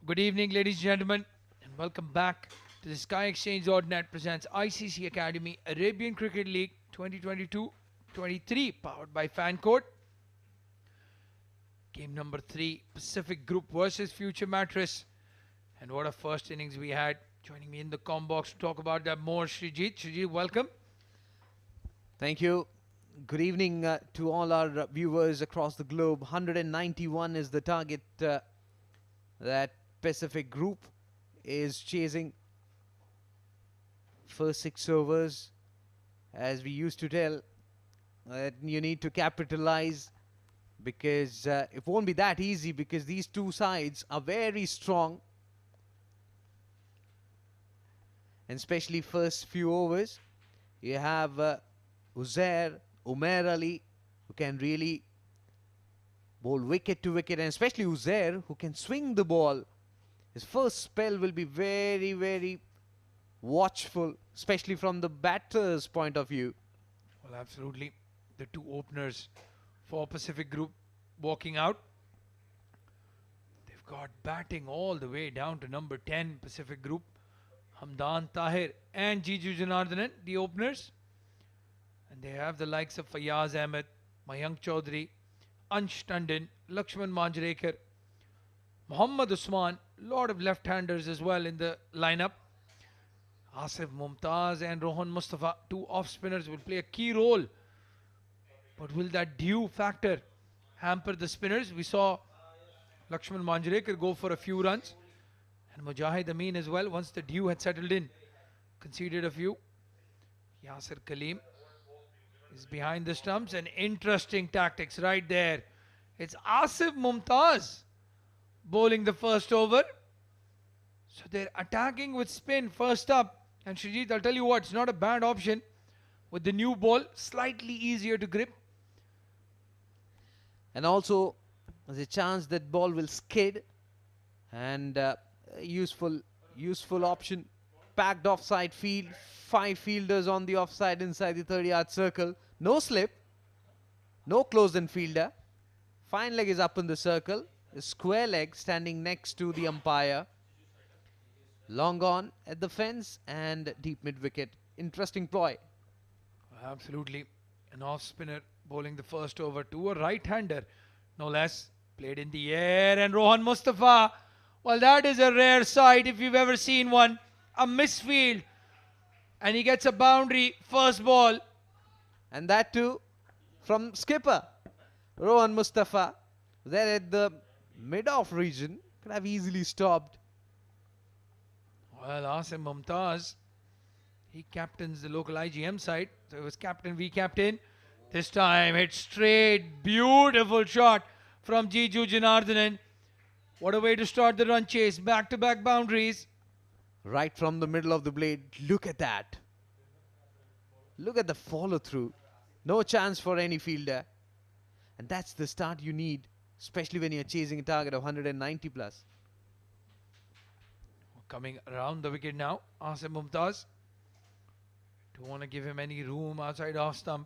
Good evening, ladies and gentlemen, and welcome back to the Sky Exchange.net presents ICC Academy Arabian Cricket League 2022-23, powered by Fancourt. Game number 3, Pacific Group versus Future Mattress. And what a first innings we had. Joining me in the comm box to talk about that more, Srijit. Srijit, welcome. Thank you. Good evening to all our viewers across the globe. 191 is the target that Pacific Group is chasing. First 6 overs, as we used to tell, you need to capitalize, because it won't be that easy, because these two sides are very strong, and especially first few overs. You have Umair Ali, who can really bowl wicket to wicket, and especially Uzair, who can swing the ball. His first spell will be very, very watchful, especially from the batter's point of view. Well, absolutely. The two openers for Pacific Group walking out. They've got batting all the way down to number 10, Pacific Group. Hamdan Tahir and Jiju Janardhanan, the openers. And they have the likes of Fayaz Ahmed, Mayank Chaudhary, Ansh Tandon, Lakshman Manjrekar, Muhammad Usman, lot of left-handers as well in the lineup. Asif Mumtaz and Rohan Mustafa, two off-spinners, will play a key role. But will that dew factor hamper the spinners? We saw Lakshman Manjrekar go for a few runs, and Mujahid Amin as well, once the dew had settled in, conceded a few. Yasir Kaleem is behind the stumps, and interesting tactics right there. It's Asif Mumtaz bowling the first over. So they're attacking with spin first up. And Srijit, I'll tell you what, it's not a bad option. With the new ball, slightly easier to grip. And also, there's a chance that ball will skid, and useful option. Packed offside field, 5 fielders on the offside inside the 30-yard circle. No slip, no close-in fielder. Fine leg is up in the circle. A square leg standing next to the umpire. Long on at the fence and deep mid-wicket. Interesting ploy. Absolutely. An off-spinner bowling the first over to a right-hander, no less. Played in the air, and Rohan Mustafa, well, that is a rare sight if you've ever seen one. A misfield, and he gets a boundary first ball. And that too from skipper Rohan Mustafa. There at the mid-off region, could have easily stopped. Well, Asim Mumtaz, he captains the local IGM side. So it was captain v captain. This time hit straight. Beautiful shot from Jiju Janardhanan. What a way to start the run chase. Back-to-back boundaries. Right from the middle of the blade. Look at that. Look at the follow-through. No chance for any fielder. And that's the start you need, especially when you're chasing a target of 190 plus. Coming around the wicket now, Asim Mumtaz. Don't want to give him any room outside off stump.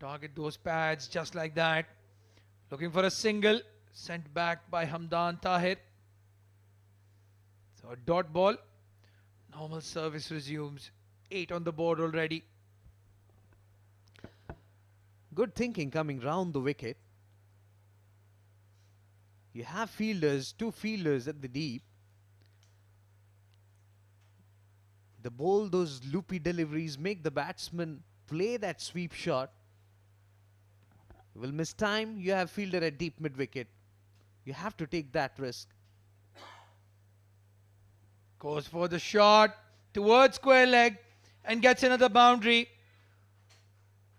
Target those pads just like that. Looking for a single, sent back by Hamdan Tahir. So a dot ball. Normal service resumes. 8 on the board already. Good thinking coming round the wicket. You have fielders, 2 fielders at the deep. The bowl, those loopy deliveries make the batsman play that sweep shot. You will miss time, you have fielder at deep mid-wicket. You have to take that risk. Goes for the shot towards square leg and gets another boundary.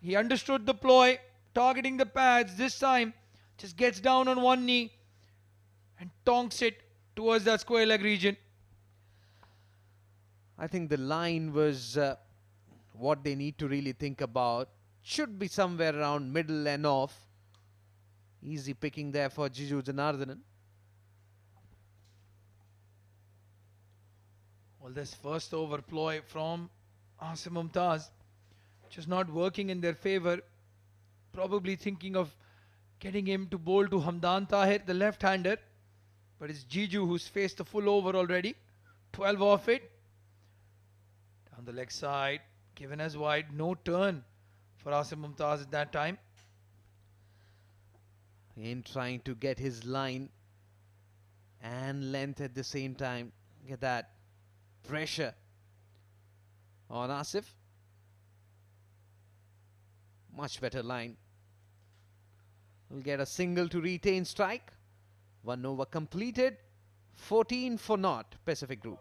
He understood the ploy, targeting the pads. This time, just gets down on one knee and tonks it towards that square leg region. I think the line was what they need to really think about. should be somewhere around middle and off. Easy picking there for Jiju Janardhanan. Well, this first over ploy from Asim Mumtaz just not working in their favour. Probably thinking of getting him to bowl to Hamdan Tahir, the left-hander. But it's Jiju who's faced the full over already. 12 off it. Down the leg side, given as wide. No turn for Asim Mumtaz at that time. In trying to get his line and length at the same time. Get that pressure on Asif. Much better line. Will get a single to retain strike. 1 over completed. 14 for naught, Pacific Group.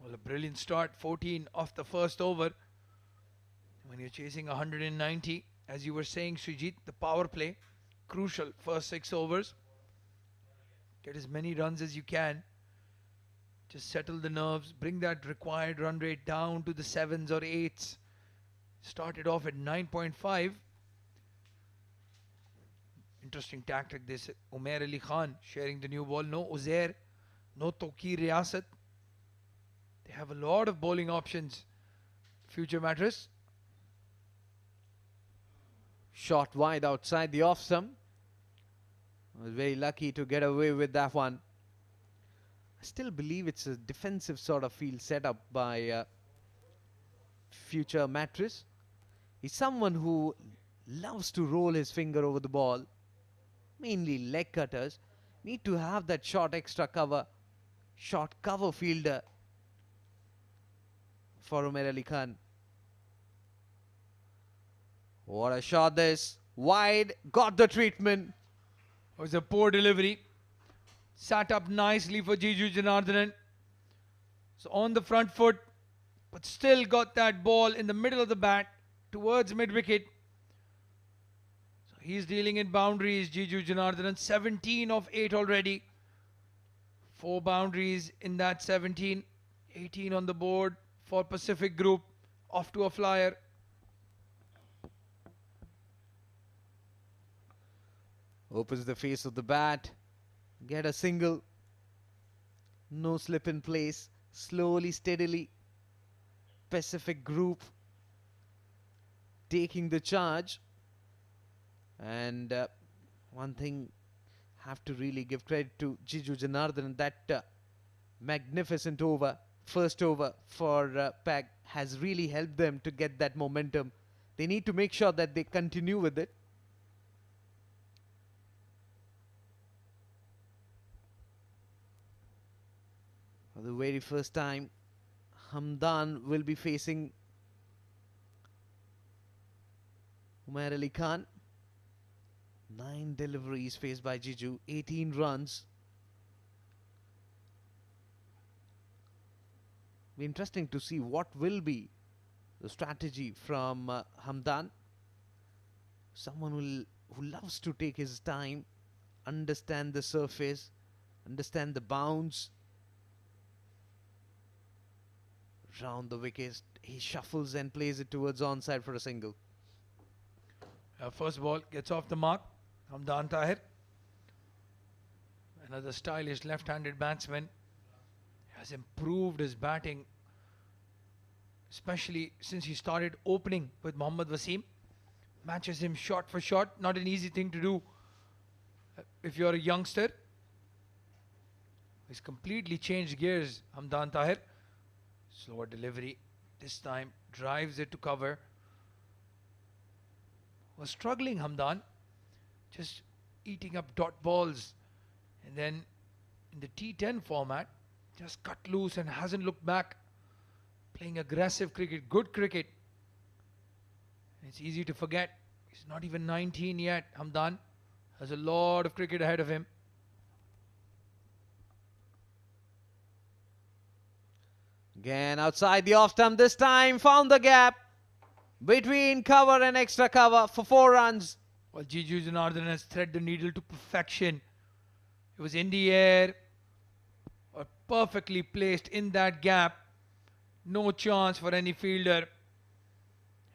Well, a brilliant start. 14 off the first over. When you're chasing 190, as you were saying, Srijit, the power play, crucial first 6 overs. Get as many runs as you can. Just settle the nerves. Bring that required run rate down to the 7s or 8s. Started off at 9.5. Interesting tactic this. Umair Ali Khan sharing the new ball. No Uzair, no Tawqir Riyasat. They have a lot of bowling options. Future Mattress. Shot wide outside the off stump. Was very lucky to get away with that one. I still believe it's a defensive sort of field set up by Future Mattress. He's someone who loves to roll his finger over the ball. Mainly leg cutters. Need to have that short extra cover. Short cover fielder for Umair Ali Khan. What a shot this. Wide. Got the treatment. It was a poor delivery. Sat up nicely for Jiju Janardhanan. So on the front foot, but still got that ball in the middle of the bat towards mid-wicket. So he's dealing in boundaries, Jiju Janardhanan. 17 of 8 already. 4 boundaries in that 17. 18 on the board for Pacific Group. Off to a flyer. Opens the face of the bat. Get a single. No slip in place. Slowly, steadily. Pacific Group taking the charge. And one thing, have to really give credit to Jiju Janardhanan. That magnificent over, first over for PAG has really helped them to get that momentum. They need to make sure that they continue with it. For the very first time, Hamdan will be facing Umair Ali Khan. 9 deliveries faced by Jiju, 18 runs. Be interesting to see what will be the strategy from Hamdan. Someone who loves to take his time, understand the surface, understand the bounce. Round the wicket, he shuffles and plays it towards onside for a single. First ball gets off the mark. Hamdan Tahir. Another stylish left-handed batsman. Has improved his batting, especially since he started opening with Mohammad Wasim. Matches him shot for shot. Not an easy thing to do if you're a youngster. He's completely changed gears, Hamdan Tahir. Slower delivery. This time drives it to cover. was struggling, Hamdan, just eating up dot balls. And then in the T10 format, just cut loose and hasn't looked back. Playing aggressive cricket, good cricket. It's easy to forget. He's not even 19 yet, Hamdan. Has a lot of cricket ahead of him. Again outside the off stump this time, found the gap between cover and extra cover for 4 runs. Well, Jiju Janardhan has thread the needle to perfection. It was in the air, or perfectly placed in that gap. No chance for any fielder.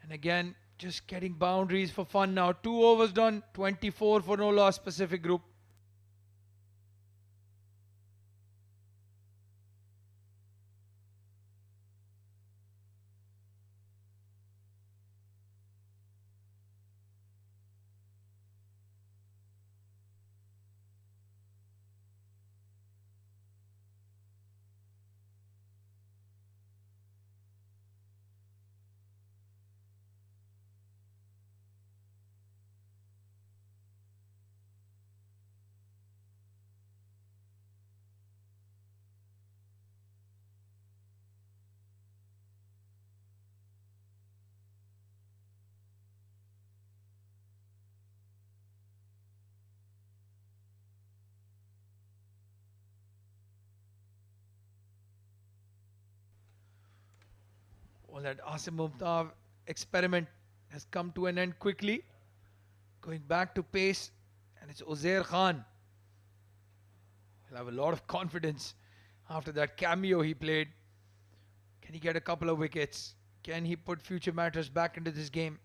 And again, just getting boundaries for fun now. 2 overs done, 24 for no loss, Pacific Group. Well, that Asim Mumtaz experiment has come to an end quickly. Going back to pace, and it's Uzair Khan. He'll have a lot of confidence after that cameo he played. Can he get a couple of wickets? Can he put future Mattress back into this game?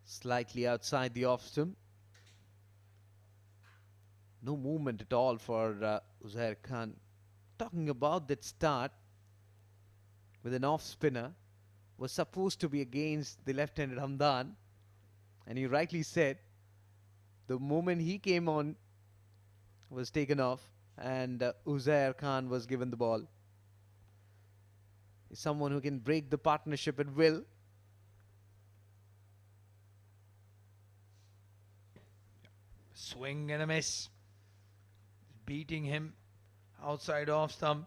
Slightly outside the off stump. No movement at all for Uzair Khan. Talking about that start with an off spinner was supposed to be against the left-handed Hamdan, and he rightly said the moment he came on was taken off, and Uzair Khan was given the ball. He's someone who can break the partnership at will. Swing and a miss. Beating him outside off stump.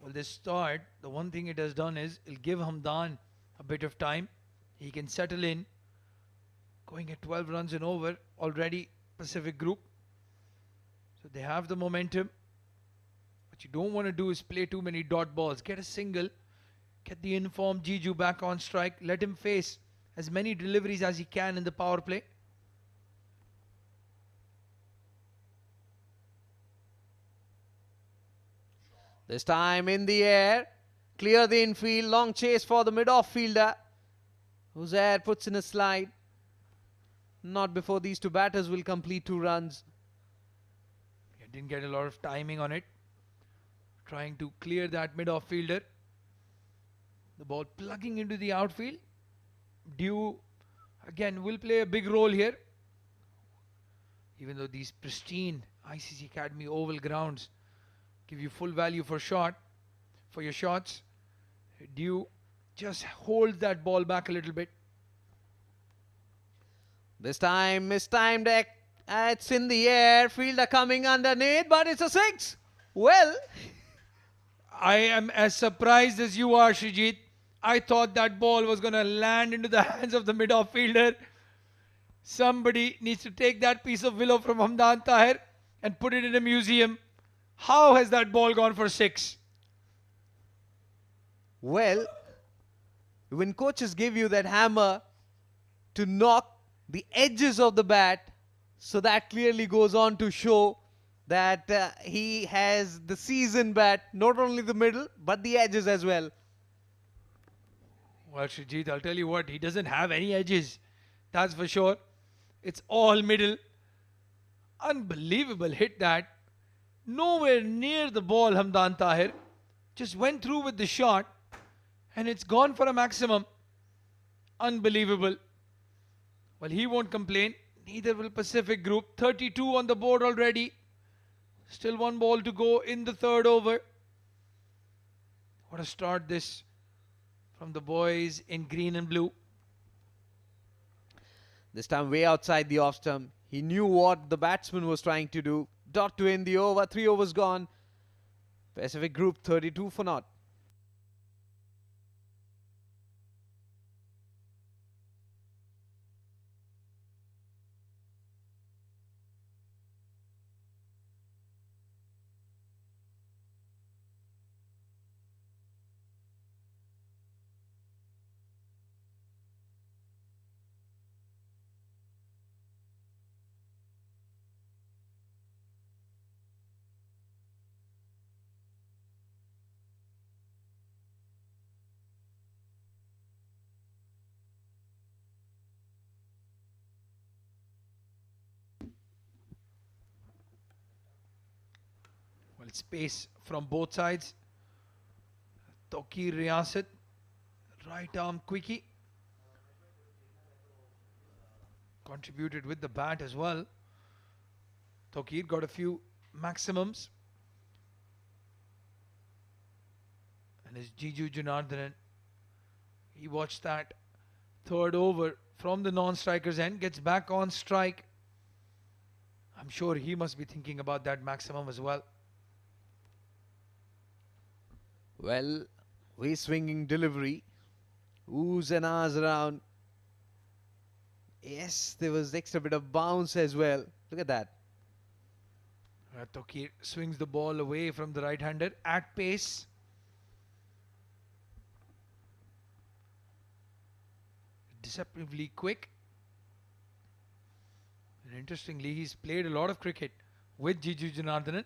Well, this start, the one thing it has done is it'll give Hamdan a bit of time. He can settle in. Going at 12 runs and over already, Pacific Group. So they have the momentum. What you don't want to do is play too many dot balls. Get a single. Get the informed Jiju back on strike. Let him face as many deliveries as he can in the power play. This time in the air. Clear the infield. Long chase for the mid-off fielder. Uzair puts in a slide. Not before these two batters will complete 2 runs. He didn't get a lot of timing on it. Trying to clear that mid-off fielder. The ball plugging into the outfield. Dew again will play a big role here. Even though these pristine ICC Academy oval grounds give you full value for your shots, Dew just hold that ball back a little bit. This time mistimed. It's in the air. Fielder coming underneath, but it's a 6. Well, I am as surprised as you are, Srijit. I thought that ball was going to land into the hands of the mid-off fielder. Somebody needs to take that piece of willow from Hamdan Tahir and put it in a museum. How has that ball gone for 6? Well, when coaches give you that hammer to knock the edges of the bat, so that clearly goes on to show that he has the seasoned bat, not only the middle, but the edges as well. Well, Srijit, I'll tell you what, he doesn't have any edges. That's for sure. It's all middle. Unbelievable hit that. Nowhere near the ball, Hamdan Tahir. Just went through with the shot and it's gone for a maximum. Unbelievable. Well, he won't complain. Neither will Pacific Group. 32 on the board already. Still 1 ball to go in the 3rd over. What a start this from the boys in green and blue. This time way outside the off stump. He knew what the batsman was trying to do. Dot to end the over. 3 overs gone. Pacific Group 32 for naught. Well, space from both sides. Tokir Riyasat, right arm quickie. Contributed with the bat as well. Tokir got a few maximums. And his Jiju Janardhanan, he watched that third over from the non-striker's end, gets back on strike. I'm sure he must be thinking about that maximum as well. Well, way swinging delivery. Oohs and ahs around. Yes, there was extra bit of bounce as well. Look at that. Tokir swings the ball away from the right-hander at pace. Deceptively quick. And interestingly, he's played a lot of cricket with Jiju Janardhanan.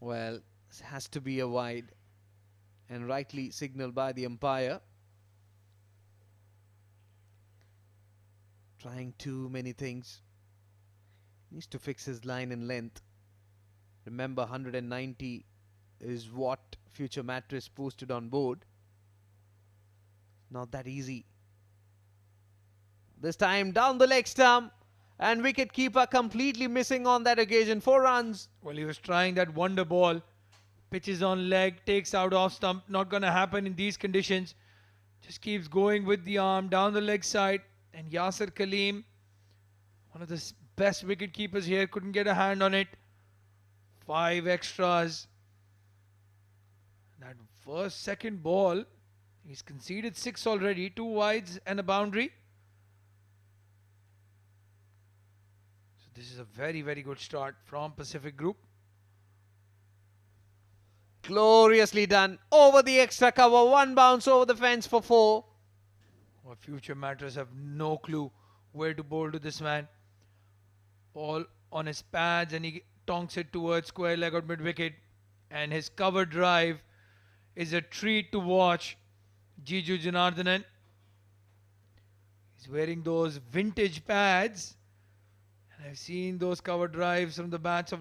Well, this has to be a wide and rightly signaled by the umpire. Trying too many things. Needs to fix his line and length. Remember, 190 is what future Mattress posted on board. Not that easy. This time down the leg stump, and wicketkeeper completely missing on that occasion. 4 runs. Well, he was trying that wonder ball. Pitches on leg, takes out off stump. Not going to happen in these conditions. Just keeps going with the arm down the leg side. And Yasir Kaleem, one of the best wicket keepers here, couldn't get a hand on it. 5 extras. That second ball, he's conceded 6 already. 2 wides and a boundary. So this is a very, very good start from Pacific Group. Gloriously done. Over the extra cover. 1 bounce over the fence for 4. Well, future Mattress have no clue where to bowl to this man. All on his pads, and he tonks it towards square leg or mid wicket. And his cover drive is a treat to watch. Jiju Janardhanan. He's wearing those vintage pads. And I've seen those cover drives from the bats of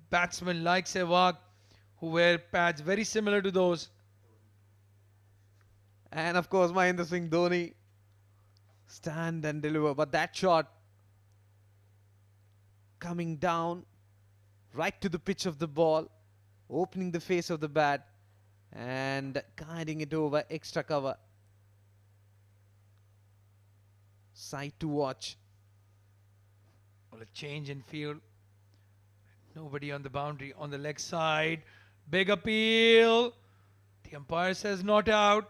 batsmen like Sehwag, who wear pads very similar to those. And of course, Mahendra Singh Dhoni. Stand and deliver. But that shot coming down right to the pitch of the ball, opening the face of the bat and guiding it over extra cover. Sight to watch. Well, a change in field. Nobody on the boundary on the leg side. Big appeal. The umpire says not out.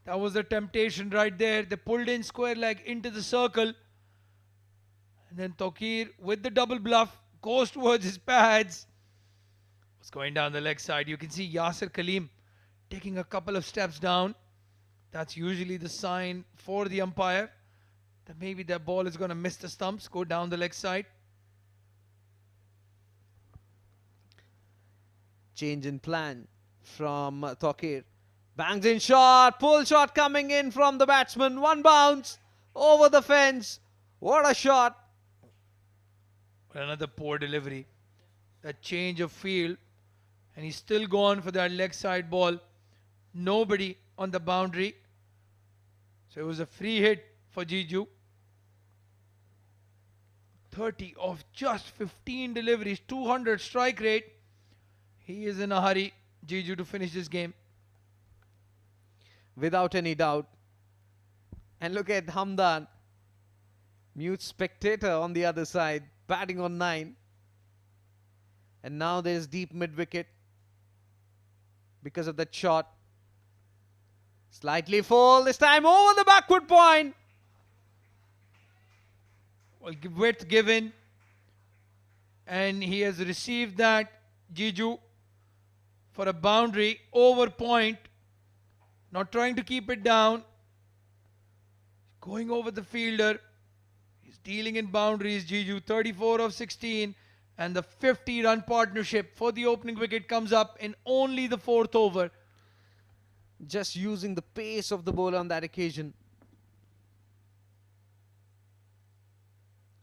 That was the temptation right there. They pulled in square leg into the circle. And then Tokir with the double bluff goes towards his pads. Was going down the leg side. You can see Yasir Kaleem taking a couple of steps down. That's usually the sign for the umpire that maybe that ball is going to miss the stumps, go down the leg side. Change in plan from Tokir. Bangs in shot, pull shot coming in from the batsman. 1 bounce over the fence. What a shot. Another poor delivery. That change of field. And he's still gone for that leg side ball. Nobody on the boundary. So it was a free hit for Jiju. 30 of just 15 deliveries, 200 strike rate. He is in a hurry, Jiju, to finish this game. Without any doubt. And look at Hamdan, mute spectator on the other side, batting on 9. And now there's deep mid-wicket because of that shot. Slightly full, this time over the backward point. Well, width given. And he has received that, Jiju, for a boundary over point. Not trying to keep it down. Going over the fielder. He's dealing in boundaries, Jiju. 34 of 16. And the 50-run partnership for the opening wicket comes up in only the 4th over. Just using the pace of the bowler on that occasion.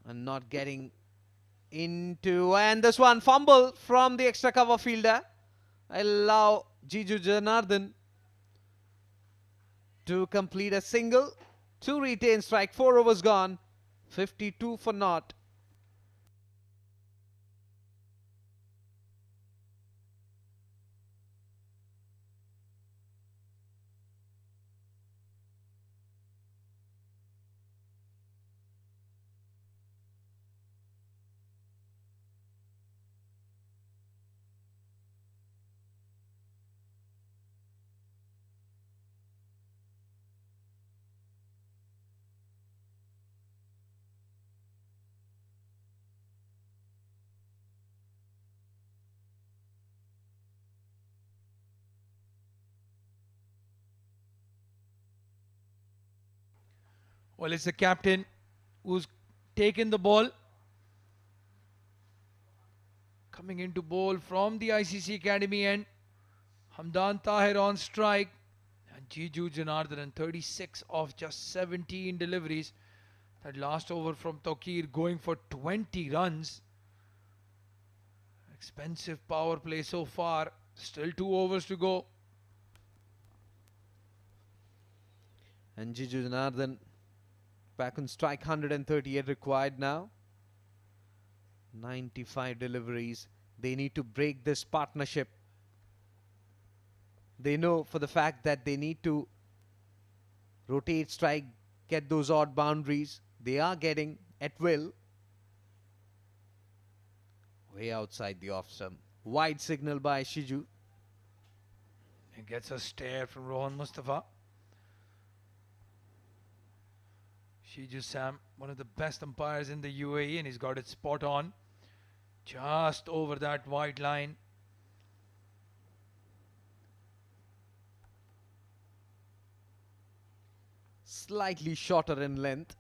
And not getting into... And this one, fumble from the extra cover fielder. Allow Jiju Janardhan to complete a single. 2 retain strike, 4 overs gone. 52 for naught. Well, it's the captain who's taken the ball. Coming into bowl from the ICC Academy end. Hamdan Tahir on strike. And Jiju Janardhan, 36 of just 17 deliveries. That last over from Tokir going for 20 runs. Expensive power play so far. Still 2 overs to go. And Jiju Janardhan back on strike, 138 required now. 95 deliveries. They need to break this partnership. They know for the fact that they need to rotate strike, get those odd boundaries. They are getting at will. Way outside the off stump. Wide signal by Shiju. He gets a stare from Rohan Mustafa. Shiju Sam, one of the best umpires in the UAE, and he's got it spot on. Just over that white line. Slightly shorter in length.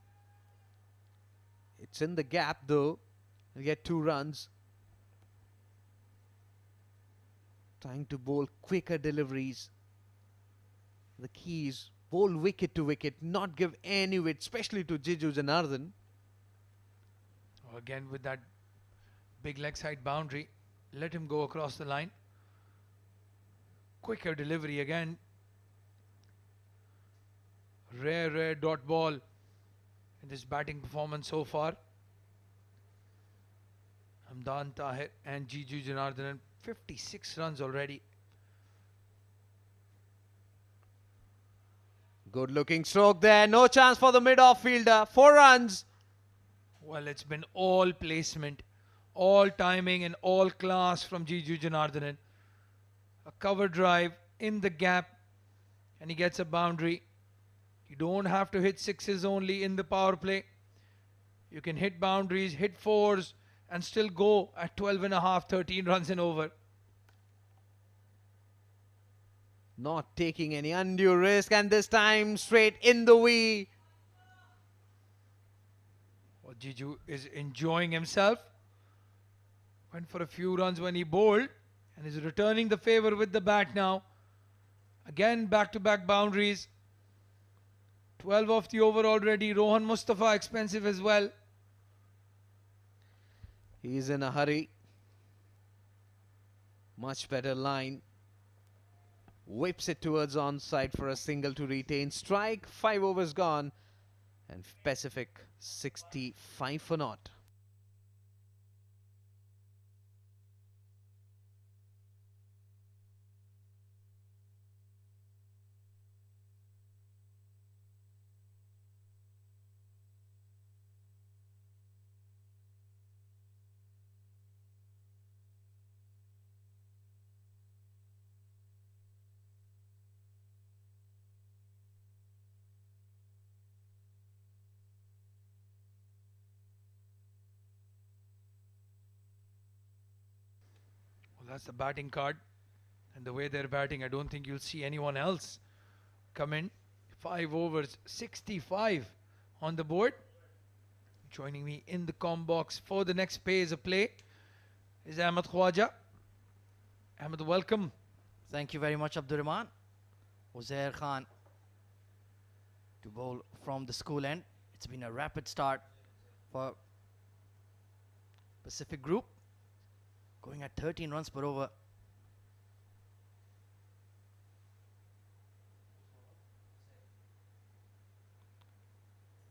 It's in the gap though. He'll get 2 runs. Trying to bowl quicker deliveries. The key is bowl wicket to wicket, not give any weight, especially to Jiju Janardhan. Again with that big leg side boundary. Let him go across the line. Quicker delivery again. Rare dot ball in this batting performance so far. Hamdan Tahir and Jiju Janardhan, 56 runs already. Good looking stroke there. No chance for the mid-off fielder. 4 runs. Well, it's been all placement, all timing and all class from Jiju Janardhan. A cover drive in the gap and he gets a boundary. You don't have to hit 6s only in the power play. You can hit boundaries, hit 4s and still go at 12.5, 13 runs and over. Not taking any undue risk, and this time straight in the wee. Well, Jiju is enjoying himself. Went for a few runs when he bowled and is returning the favor with the bat now. Again, back-to-back boundaries. 12 off the over already. Rohan Mustafa expensive as well. He's in a hurry. Much better line. Whips it towards onside for a single to retain strike. 5 overs gone. And Pacific 65 for naught. That's the batting card. And the way they're batting, I don't think you'll see anyone else come in. 5 overs, 65 on the board. Joining me in the comm box for the next phase of play is Ahmed Khwaja. Ahmed, welcome. Thank you very much, Abdurrahman. Uzair Khan to bowl from the school end. It's been a rapid start for Pacific Group, going at 13 runs per over.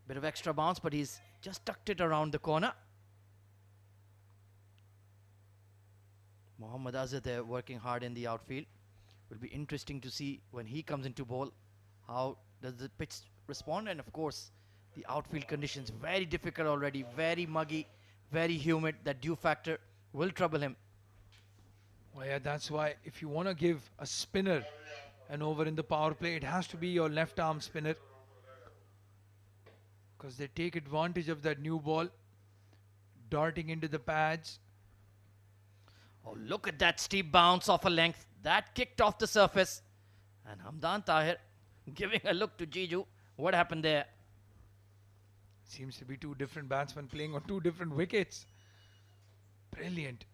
Bit of extra bounce, but he's just tucked it around the corner. Mohammad Azhar there working hard in the outfield. Will be interesting to see when he comes into bowl, how does the pitch respond. And of course, the outfield conditions very difficult already, very muggy, very humid. That dew factor will trouble him. Well, yeah, that's why if you want to give a spinner an over in the power play, it has to be your left arm spinner, because they take advantage of that new ball darting into the pads. Oh, look at that steep bounce off a length. That kicked off the surface. And Hamdan Tahir giving a look to Jiju. What happened there? Seems to be two different batsmen playing on two different wickets. Brilliant.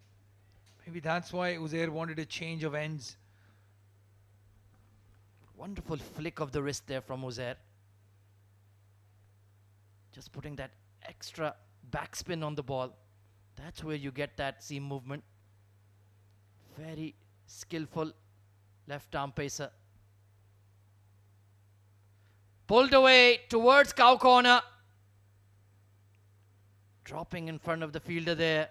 Maybe that's why Uzair wanted a change of ends. Wonderful flick of the wrist there from Uzair. Just putting that extra backspin on the ball. That's where you get that seam movement. Very skillful left arm pacer. Pulled away towards cow corner. Dropping in front of the fielder there.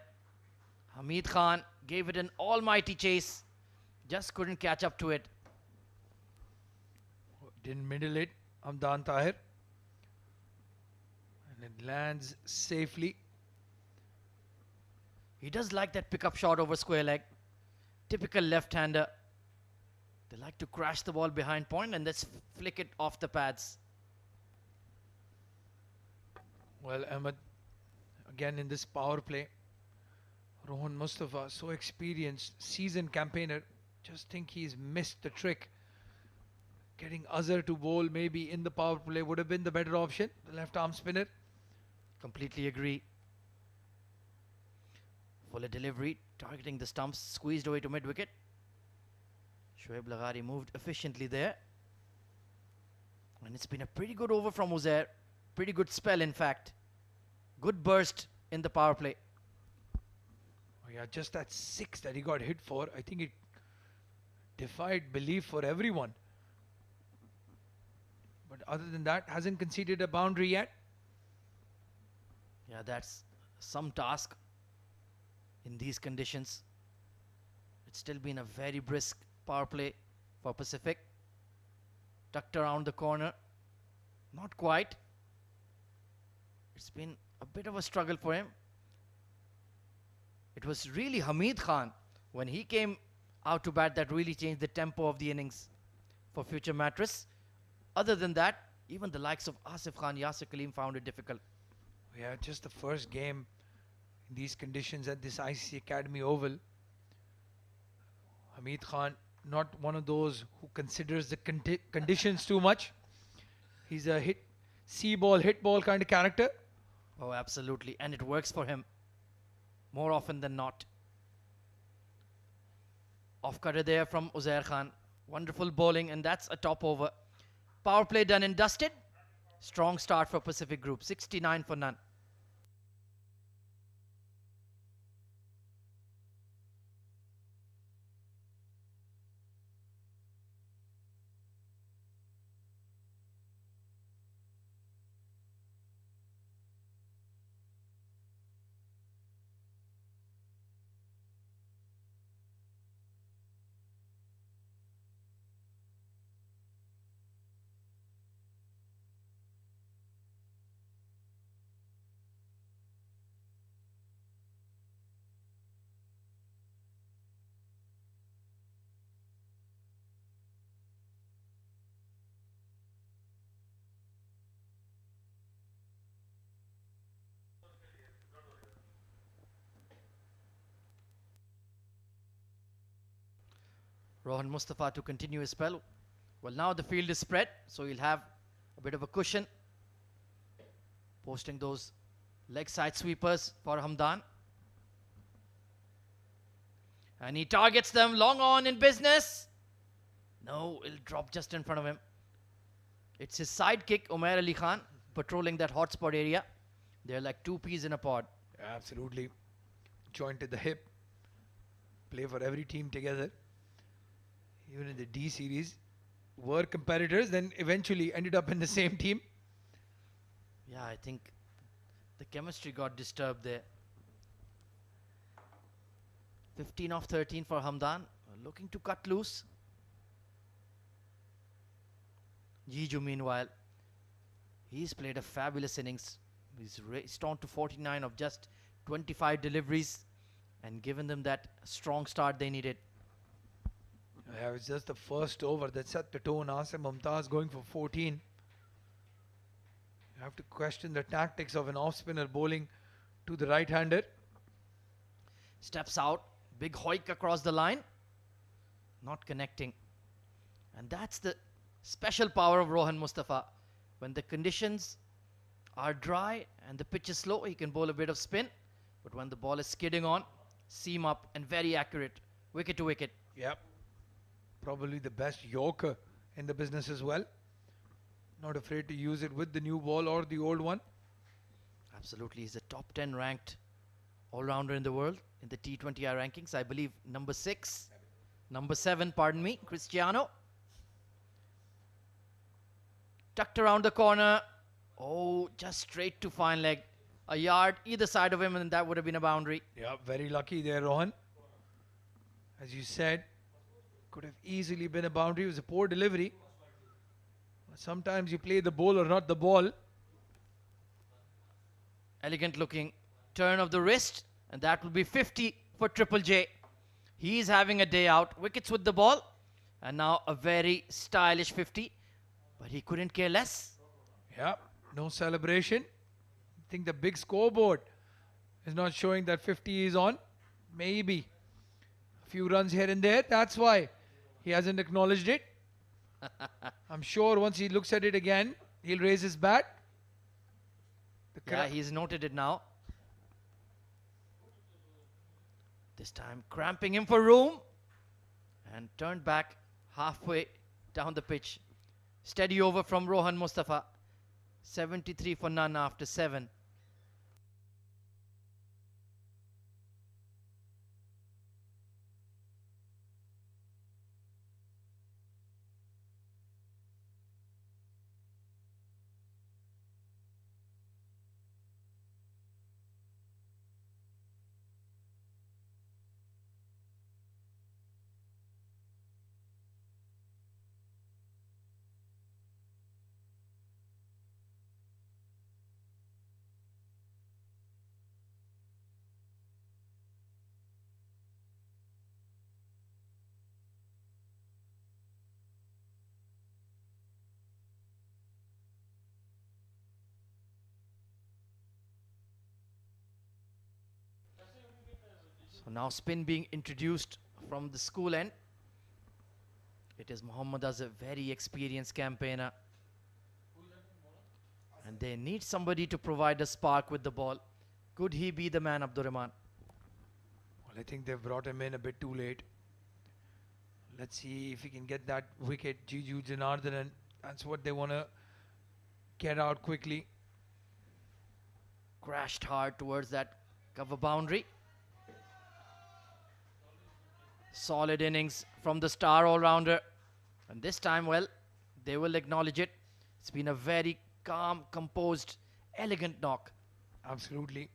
Hamid Khan gave it an almighty chase. Just couldn't catch up to it. Didn't middle it, Hamdan Tahir. And it lands safely. He does like that pickup shot over square leg. Typical left-hander. They like to crash the ball behind point and just flick it off the pads. Well, Ahmed, again in this power play, Rohan Mustafa, so experienced, seasoned campaigner, just think he's missed the trick. Getting Azhar to bowl maybe in the power play would have been the better option, the left arm spinner. Completely agree. Fuller delivery, targeting the stumps, squeezed away to mid-wicket. Shoaib Laghari moved efficiently there. And it's been a pretty good over from Uzair. Pretty good spell, in fact. Good burst in the power play. Oh yeah, just that 6 that he got hit for, I think it defied belief for everyone. But other than that, hasn't conceded a boundary yet. Yeah, that's some task in these conditions. It's still been a very brisk power play for Pacific. Tucked around the corner. Not quite. It's been a bit of a struggle for him. It was really Hamid Khan, when he came out to bat, that really changed the tempo of the innings for future Mattress. Other than that, even the likes of Asif Khan, Yasir Kaleem found it difficult. Yeah, just the first game in these conditions at this ICC Academy Oval. Hamid Khan, not one of those who considers the conditions too much. He's a hit ball kind of character. Oh, absolutely. And it works for him more often than not. Off cutter there from Uzair Khan. Wonderful bowling, and that's a top over. Power play done and dusted. Strong start for Pacific Group. 69 for none. Rohan Mustafa to continue his spell. Well, now the field is spread, so he'll have a bit of a cushion, posting those leg side sweepers for Hamdan. And he targets them long on in business. No, it'll drop just in front of him. It's his sidekick, Umair Ali Khan, patrolling that hotspot area. They're like two peas in a pod. Absolutely. Joint at the hip. Play for every team together. Even in the D series, were competitors, then eventually ended up in the same team. Yeah, I think the chemistry got disturbed there. 15 of 13 for Hamdan, looking to cut loose. Jiju, meanwhile, he's played a fabulous innings. He's raced on to 49 of just 25 deliveries and given them that strong start they needed. Yeah, it's just the first over that set the tone. Asim Mumtaz going for 14. You have to question the tactics of an off-spinner bowling to the right-hander. Steps out, big hoik across the line, not connecting. And that's the special power of Rohan Mustafa. When the conditions are dry and the pitch is slow, he can bowl a bit of spin. But when the ball is skidding on, seam up and very accurate, wicket to wicket. Yep. Probably the best Yorker in the business as well. Not afraid to use it with the new ball or the old one. Absolutely, he's a top 10 ranked all-rounder in the world in the T20I rankings. I believe number 7, pardon me, Cristiano. Tucked around the corner. Oh, just straight to fine leg. A yard either side of him and that would have been a boundary. Yeah, very lucky there, Rohan. As you said, could have easily been a boundary. It was a poor delivery. But sometimes you play the bowler, not the ball. Elegant looking turn of the wrist, and that will be 50 for Triple J. He's having a day out. Wickets with the ball, and now a very stylish 50, but he couldn't care less. Yeah, no celebration. I think the big scoreboard is not showing that 50 is on. Maybe a few runs here and there. That's why he hasn't acknowledged it. I'm sure once he looks at it again, he'll raise his bat. Yeah, he's noted it now. This time cramping him for room and turned back halfway down the pitch. Steady over from Rohan Mustafa. 73 for none after 7. So now spin being introduced from the school end. It is Muhammad as a very experienced campaigner. And they need somebody to provide a spark with the ball. Could he be the man, Abdurrahman? Well, I think they've brought him in a bit too late. Let's see if he can get that wicket. Jiju Janardhanan. That's what they want to get out quickly. Crashed hard towards that cover boundary. Solid innings from the star all-rounder. And this time, well, they will acknowledge it. It's been a very calm, composed, elegant knock. Absolutely.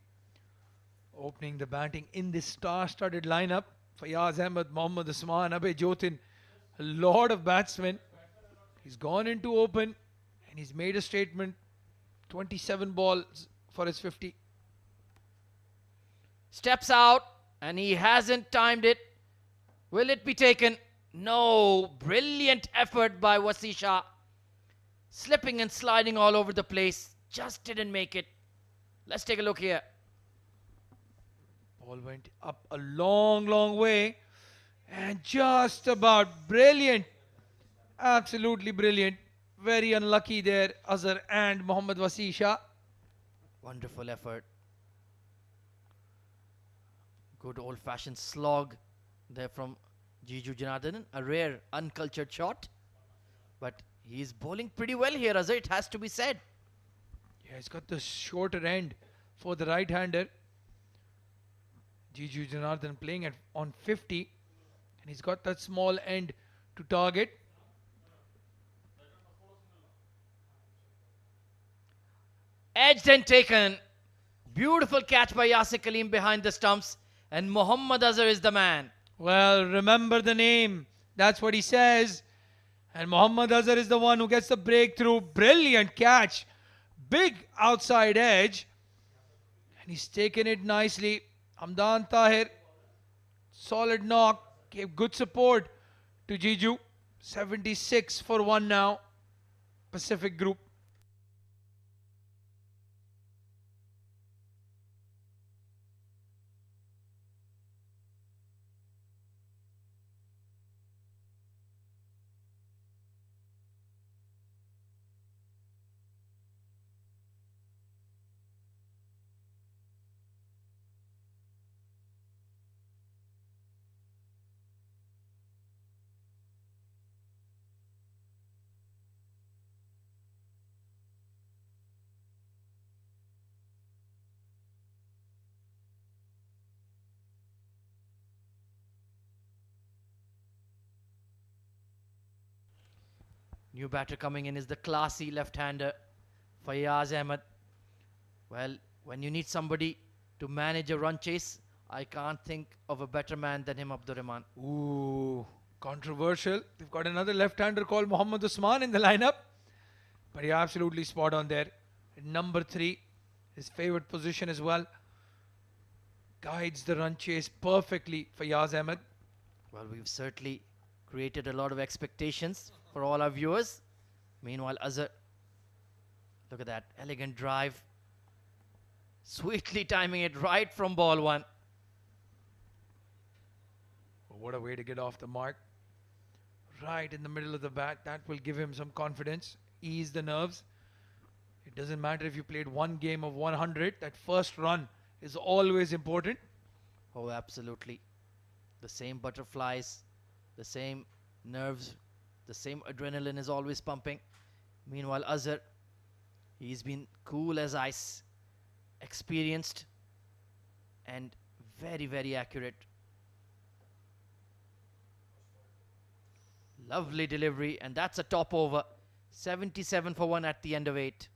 Opening the batting in this star-studded lineup. Fayaz Ahmed, Mohammad Usman, Abhay Jotin. A lot of batsmen. He's gone into open and he's made a statement. 27 balls for his 50. Steps out and he hasn't timed it. Will it be taken? No. Brilliant effort by Wasi Shah. Slipping and sliding all over the place. Just didn't make it. Let's take a look here. Ball went up a long, long way. And just about brilliant. Absolutely brilliant. Very unlucky there, Azhar and Mohammad Wasi Shah. Wonderful effort. Good old-fashioned slog there from Jiju Janardhan. A rare, uncultured shot. But he's bowling pretty well here, Azhar, it has to be said. Yeah, he's got the shorter end for the right-hander. Jiju Janardhan playing on 50. And he's got that small end to target. Edged and taken. Beautiful catch by Yasir Kaleem behind the stumps. And Mohammad Azhar is the man. Well, remember the name. That's what he says. And Mohammad Azhar is the one who gets the breakthrough. Brilliant catch. Big outside edge. And he's taken it nicely. Hamdan Tahir. Solid knock. Gave good support to Jiju. 76 for 1 now. Pacific Group. New batter coming in is the classy left-hander, Fayaz Ahmed. Well, when you need somebody to manage a run chase, I can't think of a better man than him, Abdur Rahman. Ooh, controversial. They've got another left-hander called Mohammad Usman in the lineup. But you're absolutely spot on there. Number 3, his favorite position as well. Guides the run chase perfectly for Yaz Ahmed. Well, we've certainly created a lot of expectations for all our viewers. Meanwhile, Azhar, look at that elegant drive. Sweetly timing it right from ball 1. What a way to get off the mark. Right in the middle of the bat. That will give him some confidence. Ease the nerves. It doesn't matter if you played one game of 100. That first run is always important. Oh, absolutely. The same butterflies, the same nerves, the same adrenaline is always pumping. Meanwhile, Azhar, he's been cool as ice, experienced, and very, very accurate. Lovely delivery, and that's a top over. 77 for 1 at the end of 8.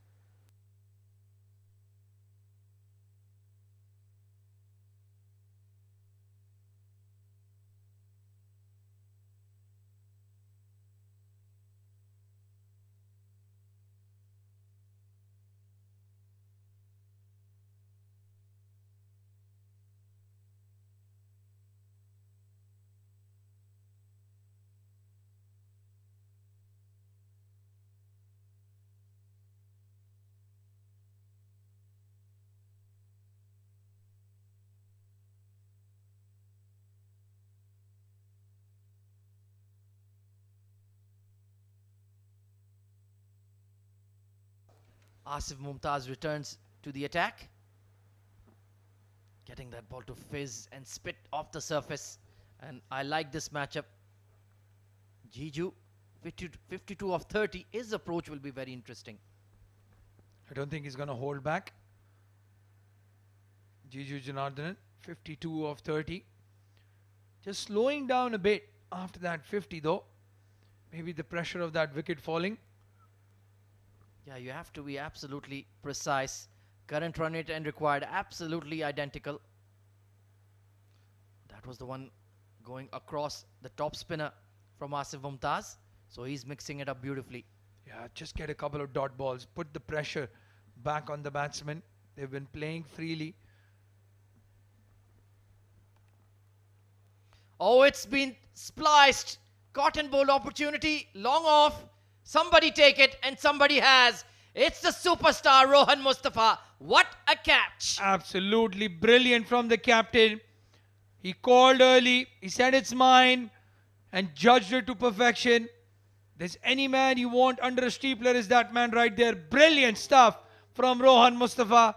Asif Mumtaz returns to the attack. Getting that ball to fizz and spit off the surface. And I like this matchup. Jiju, 52 of 30. His approach will be very interesting. I don't think he's going to hold back. Jiju Janardhan, 52 of 30. Just slowing down a bit after that 50 though. Maybe the pressure of that wicket falling. Yeah, you have to be absolutely precise. Current run rate and required absolutely identical. That was the one going across the top spinner from Asif Mumtaz. So he's mixing it up beautifully. Yeah, just get a couple of dot balls. Put the pressure back on the batsmen. They've been playing freely. Oh, it's been spliced. Cotton bowl opportunity. Long off. Somebody take it, and somebody has. It's the superstar Rohan Mustafa. What a catch. Absolutely brilliant from the captain. He called early. He said it's mine and judged it to perfection. There's any man you want under a steepler is that man right there. Brilliant stuff from Rohan Mustafa.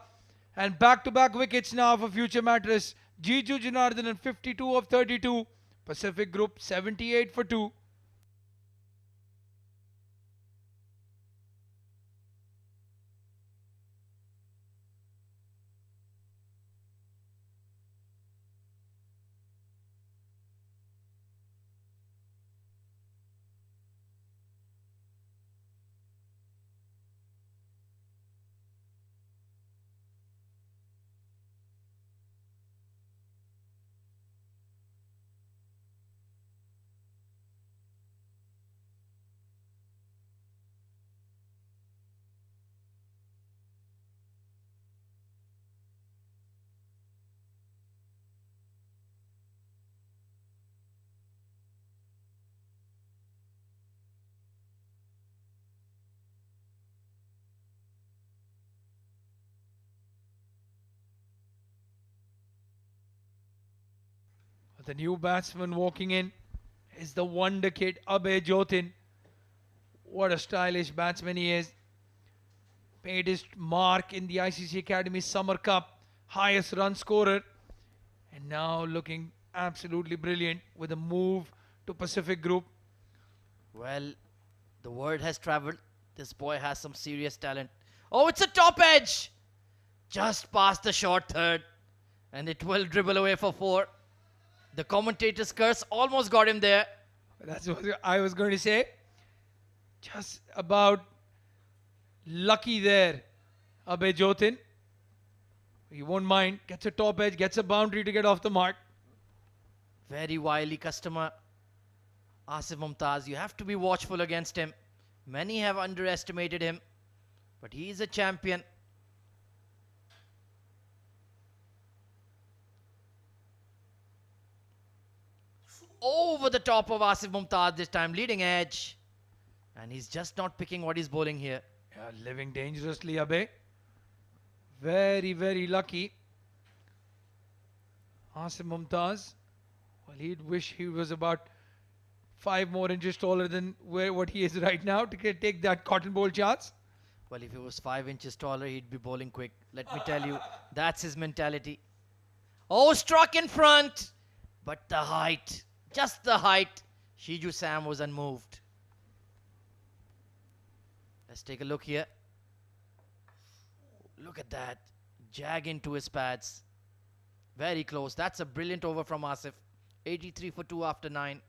And back-to-back wickets now for future Mattress. Jiju Janardhanan 52 of 32. Pacific Group 78 for 2. The new batsman walking in is the wonder kid Abhay Jotin. What a stylish batsman he is. Made his mark in the ICC Academy Summer Cup. Highest run scorer. And now looking absolutely brilliant with a move to Pacific Group. Well, the word has travelled. This boy has some serious talent. Oh, it's a top edge! Just past the short third. And it will dribble away for 4. The commentator's curse almost got him there. That's what I was going to say. Just about lucky there, Abhay Jotin. He won't mind. Gets a top edge, gets a boundary to get off the mark. Very wily customer. Asif Mumtaz, you have to be watchful against him. Many have underestimated him. But he is a champion. Over the top of Asif Mumtaz this time, leading edge. And he's just not picking what he's bowling here. Yeah, living dangerously, Abhay. Very, very lucky. Asif Mumtaz. Well, he'd wish he was about 5 more inches taller than what he is right now to take that cotton bowl chance. Well, if he was 5 inches taller, he'd be bowling quick. Let me tell you, that's his mentality. Oh, struck in front. But the height, just the height. Shiju Sam was unmoved. Let's take a look here. Look at that. Jag into his pads. Very close. That's a brilliant over from Asif. 83 for 2 after 9.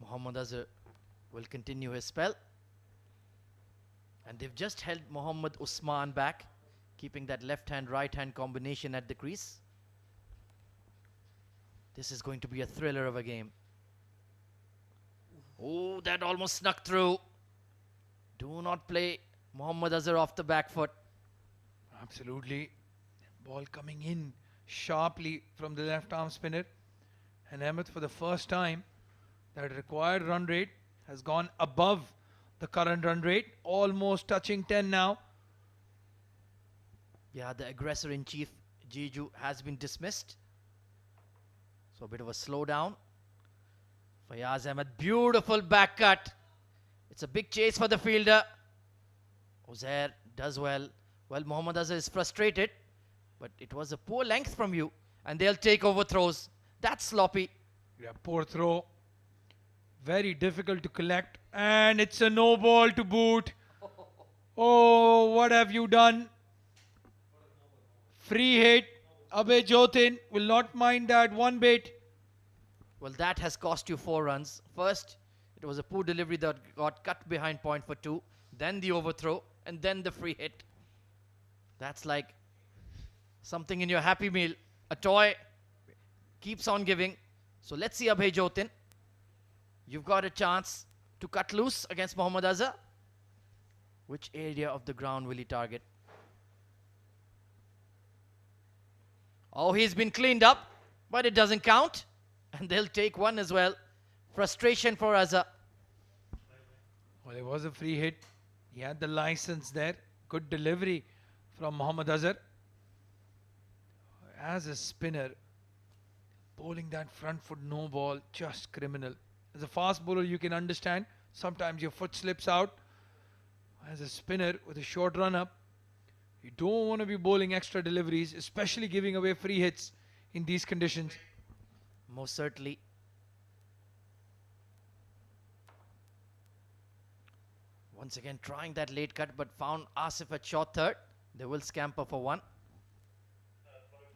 Mohammad Azhar will continue his spell. And they've just held Mohammad Usman back, keeping that left-hand, right-hand combination at the crease. This is going to be a thriller of a game. Oh, that almost snuck through. Do not play Mohammad Azhar off the back foot. Absolutely. Ball coming in sharply from the left arm spinner. And Ahmed, for the first time, that required run rate has gone above the current run rate, almost touching 10 now. Yeah, the aggressor in chief, Jiju, has been dismissed. So a bit of a slowdown. Fayaz Ahmed, beautiful back cut. It's a big chase for the fielder. Uzair does well. Well, Mohammad Azhar is frustrated, but it was a poor length from you. And they'll take over throws. That's sloppy. Yeah, poor throw. Very difficult to collect. And it's a no ball to boot. Oh, what have you done? Free hit. Abhay Jotin will not mind that one bit. Well, that has cost you 4 runs. First, it was a poor delivery that got cut behind point for 2. then the overthrow, and then the free hit. That's like something in your Happy Meal. A toy keeps on giving. So let's see Abhay Jotin. You've got a chance to cut loose against Mohammad Azhar. Which area of the ground will he target? Oh, he's been cleaned up, but it doesn't count. And they'll take one as well. Frustration for Azhar. Well, it was a free hit. He had the license there. Good delivery from Mohammad Azhar. As a spinner, bowling that front foot no ball, just criminal. As a fast bowler, you can understand. Sometimes your foot slips out. As a spinner with a short run up, you don't want to be bowling extra deliveries, especially giving away free hits in these conditions. Most certainly. Once again trying that late cut, but found Asif at short third. They will scamper for one.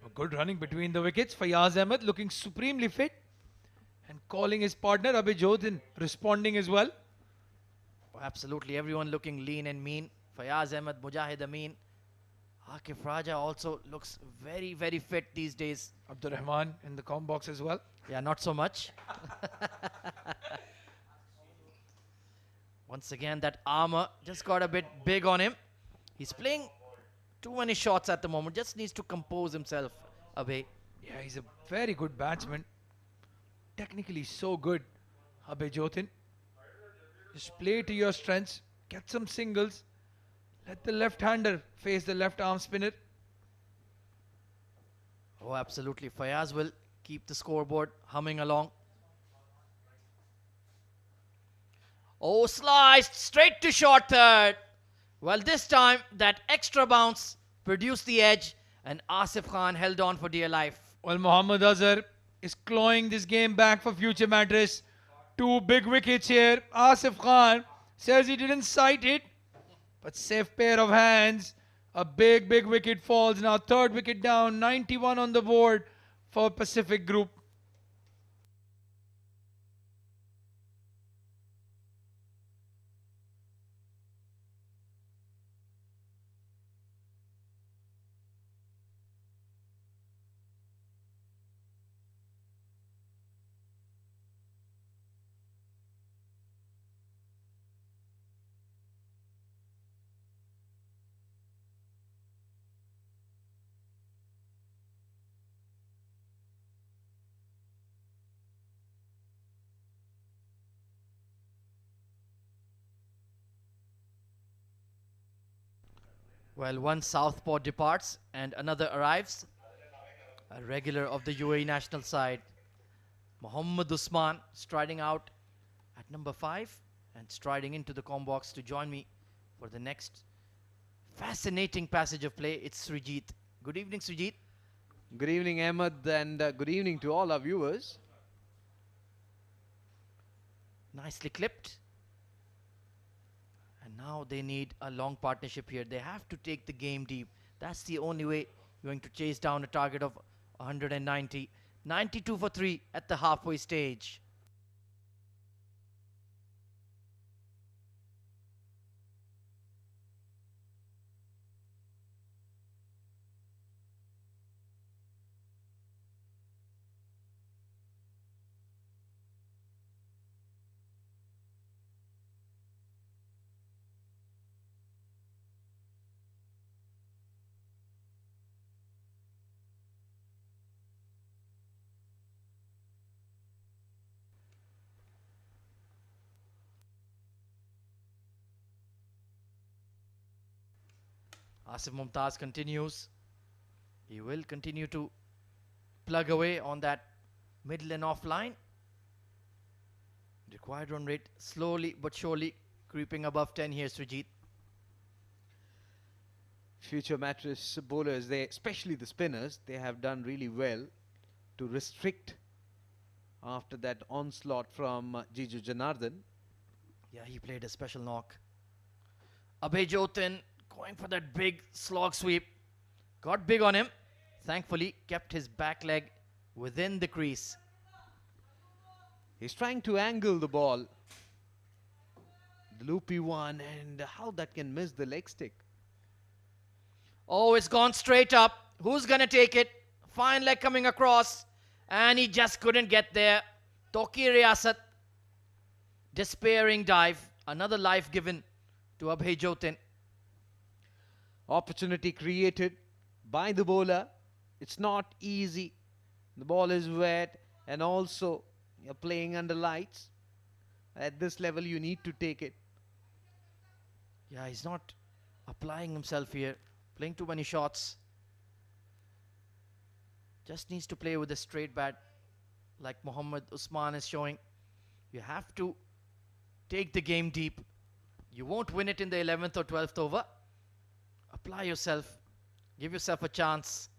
A good running between the wickets. Fayaz Ahmed looking supremely fit and calling his partner Abhay Jotin responding as well. Absolutely, everyone looking lean and mean. Fayaz Ahmed, Mujahid Amin. Akif Raja also looks very, very fit these days. Abdur Rahman in the com box as well. Yeah, not so much. Once again, that armor just got a bit big on him. He's playing too many shots at the moment. Just needs to compose himself, Abhay. Yeah, he's a very good batsman. Technically so good, Abhay Jotin. Just play to your strengths. Get some singles. Let the left-hander face the left-arm spinner. Oh, absolutely. Fayaz will keep the scoreboard humming along. Oh, sliced straight to short third. Well, this time that extra bounce produced the edge and Asif Khan held on for dear life. Well, Mohammad Azhar is clawing this game back for future Mattress. 2 big wickets here. Asif Khan says he didn't sight it, but safe pair of hands. A big wicket falls. Now 3rd wicket down. 91 on the board for Pacific Group. Well, one southpaw departs and another arrives. A regular of the UAE national side, Mohammad Usman, striding out at number 5 and striding into the com box to join me for the next fascinating passage of play. It's Srijit. Good evening, Srijit. Good evening, Ahmed, and good evening to all our viewers. Nicely clipped. And now they need a long partnership here. They have to take the game deep. That's the only way you're going to chase down a target of 190. 92 for 3 at the halfway stage. Asif Mumtaz continues. He will continue to plug away on that middle and off line. Required run rate slowly but surely creeping above 10 here, Srijit. Future Mattress bowlers, especially the spinners, they have done really well to restrict after that onslaught from Jiju Janardhan. Yeah, he played a special knock. Abhay Jotin going for that big slog sweep. Got big on him. Thankfully, kept his back leg within the crease. He's trying to angle the ball. The loopy one, and how that can miss the leg stick. Oh, it's gone straight up. Who's going to take it? Fine leg coming across. And he just couldn't get there. Toki Riyasat. Despairing dive. Another life given to Abhay Jotin. Opportunity created by the bowler. It's not easy. The ball is wet, and also you're playing under lights. At this level, you need to take it. Yeah, he's not applying himself here. Playing too many shots. Just needs to play with a straight bat like Mohammad Usman is showing. You have to take the game deep. You won't win it in the 11th or 12th over. Apply yourself. Give yourself a chance.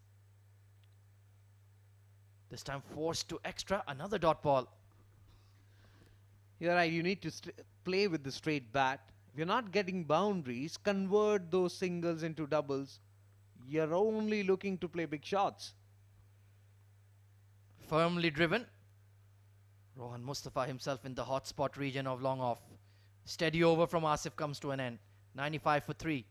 This time forced to extra. Another dot ball. You're right, you need to play with the straight bat. If you're not getting boundaries, convert those singles into doubles. You're only looking to play big shots. Firmly driven. Rohan Mustafa himself in the hot spot region of long off. Steady over from Asif comes to an end. 95 for 3.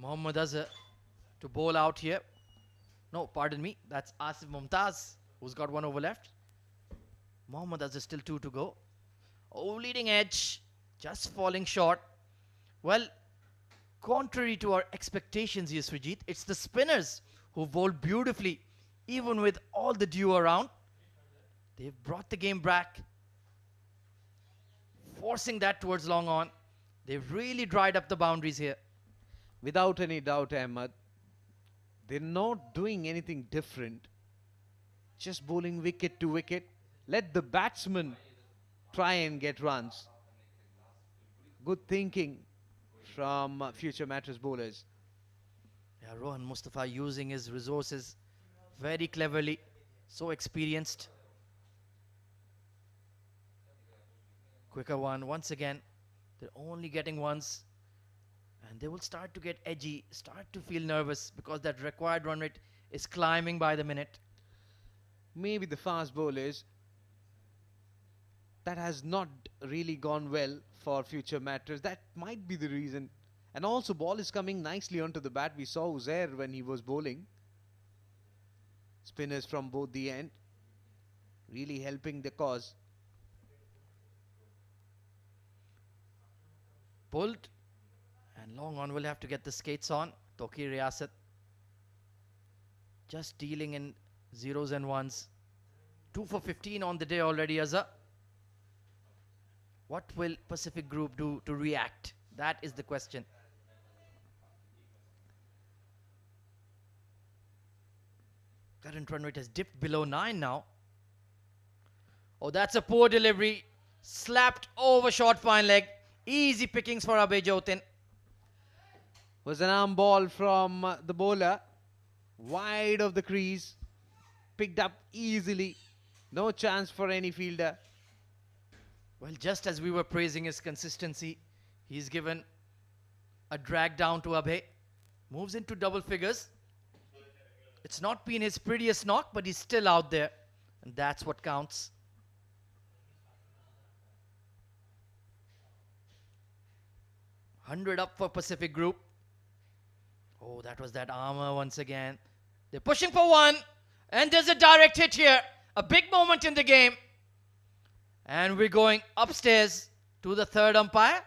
Mohammad Azhar to bowl out here. No, pardon me. That's Asif Mumtaz who's got one over left. Mohammad Azhar still 2 to go. Oh, leading edge. Just falling short. Well, contrary to our expectations here, Srijit, it's the spinners who bowled beautifully, even with all the dew around. They've brought the game back, forcing that towards long on. They've really dried up the boundaries here. Without any doubt, Ahmed, they're not doing anything different. Just bowling wicket to wicket. Let the batsman try and get runs. Good thinking from future Mattress bowlers. Yeah, Rohan Mustafa using his resources very cleverly. So experienced. Quicker one once again. They're only getting ones. And they will start to get edgy, start to feel nervous because that required run rate is climbing by the minute. Maybe the fast bowlers, that has not really gone well for future Mattress. That might be the reason. And also ball is coming nicely onto the bat. We saw Uzair when he was bowling. Spinners from both the end. Really helping the cause. Pulled. And long on will have to get the skates on. Toki Riyasat. Just dealing in zeros and ones. 2 for 15 on the day already, Azhar. What will Pacific Group do to react? That is the question. Current run rate has dipped below 9 now. Oh, that's a poor delivery. Slapped over short fine leg. Easy pickings for Abhay Jotin. Was an arm ball from the bowler. Wide of the crease. Picked up easily. No chance for any fielder. Well, just as we were praising his consistency, he's given a drag down to Abhay. Moves into double figures. It's not been his prettiest knock, but he's still out there. And that's what counts. $100 up for Pacific Group. Oh, that was that armor once again. They're pushing for one. And there's a direct hit here. A big moment in the game. And we're going upstairs to the third umpire.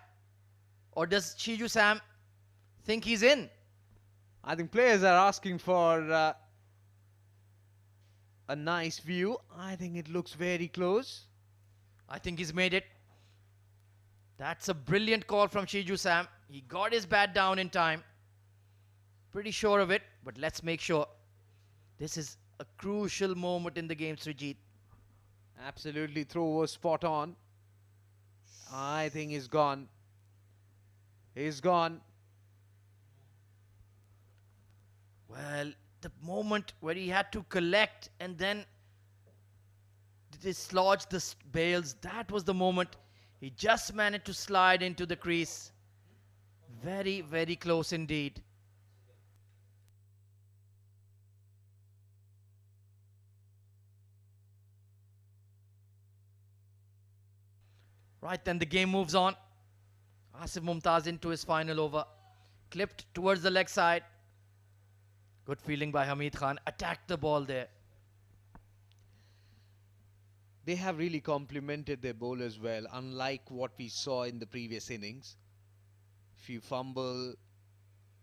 Or does Shiju Sam think he's in? I think players are asking for a nice view. I think it looks very close. I think he's made it. That's a brilliant call from Shiju Sam. He got his bat down in time. Pretty sure of it, but let's make sure. This is a crucial moment in the game, Srijit. Absolutely, throw was spot on. I think he's gone. He's gone. Well, the moment where he had to collect and then dislodge the bails, that was the moment. He just managed to slide into the crease. Very, very close indeed. Right, then the game moves on. Asif Mumtaz into his final over. Clipped towards the leg side. Good feeling by Hamid Khan. Attacked the ball there. They have really complemented their bowlers well, unlike what we saw in the previous innings. Few fumble,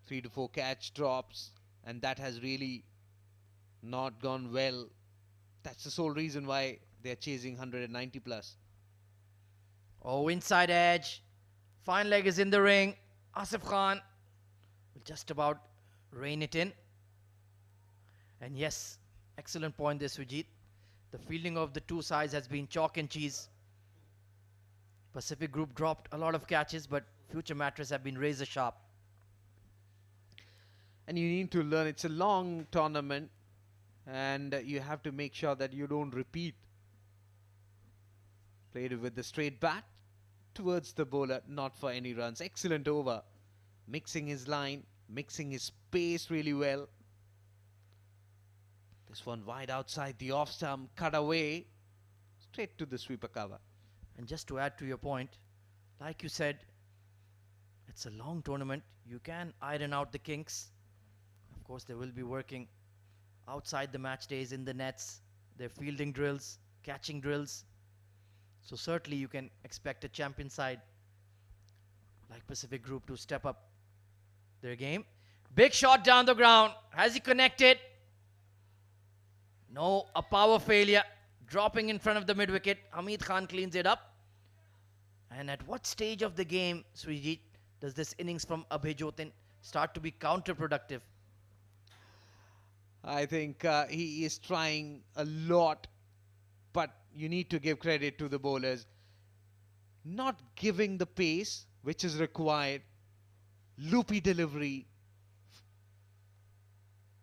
3 to 4 catch drops, and that has really not gone well. That's the sole reason why they're chasing 190 plus. Oh, inside edge. Fine leg is in the ring. Asif Khan will just about rein it in. And yes, excellent point there, Sujit. The fielding of the two sides has been chalk and cheese. Pacific Group dropped a lot of catches, but future Mattress have been razor sharp. And you need to learn, it's a long tournament, and you have to make sure that you don't repeat. Played it with the straight bat towards the bowler, not for any runs. Excellent over. Mixing his line, mixing his pace really well. This one wide outside the off stump, cut away, straight to the sweeper cover. And just to add to your point, like you said, it's a long tournament. You can iron out the kinks. Of course, they will be working outside the match days in the nets, their fielding drills, catching drills. So certainly you can expect a champion side like Pacific Group to step up their game. Big shot down the ground. Has he connected? No, a power failure. Dropping in front of the mid-wicket. Hamid Khan cleans it up. And at what stage of the game, Srijit, does this innings from Abhay Jotin start to be counterproductive? I think he is trying a lot, but you need to give credit to the bowlers. Not giving the pace which is required. Loopy delivery.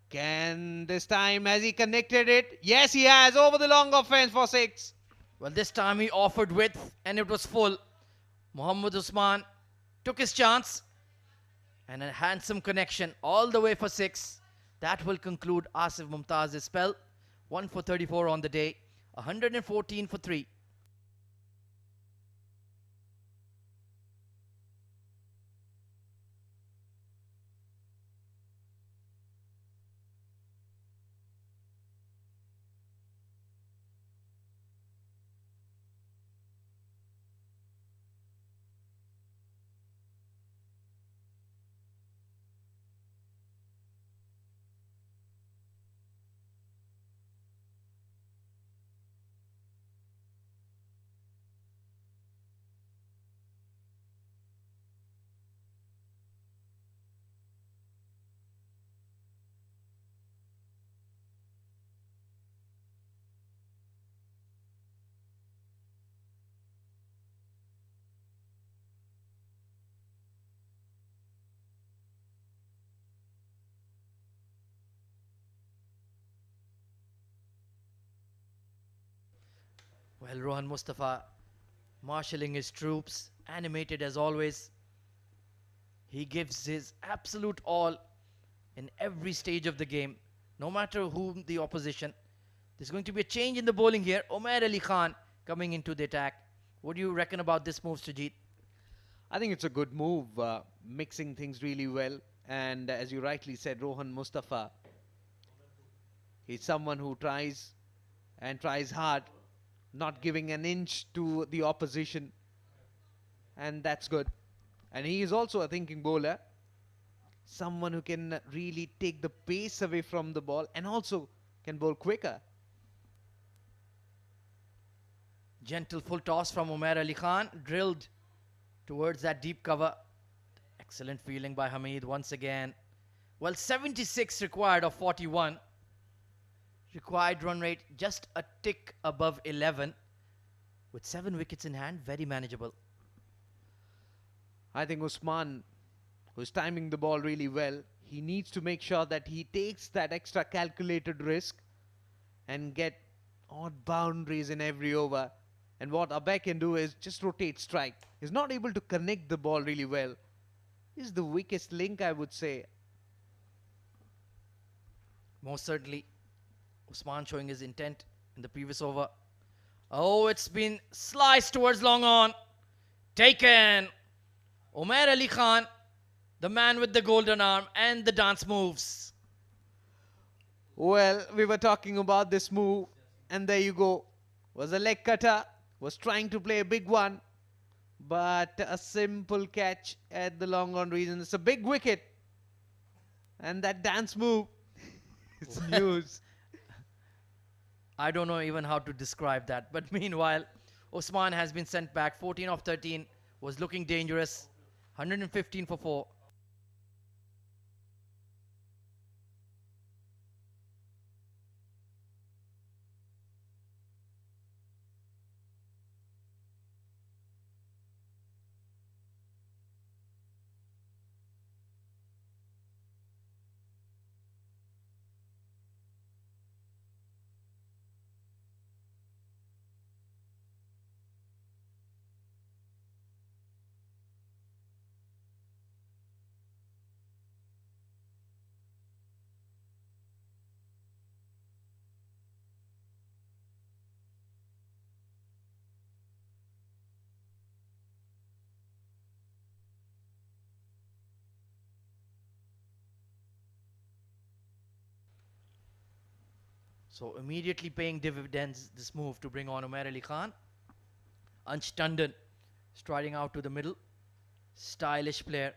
Can this time, has he connected it? Yes, he has, over the long offense for 6. Well, this time he offered width and it was full. Mohammad Usman took his chance and a handsome connection all the way for 6. That will conclude Asif Mumtaz's spell. 1 for 34 on the day, 114 for 3. Well, Rohan Mustafa marshalling his troops, animated as always. He gives his absolute all in every stage of the game, no matter whom the opposition. There's going to be a change in the bowling here. Umair Ali Khan coming into the attack. What do you reckon about this move, Sujit? I think it's a good move, mixing things really well. And as you rightly said, Rohan Mustafa, he's someone who tries and tries hard, not giving an inch to the opposition. And that's good. And he is also a thinking bowler. Someone who can really take the pace away from the ball and also can bowl quicker. Gentle full toss from Umair Ali Khan, drilled towards that deep cover. Excellent fielding by Hamid once again. Well, 76 required of 41. Required run rate just a tick above 11. With 7 wickets in hand, very manageable. I think Usman, who's timing the ball really well, he needs to make sure that he takes that extra calculated risk and get odd boundaries in every over. And what Abhay can do is just rotate strike. He's not able to connect the ball really well. He's the weakest link, I would say. Most certainly, Usman showing his intent in the previous over. Oh, it's been sliced towards long on. Taken. Umair Ali Khan, the man with the golden arm and the dance moves. Well, we were talking about this move, and there you go. Was a leg cutter, was trying to play a big one, but a simple catch at the long on region. It's a big wicket, and that dance move, it's news. I don't know even how to describe that. But meanwhile, Usman has been sent back. 14 of 13, was looking dangerous. 115 for 4. So immediately paying dividends, this move to bring on Umair Ali Khan. Ansh Tandon striding out to the middle. Stylish player.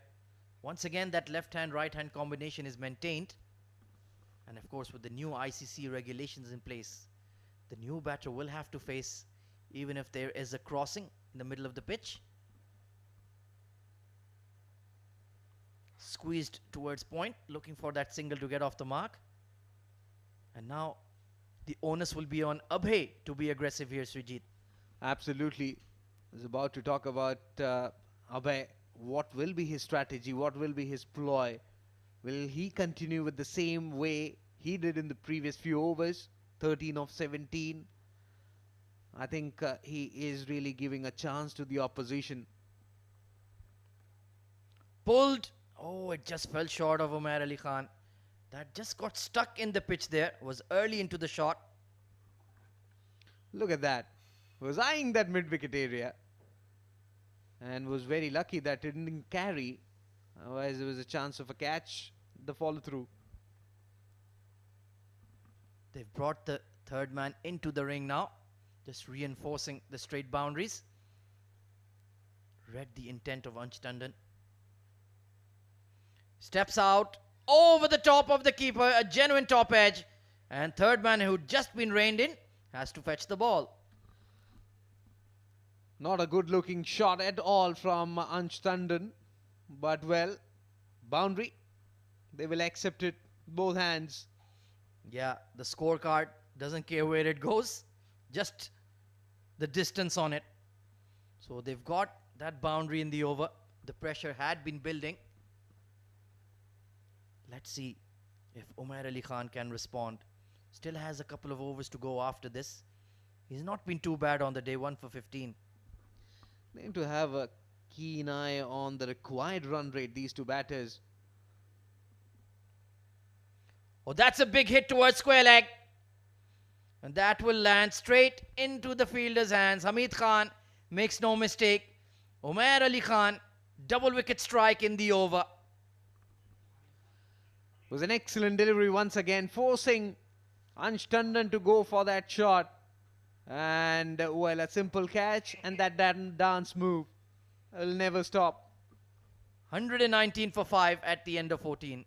Once again, that left-hand, right-hand combination is maintained. And of course, with the new ICC regulations in place, the new batter will have to face, even if there is a crossing in the middle of the pitch. Squeezed towards point, looking for that single to get off the mark. And now the onus will be on Abhay to be aggressive here, Srijit. Absolutely. I was about to talk about Abhay. What will be his strategy? What will be his ploy? Will he continue with the same way he did in the previous few overs? 13 of 17. I think he is really giving a chance to the opposition. Pulled. Oh, it just fell short of Umair Ali Khan. That just got stuck in the pitch there. Was early into the shot. Look at that. Was eyeing that mid-wicket area. And was very lucky that it didn't carry. Otherwise, there was a chance of a catch. The follow-through. They've brought the third man into the ring now. Just reinforcing the straight boundaries. Read the intent of Ansh Tandon. Steps out. Over the top of the keeper, a genuine top edge. And third man who'd just been reined in has to fetch the ball. Not a good looking shot at all from Ansh Tandon. But well, boundary. They will accept it, both hands. Yeah, the scorecard doesn't care where it goes. Just the distance on it. So they've got that boundary in the over. The pressure had been building. Let's see if Umair Ali Khan can respond. Still has a couple of overs to go after this. He's not been too bad on the day, 1 for 15. They need to have a keen eye on the required run rate, these two batters. Oh, that's a big hit towards square leg. And that will land straight into the fielder's hands. Hamid Khan makes no mistake. Umair Ali Khan, double wicket strike in the over. It was an excellent delivery once again, forcing Ansh Tandon to go for that shot. And, well, a simple catch and that dance move will never stop. 119 for 5 at the end of 14.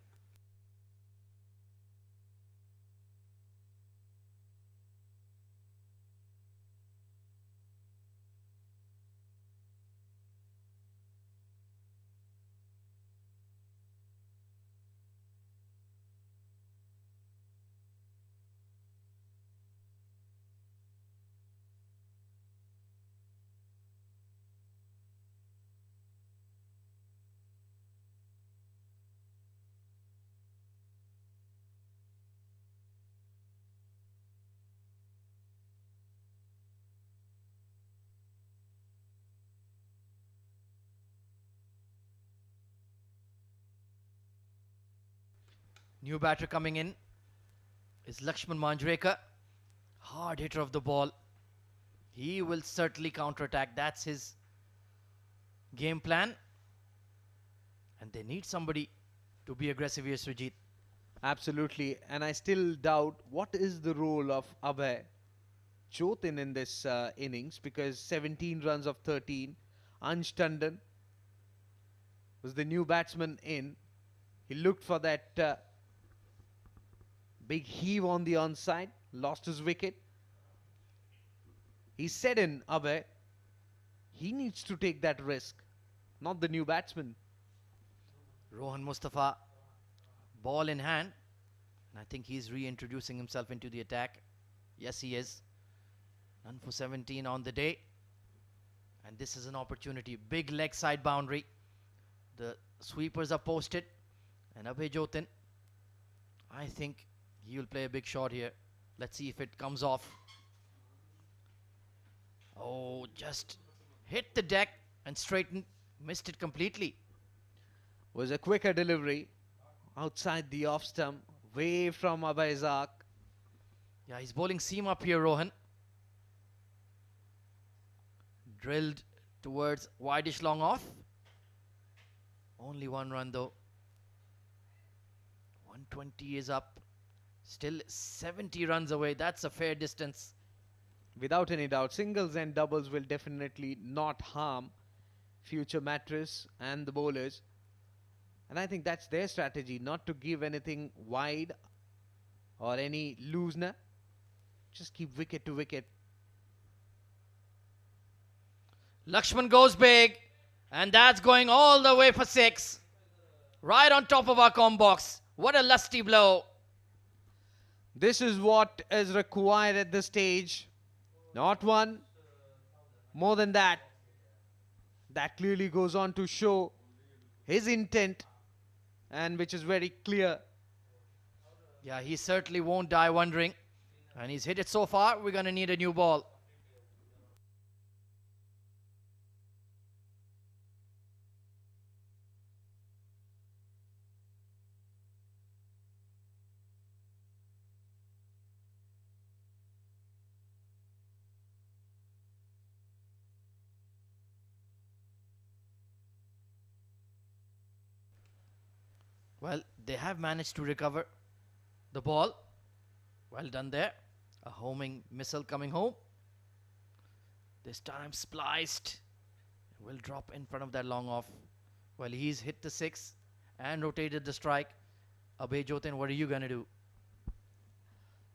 New batter coming in is Lakshman Manjrekar. Hard hitter of the ball. He will certainly counterattack. That's his game plan. And they need somebody to be aggressive here, Srijit. Absolutely. And I still doubt what is the role of Abhay Chotin in this innings, because 17 runs of 13. Ansh Tandon was the new batsman in. He looked for that big heave on the onside, lost his wicket. He said in Abhay, he needs to take that risk, not the new batsman. Rohan Mustafa, ball in hand. And I think he's reintroducing himself into the attack. Yes, he is. None for 17 on the day. And this is an opportunity. Big leg side boundary. The sweepers are posted. And Abhay Jotin, I think he will play a big shot here. Let's see if it comes off. Oh, just hit the deck and straightened. Missed it completely. Was a quicker delivery outside the off stump, way from Abhay's arc. Yeah, he's bowling seam up here, Rohan. Drilled towards wideish long off. Only one run though. 120 is up. Still 70 runs away. That's a fair distance. Without any doubt, singles and doubles will definitely not harm future Mattress and the bowlers. And I think that's their strategy, not to give anything wide or any loosener. Just keep wicket to wicket. Lakshman goes big. And that's going all the way for 6. Right on top of our com box. What a lusty blow. This is what is required at this stage. Not one, more than that. That clearly goes on to show his intent, and which is very clear. Yeah, he certainly won't die wondering. And he's hit it so far, we're going to need a new ball. Well, they have managed to recover the ball. Well done there. A homing missile coming home. This time spliced. Will drop in front of that long off. Well, he's hit the 6 and rotated the strike. Abhay Jotin, what are you going to do?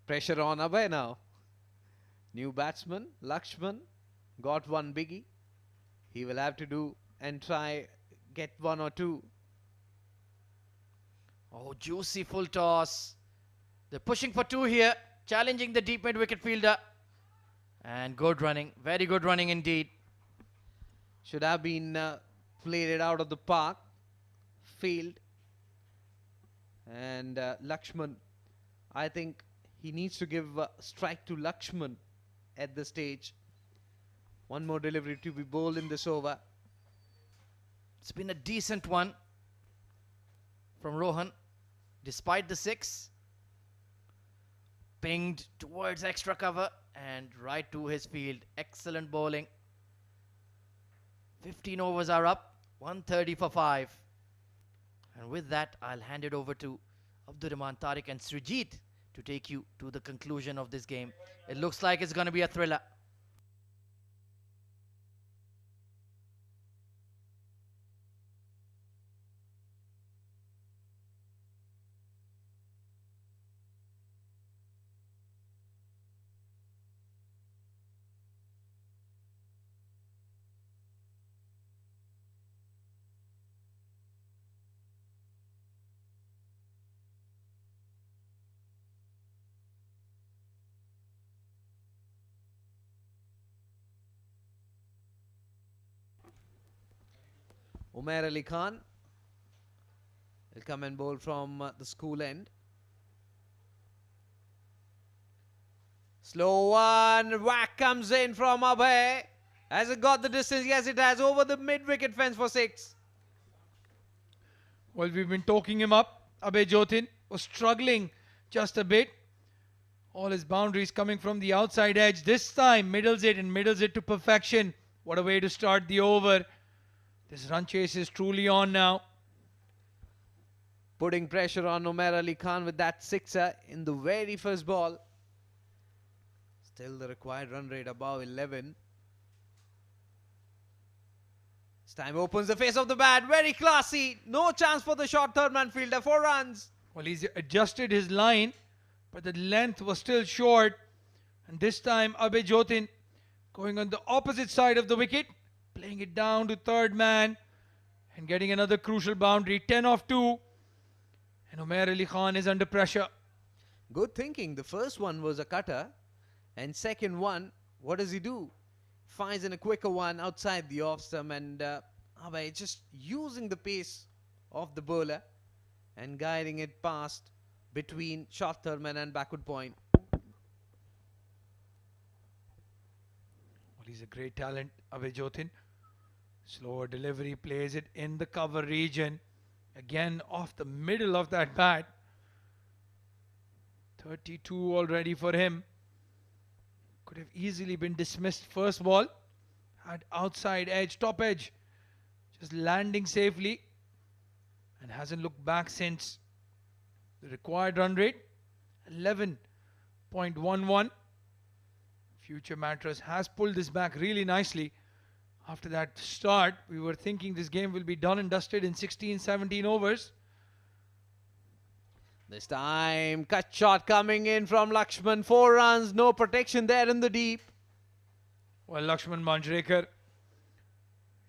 Pressure on Abhay now. New batsman, Lakshman, got one biggie. He will have to do and try get 1 or 2. Oh, juicy full toss. They're pushing for 2 here. Challenging the deep mid wicket fielder. And good running. Very good running indeed. Should have been played it out of the park. Field. And Lakshman, I think he needs to give a strike to Lakshman at this stage. One more delivery to be bowled in this over. It's been a decent one from Rohan. Despite the 6. Pinged towards extra cover and right to his field. Excellent bowling. 15 overs are up. 130 for 5. And with that, I'll hand it over to Abdurrahman Tariq and Srijit to take you to the conclusion of this game. It looks like it's going to be a thriller. Umair Ali Khan will come and bowl from the school end. Slow one. Whack comes in from Abhay. Has it got the distance? Yes, it has. Over the mid-wicket fence for 6. Well, we've been talking him up, Abhay Jotin. was struggling just a bit. All his boundaries coming from the outside edge. This time middles it and middles it to perfection. What a way to start the over. This run chase is truly on now. Putting pressure on Umair Ali Khan with that sixer in the very first ball. Still the required run rate above 11. This time opens the face of the bat. Very classy. No chance for the short third man fielder. 4 runs. Well, he's adjusted his line, but the length was still short. And this time Abhay Jotin going on the opposite side of the wicket, playing it down to third man and getting another crucial boundary. 10 off 2. And Umair Ali Khan is under pressure. Good thinking. The first one was a cutter. And second one, what does he do? Finds in a quicker one outside the off stump, and Abhay just using the pace of the bowler and guiding it past between short third man and backward point. Well, he's a great talent, Abhay Jotin. Slower delivery, plays it in the cover region. Again, off the middle of that bat. 32 already for him. Could have easily been dismissed first ball. Had outside edge, top edge. Just landing safely. And hasn't looked back since. The required run rate, 11.11. Future Mattress has pulled this back really nicely. After that start, we were thinking this game will be done and dusted in 16, 17 overs. This time, cut shot coming in from Lakshman. 4 runs, no protection there in the deep. Well, Lakshman Manjrekar,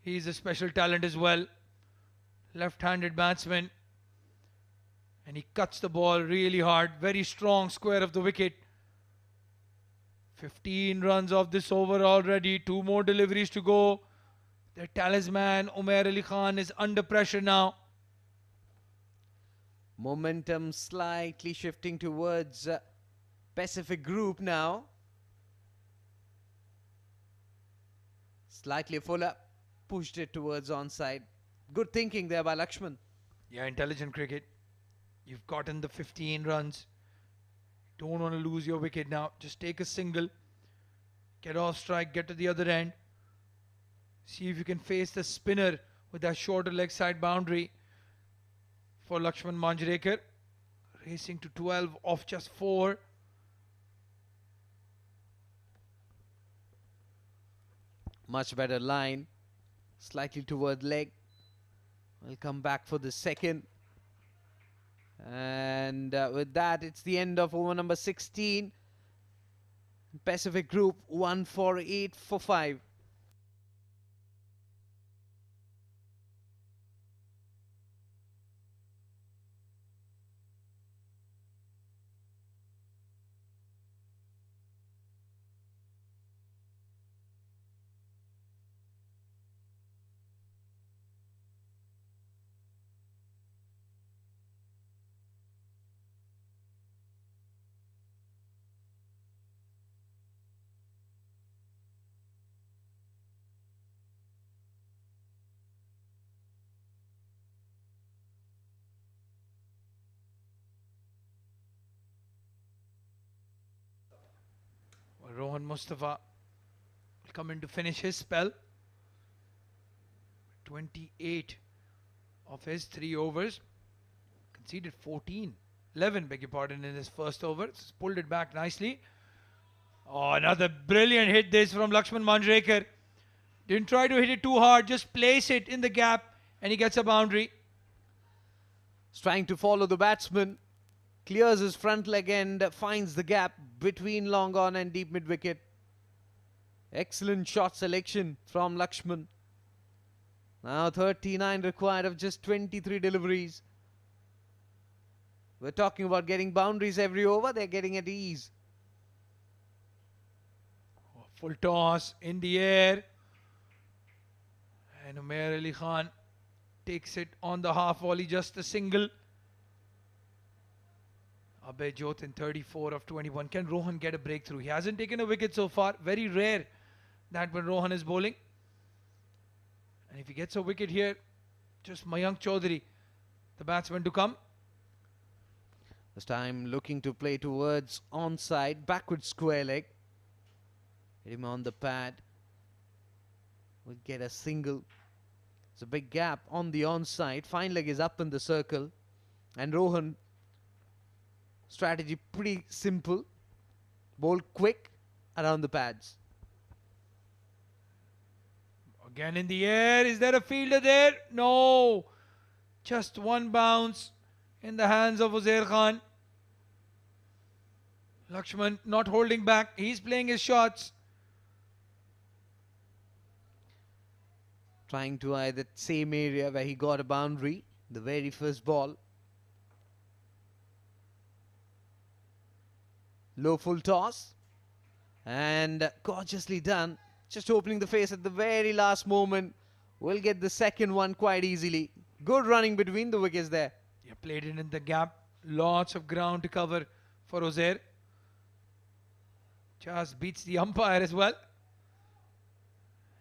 he's a special talent as well. Left-handed batsman. And he cuts the ball really hard. Very strong square of the wicket. 15 runs off this over already. 2 more deliveries to go. Their talisman, Umair Ali Khan, is under pressure now. Momentum slightly shifting towards Pacific Group now. Slightly fuller. Pushed it towards onside. Good thinking there by Lakshman. Yeah, intelligent cricket. You've gotten the 15 runs. Don't want to lose your wicket now. Just take a single. Get off strike. Get to the other end. See if you can face the spinner with that shorter leg side boundary for Lakshman Manjrekar. Racing to 12 off just 4. Much better line. Slightly toward leg. We'll come back for the second. And with that, it's the end of over number 16. Pacific Group 1 for 8 for 5. Well, Rohan Mustafa will come in to finish his spell. 28 of his 3 overs. Conceded 11, beg your pardon, in his first over. It's pulled it back nicely. Oh, another brilliant hit this from Lakshman Manjrekar. Didn't try to hit it too hard, just place it in the gap and he gets a boundary. He's trying to follow the batsman. Clears his front leg and finds the gap between long on and deep mid wicket. Excellent shot selection from Lakshman. Now 39 required of just 23 deliveries. We're talking about getting boundaries every over. They're getting at ease. Oh, full toss in the air. And Umair Ali Khan takes it on the half volley, just a single. Abhay Jotin 34 of 21. Can Rohan get a breakthrough? He hasn't taken a wicket so far. Very rare that when Rohan is bowling. And if he gets a wicket here, just Mayank Chaudhary, the batsman to come. This time looking to play towards onside, backward square leg. Hit him on the pad. Will get a single. There's a big gap on the onside. Fine leg is up in the circle. And Rohan, strategy pretty simple. Bowl quick around the pads. Again in the air. Is there a fielder there? No. Just one bounce in the hands of Uzair Khan. Lakshman not holding back. He's playing his shots. Trying to eye that same area where he got a boundary. The very first ball. Low full toss. And gorgeously done. Just opening the face at the very last moment. Will get the second one quite easily. Good running between the wickets there. Yeah, played it in the gap. Lots of ground to cover for Uzair. Just beats the umpire as well.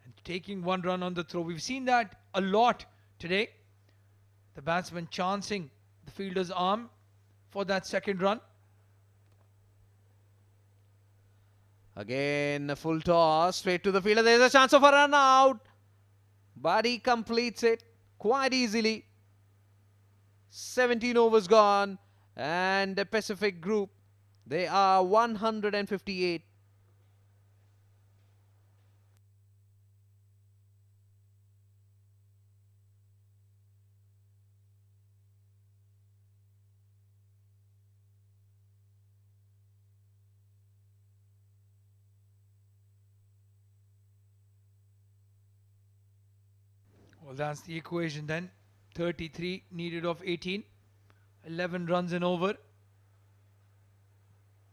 And taking one run on the throw. We've seen that a lot today. The batsman chancing the fielder's arm for that second run. Again, a full toss straight to the fielder. There's a chance of a run out. But he completes it quite easily. 17 overs gone. And the Pacific Group, they are 158. Well, that's the equation then. 33 needed of 18. 11 runs and over.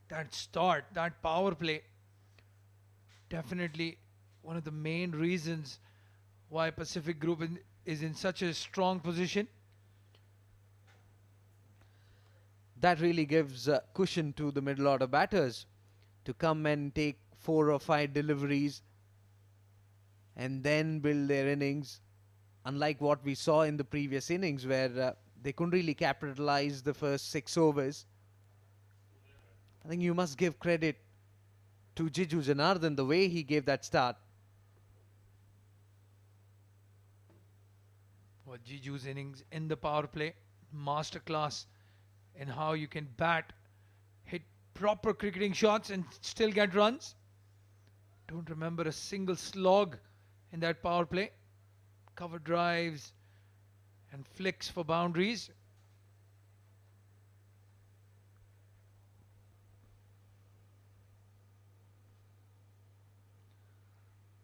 That start, that power play, definitely one of the main reasons why Pacific Group is in such a strong position. That really gives cushion to the middle order batters to come and take 4 or 5 deliveries and then build their innings. Unlike what we saw in the previous innings where they couldn't really capitalize the first 6 overs. I think you must give credit to Jiju Janardhan the way he gave that start. Well, Jiju's innings in the power play, masterclass in how you can bat, hit proper cricketing shots and still get runs. Don't remember a single slog in that power play. Cover drives and flicks for boundaries.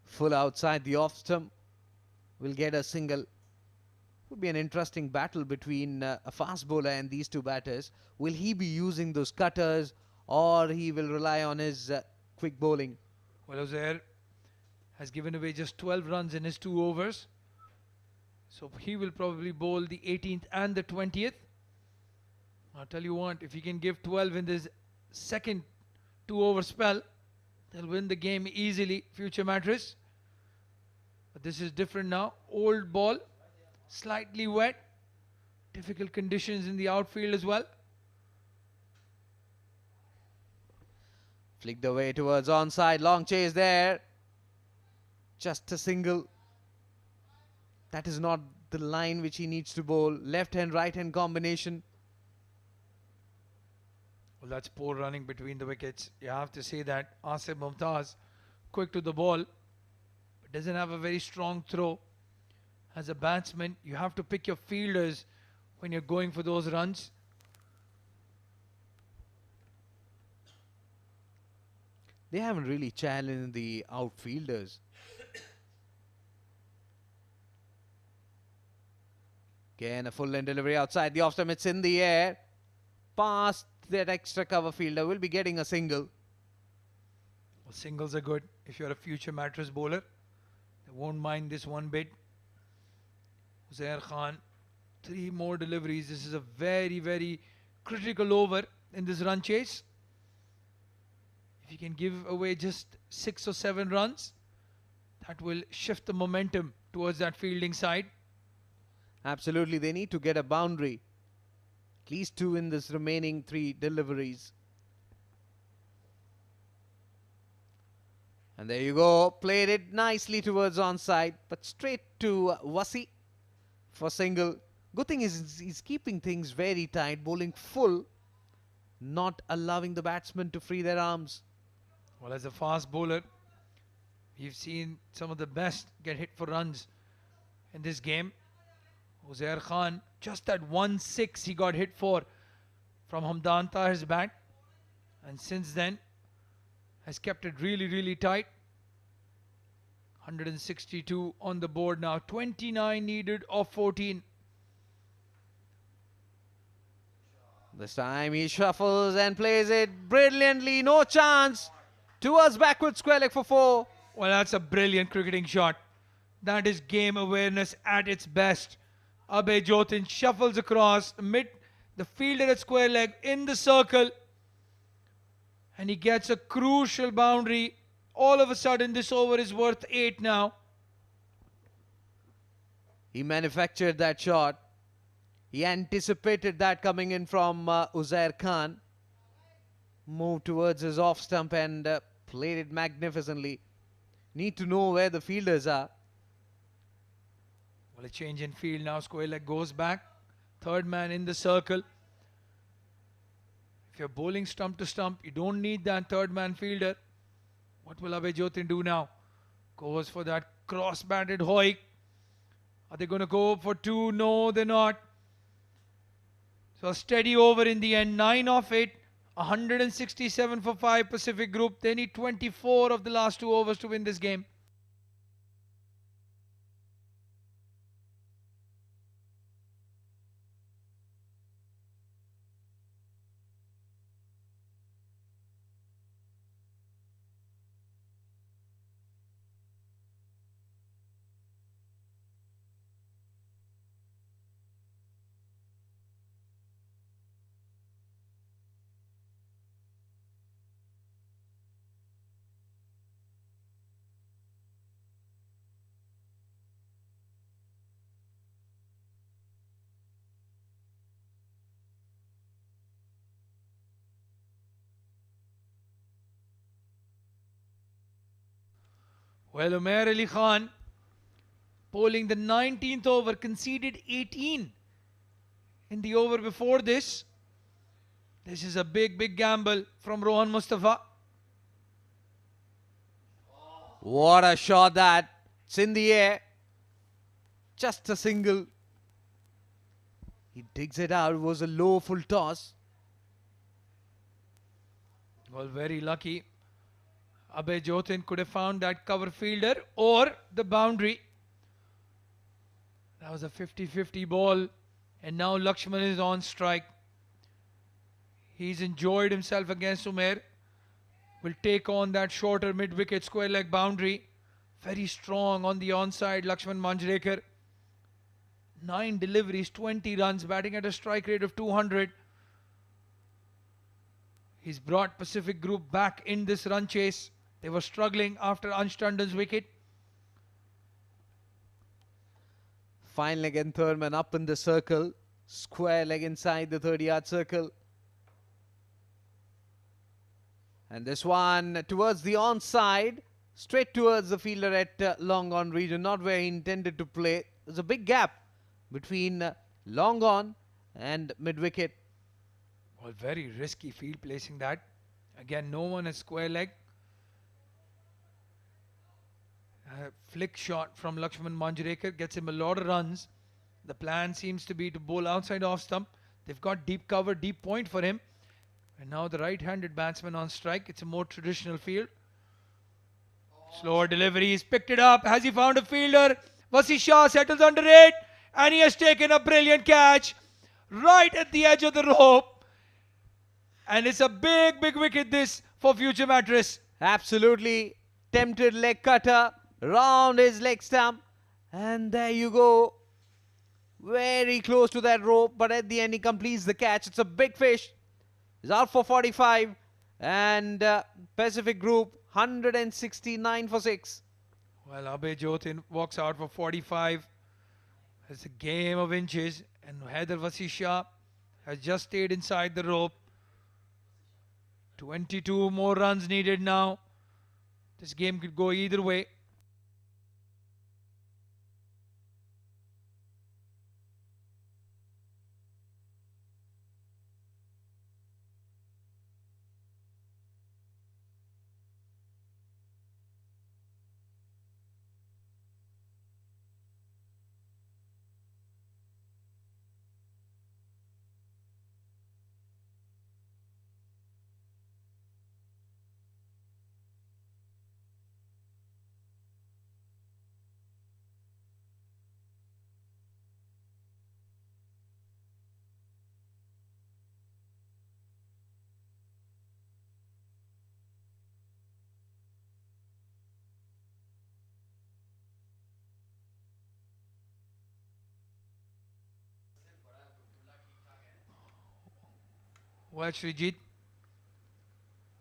Full outside the off stump. Will get a single. Would be an interesting battle between a fast bowler and these two batters. Will he be using those cutters or he will rely on his quick bowling? Well, Uzair has given away just 12 runs in his 2 overs. So he will probably bowl the 18th and the 20th. I'll tell you what, if he can give 12 in this second 2-over spell, they'll win the game easily, future Mattress. But this is different now. Old ball, slightly wet, difficult conditions in the outfield as well. Flicked away towards onside, long chase there. Just a single. That is not the line which he needs to bowl. Left hand, right hand combination. Well, that's poor running between the wickets. You have to say that. Asif Mumtaz, quick to the ball, but doesn't have a very strong throw. As a batsman, you have to pick your fielders when you're going for those runs. They haven't really challenged the outfielders. Again, a full length delivery outside the off stump. It's in the air. Past that extra cover fielder. Will be getting a single. Well, singles are good if you're a future Mattress bowler. They won't mind this one bit. Uzair Khan, 3 more deliveries. This is a very, very critical over in this run chase. If you can give away just 6 or 7 runs, that will shift the momentum towards that fielding side. Absolutely, they need to get a boundary. At least 2 in this remaining 3 deliveries. And there you go. Played it nicely towards onside, but straight to Wasi for single. Good thing is he's keeping things very tight, bowling full, not allowing the batsmen to free their arms. Well, as a fast bowler, we've seen some of the best get hit for runs in this game. Uzair Khan, just that 1-6 he got hit for from Hamdan Tahir's bat. And since then, has kept it really, really tight. 162 on the board now. 29 needed of 14. This time he shuffles and plays it brilliantly. No chance. Towards backward square leg for 4. Well, that's a brilliant cricketing shot. That is game awareness at its best. Abhay Jotin shuffles across the fielder at square leg in the circle. And he gets a crucial boundary. All of a sudden, this over is worth 8 now. He manufactured that shot. He anticipated that coming in from Uzair Khan. Moved towards his off stump and played it magnificently. Need to know where the fielders are. Well, a change in field now. Square leg goes back. Third man in the circle. If you're bowling stump to stump, you don't need that third man fielder. What will Abhay Jotin do now? Goes for that cross-batted hoik. Are they going to go for 2? No, they're not. So a steady over in the end. 9 off 8. 167 for 5 Pacific Group. They need 24 of the last 2 overs to win this game. Well, Umair Ali Khan, bowling the 19th over, conceded 18 in the over before this. This is a big, big gamble from Rohan Mustafa. What a shot that. It's in the air. Just a single. He digs it out. It was a low full toss. Well, very lucky. Abhay Jotin could have found that cover fielder or the boundary. That was a 50-50 ball. And now Lakshman is on strike. He's enjoyed himself against Umair. Will take on that shorter mid-wicket square leg boundary. Very strong on the onside, Lakshman Manjrekar. 9 deliveries, 20 runs, batting at a strike rate of 200. He's brought Pacific Group back in this run chase. They were struggling after Ansh Tandon's wicket. Fine leg and third man up in the circle. Square leg inside the 30-yard circle. And this one towards the onside. Straight towards the fielder at long on region. Not where he intended to play. There's a big gap between long on and mid-wicket. Well, very risky field placing that. Again, no one at square leg. Flick shot from Lakshman Manjrekar gets him a lot of runs. The plan seems to be to bowl outside off stump. They've got deep cover, deep point for him. And now the right-handed batsman on strike. It's a more traditional field. Slower delivery. He's picked it up. Has he found a fielder? Wasi Shah settles under it. And he has taken a brilliant catch right at the edge of the rope. And it's a big, big wicket this for future Mattress. Absolutely. Tempted leg cutter. Round his leg stump. And there you go. Very close to that rope. But at the end he completes the catch. It's a big fish. He's out for 45. And Pacific Group 169 for 6. Well, Abhay Jotin walks out for 45. It's a game of inches. And Haider Wasi Shah has just stayed inside the rope. 22 more runs needed now. This game could go either way. Well, Srijit,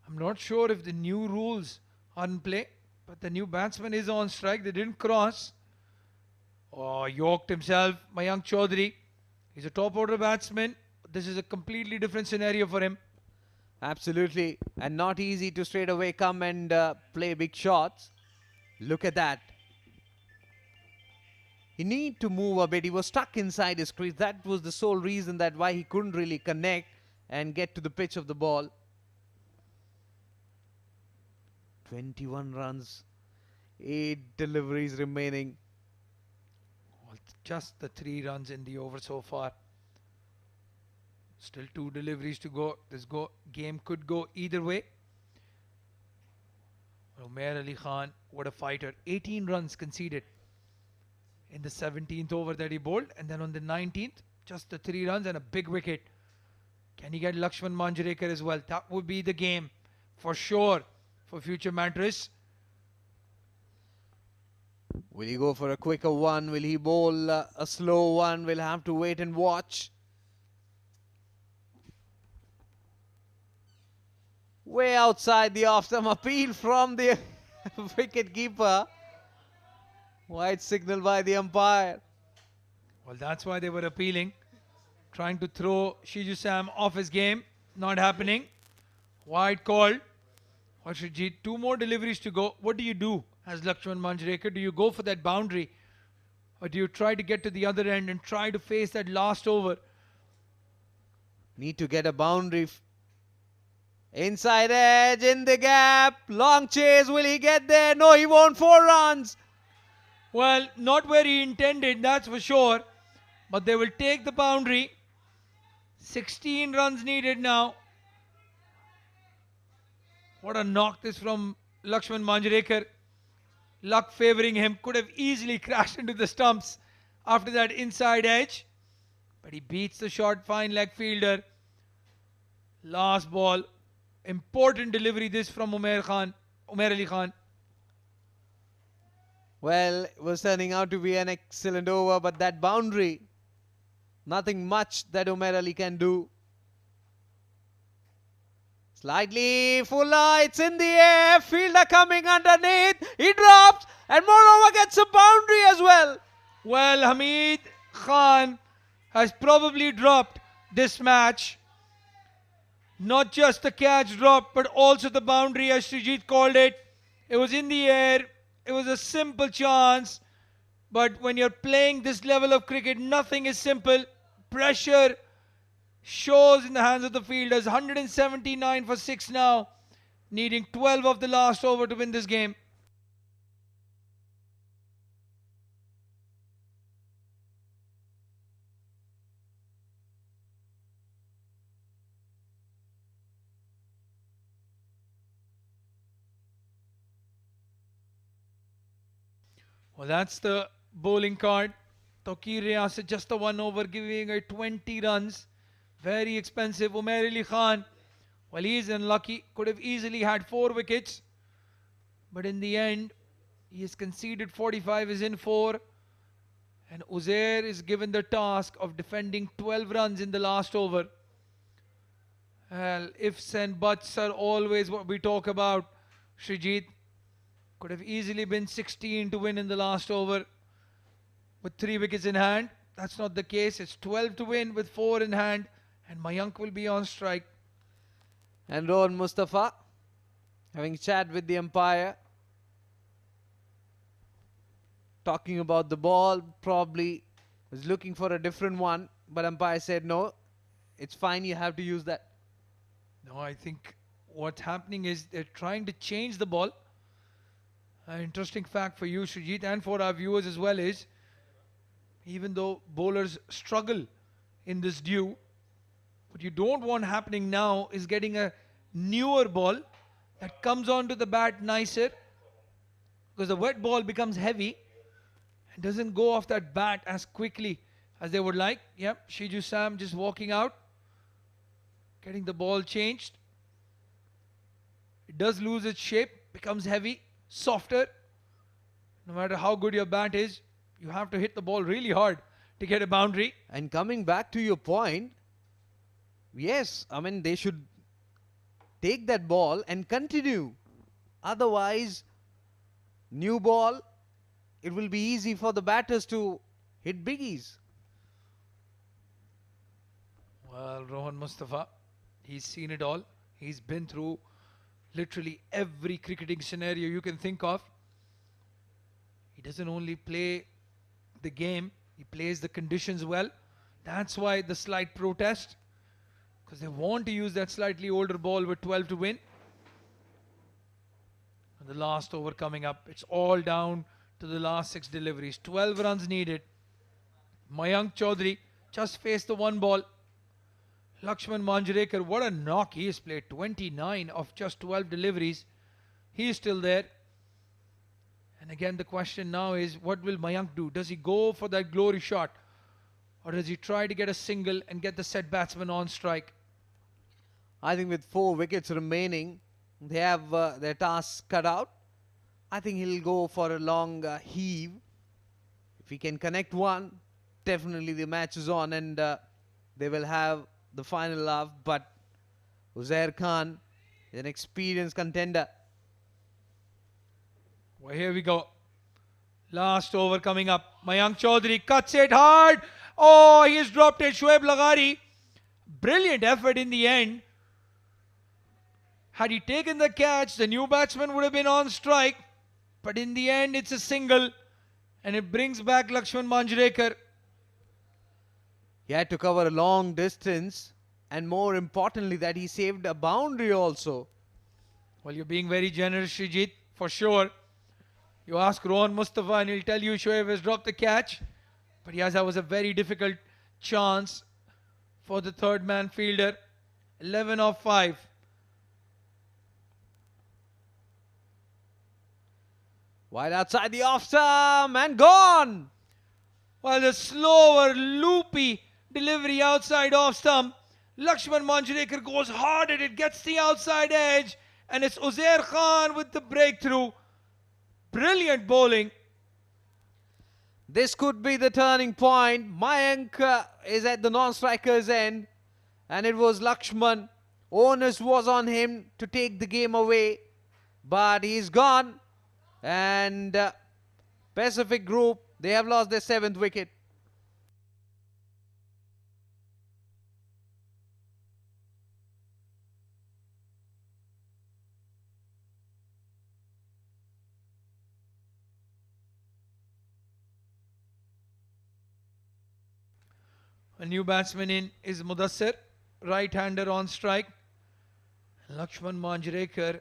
I'm not sure if the new rules are in play, but the new batsman is on strike. They didn't cross. Oh, yoked himself, Mayank Chaudhary. He's a top order batsman. This is a completely different scenario for him. Absolutely. And not easy to straight away come and play big shots. Look at that. He need to move a bit. He was stuck inside his crease. That was the sole reason that why he couldn't really connect and get to the pitch of the ball. 21 runs. 8 deliveries remaining. Well, just the 3 runs in the over so far. Still 2 deliveries to go. This game could go either way. Umair Ali Khan, what a fighter. 18 runs conceded in the 17th over that he bowled. And then on the 19th, just the 3 runs and a big wicket. Can he get Lakshman Manjrekar as well? That would be the game for sure for future Mattress. Will he go for a quicker one? Will he bowl a slow one? We'll have to wait and watch. Way outside the off-stump appeal from the wicket keeper. White signal by the umpire. Well, that's why they were appealing. Trying to throw Shiju Sam off his game. Not happening. White called. Harshajit, 2 more deliveries to go. What do you do as Lakshman Manjrekar? Do you go for that boundary? Or do you try to get to the other end and try to face that last over? Need to get a boundary. Inside edge, in the gap. Long chase. Will he get there? No, he won't. 4 runs. Well, not where he intended, that's for sure. But they will take the boundary. 16 runs needed now. What a knock this from Lakshman Manjrekar. Luck favouring him. Could have easily crashed into the stumps after that inside edge. But he beats the short fine leg fielder. Last ball. Important delivery this from Umair Ali Khan. Well, it was turning out to be an excellent over, but that boundary, nothing much that Umair Ali can do. Slightly fuller, it's in the air, fielder coming underneath, he drops and moreover gets a boundary as well. Well, Hamid Khan has probably dropped this match. Not just the catch drop, but also the boundary as Srijit called it. It was in the air. It was a simple chance. But when you're playing this level of cricket, nothing is simple. Pressure shows in the hands of the fielders. 179 for 6 now. Needing 12 of the last over to win this game. Well, that's the bowling card. Tawqir Riyasat just the 1 over, giving her 20 runs. Very expensive. Umair Ali Khan, well, he's unlucky. Could have easily had 4 wickets. But in the end, he has conceded 45, is in 4. And Uzair is given the task of defending 12 runs in the last over. Well, ifs and buts are always what we talk about, Srijit. Could have easily been 16 to win in the last over with 3 wickets in hand. That's not the case. It's 12 to win with 4 in hand And Mayank will be on strike. And Rohan Mustafa having chat with the umpire, talking about the ball, probably was looking for a different one, but umpire said no, it's fine, you have to use that. No, I think what's happening is they're trying to change the ball. An interesting fact for you, Srijit, and for our viewers as well is, even though bowlers struggle in this due, what you don't want happening now is getting a newer ball that comes onto the bat nicer, because the wet ball becomes heavy and doesn't go off that bat as quickly as they would like. Yep, Shiju Sam just walking out, getting the ball changed. It does lose its shape, becomes heavy, softer. No matter how good your bat is, you have to hit the ball really hard to get a boundary. And coming back to your point, yes, I mean, they should take that ball and continue. Otherwise, new ball, it will be easy for the batters to hit biggies. Well, Rohan Mustafa, he's seen it all. He's been through literally every cricketing scenario you can think of. He doesn't only play the game, he plays the conditions well. That's why the slight protest, because they want to use that slightly older ball with 12 to win. And the last over coming up, it's all down to the last 6 deliveries. 12 runs needed. Mayank Chaudhary just faced the one ball. Lakshman Manjrekar, what a knock he has played. 29 of just 12 deliveries. He is still there. And again, the question now is, what will Mayank do? Does he go for that glory shot? Or does he try to get a single and get the set batsman on strike? I think with 4 wickets remaining, they have their tasks cut out. I think he'll go for a long heave. If he can connect one, definitely the match is on, and they will have the final laugh. But Uzair Khan is an experienced contender. Well, here we go. Last over coming up. Mayank Chaudhary cuts it hard. Oh, he has dropped it. Shoaib Laghari. Brilliant effort in the end. Had he taken the catch, the new batsman would have been on strike. But in the end, it's a single. And it brings back Lakshman Manjrekar. He had to cover a long distance, and more importantly that he saved a boundary also. Well, you're being very generous, Srijit, for sure. You ask Rohan Mustafa and he'll tell you Shoaib has dropped the catch. But yes, that was a very difficult chance for the third man fielder. 11 of 5. Wide outside the off stump and gone. While the slower, loopy delivery outside off stump, Lakshman Manjrekar goes hard at it, gets the outside edge, and it's Uzair Khan with the breakthrough. Brilliant bowling. This could be the turning point. Mayank is at the non-striker's end, and it was Lakshman. Onus was on him to take the game away, but he's gone. And Pacific Group, they have lost their 7th wicket. A new batsman in is Mudassir, right-hander on strike. Lakshman Manjrekar,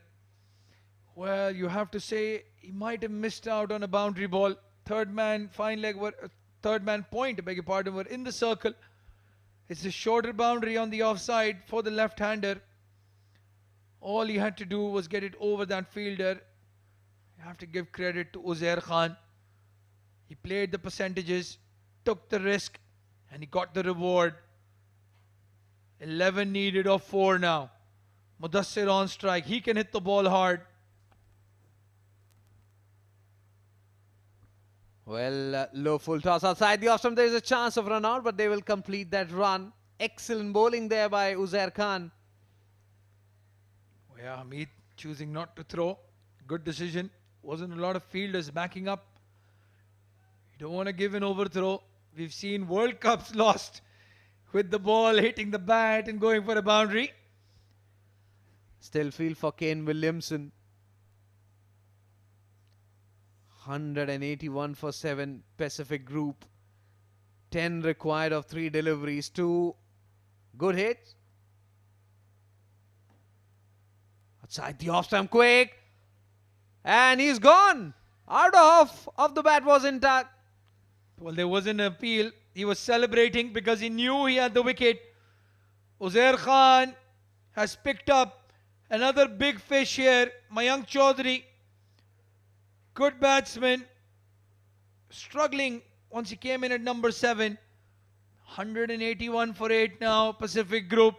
well, you have to say he might have missed out on a boundary ball. Third man point, I beg your pardon, were in the circle. It's a shorter boundary on the offside for the left-hander. All he had to do was get it over that fielder. You have to give credit to Uzair Khan. He played the percentages, took the risk, and he got the reward. 11 needed of 4 now. Mudassir on strike. He can hit the ball hard. Well, low full toss outside the off stump. There is a chance of run out, but they will complete that run. Excellent bowling there by Uzair Khan. Yeah, Hamid choosing not to throw. Good decision. Wasn't a lot of fielders backing up. You don't want to give an overthrow. We've seen World Cups lost with the ball hitting the bat and going for a boundary. Still feel for Kane Williamson. 181 for 7 Pacific Group. 10 required of 3 deliveries. 2 good hits. Outside the off-stump quick. And he's gone. Out of the bat was intact. Well, there was an appeal. He was celebrating because he knew he had the wicket. Uzair Khan has picked up another big fish here. Mayank Chaudhary, good batsman, struggling once he came in at number 7. 181 for 8 now, Pacific Group.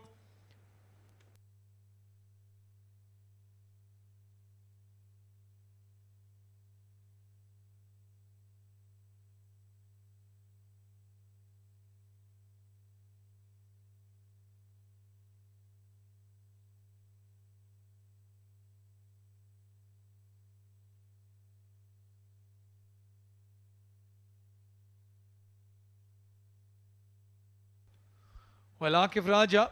Well, Akif Raja,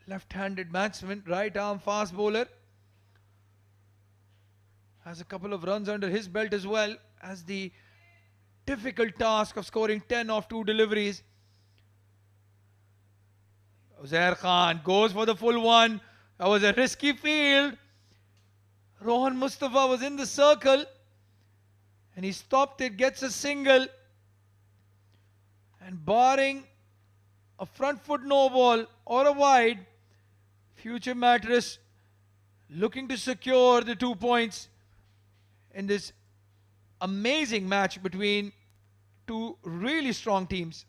left-handed batsman, right-arm fast bowler, has a couple of runs under his belt as well, has the difficult task of scoring 10 off 2 deliveries. Uzair Khan goes for the full one. That was a risky field. Rohan Mustafa was in the circle and he stopped it, gets a single. And barring a front foot no ball or a wide, Future Mattress looking to secure the 2 points in this amazing match between two really strong teams.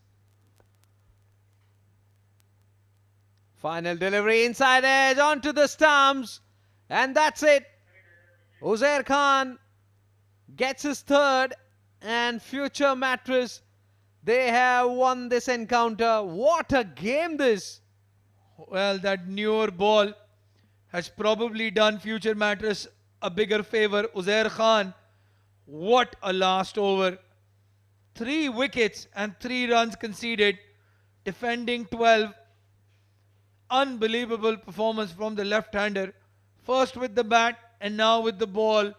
Final delivery inside edge onto the stumps. And that's it. Uzair Khan gets his 3rd and Future Mattress, they have won this encounter. What a game this. Well, that newer ball has probably done Future Mattress a bigger favor. Uzair Khan, what a last over. 3 wickets and 3 runs conceded. Defending 12. Unbelievable performance from the left-hander. First with the bat and now with the ball.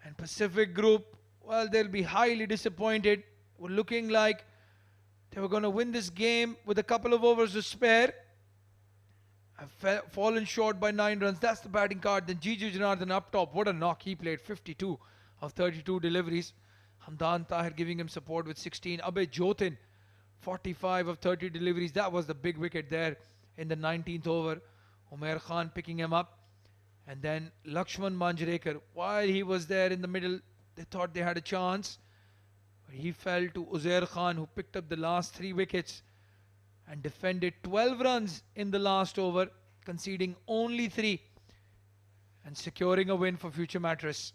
And Pacific Group, well, they'll be highly disappointed. Were looking like they were going to win this game with a couple of overs to spare. Have fallen short by 9 runs. That's the batting card. Then Jiju Janardhan up top. What a knock he played. 52 of 32 deliveries. Hamdan Tahir giving him support with 16. Abhay Jotin, 45 of 30 deliveries. That was the big wicket there in the 19th over. Umair Khan picking him up. And then Lakshman Manjrekar, while he was there in the middle, they thought they had a chance. He fell to Uzair Khan, who picked up the last 3 wickets and defended 12 runs in the last over, conceding only 3 and securing a win for Future Mattress.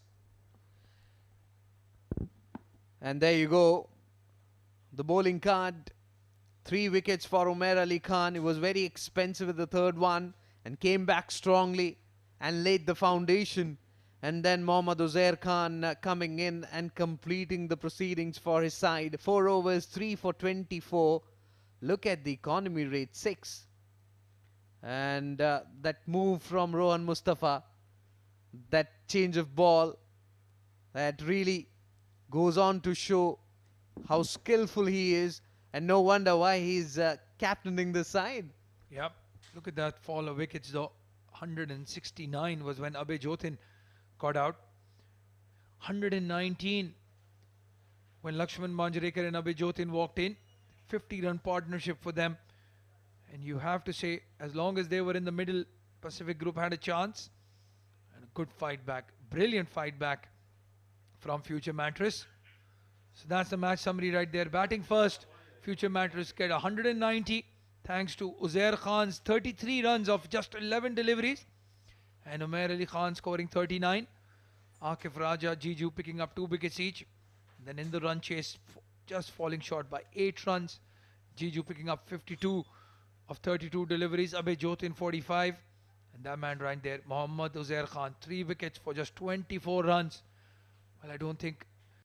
And there you go. The bowling card. 3 wickets for Umair Ali Khan. He was very expensive with the 3rd one and came back strongly and laid the foundation. And then Mohammad Uzair Khan coming in and completing the proceedings for his side. 4 overs, 3 for 24. Look at the economy rate, 6. And that move from Rohan Mustafa, that change of ball, that really goes on to show how skillful he is. And no wonder why he's captaining the side. Yep. Look at that fall of wickets though. 169 was when Abhay Jotin got out. 119 when Lakshman Manjrekar and Abhay Jotin walked in. 50-run partnership for them. And you have to say, as long as they were in the middle, Pacific Group had a chance. And a good fight back. Brilliant fight back from Future Mattress. So that's the match summary right there. Batting first, Future Mattress get 190 thanks to Uzair Khan's 33 runs of just 11 deliveries. And Umair Ali Khan scoring 39. Akif Raja, Jiju picking up 2 wickets each. Then in the run chase, just falling short by 8 runs. Jiju picking up 52 of 32 deliveries. Abhay Jotin 45. And that man right there, Mohammad Uzair Khan, 3 wickets for just 24 runs. Well, I don't think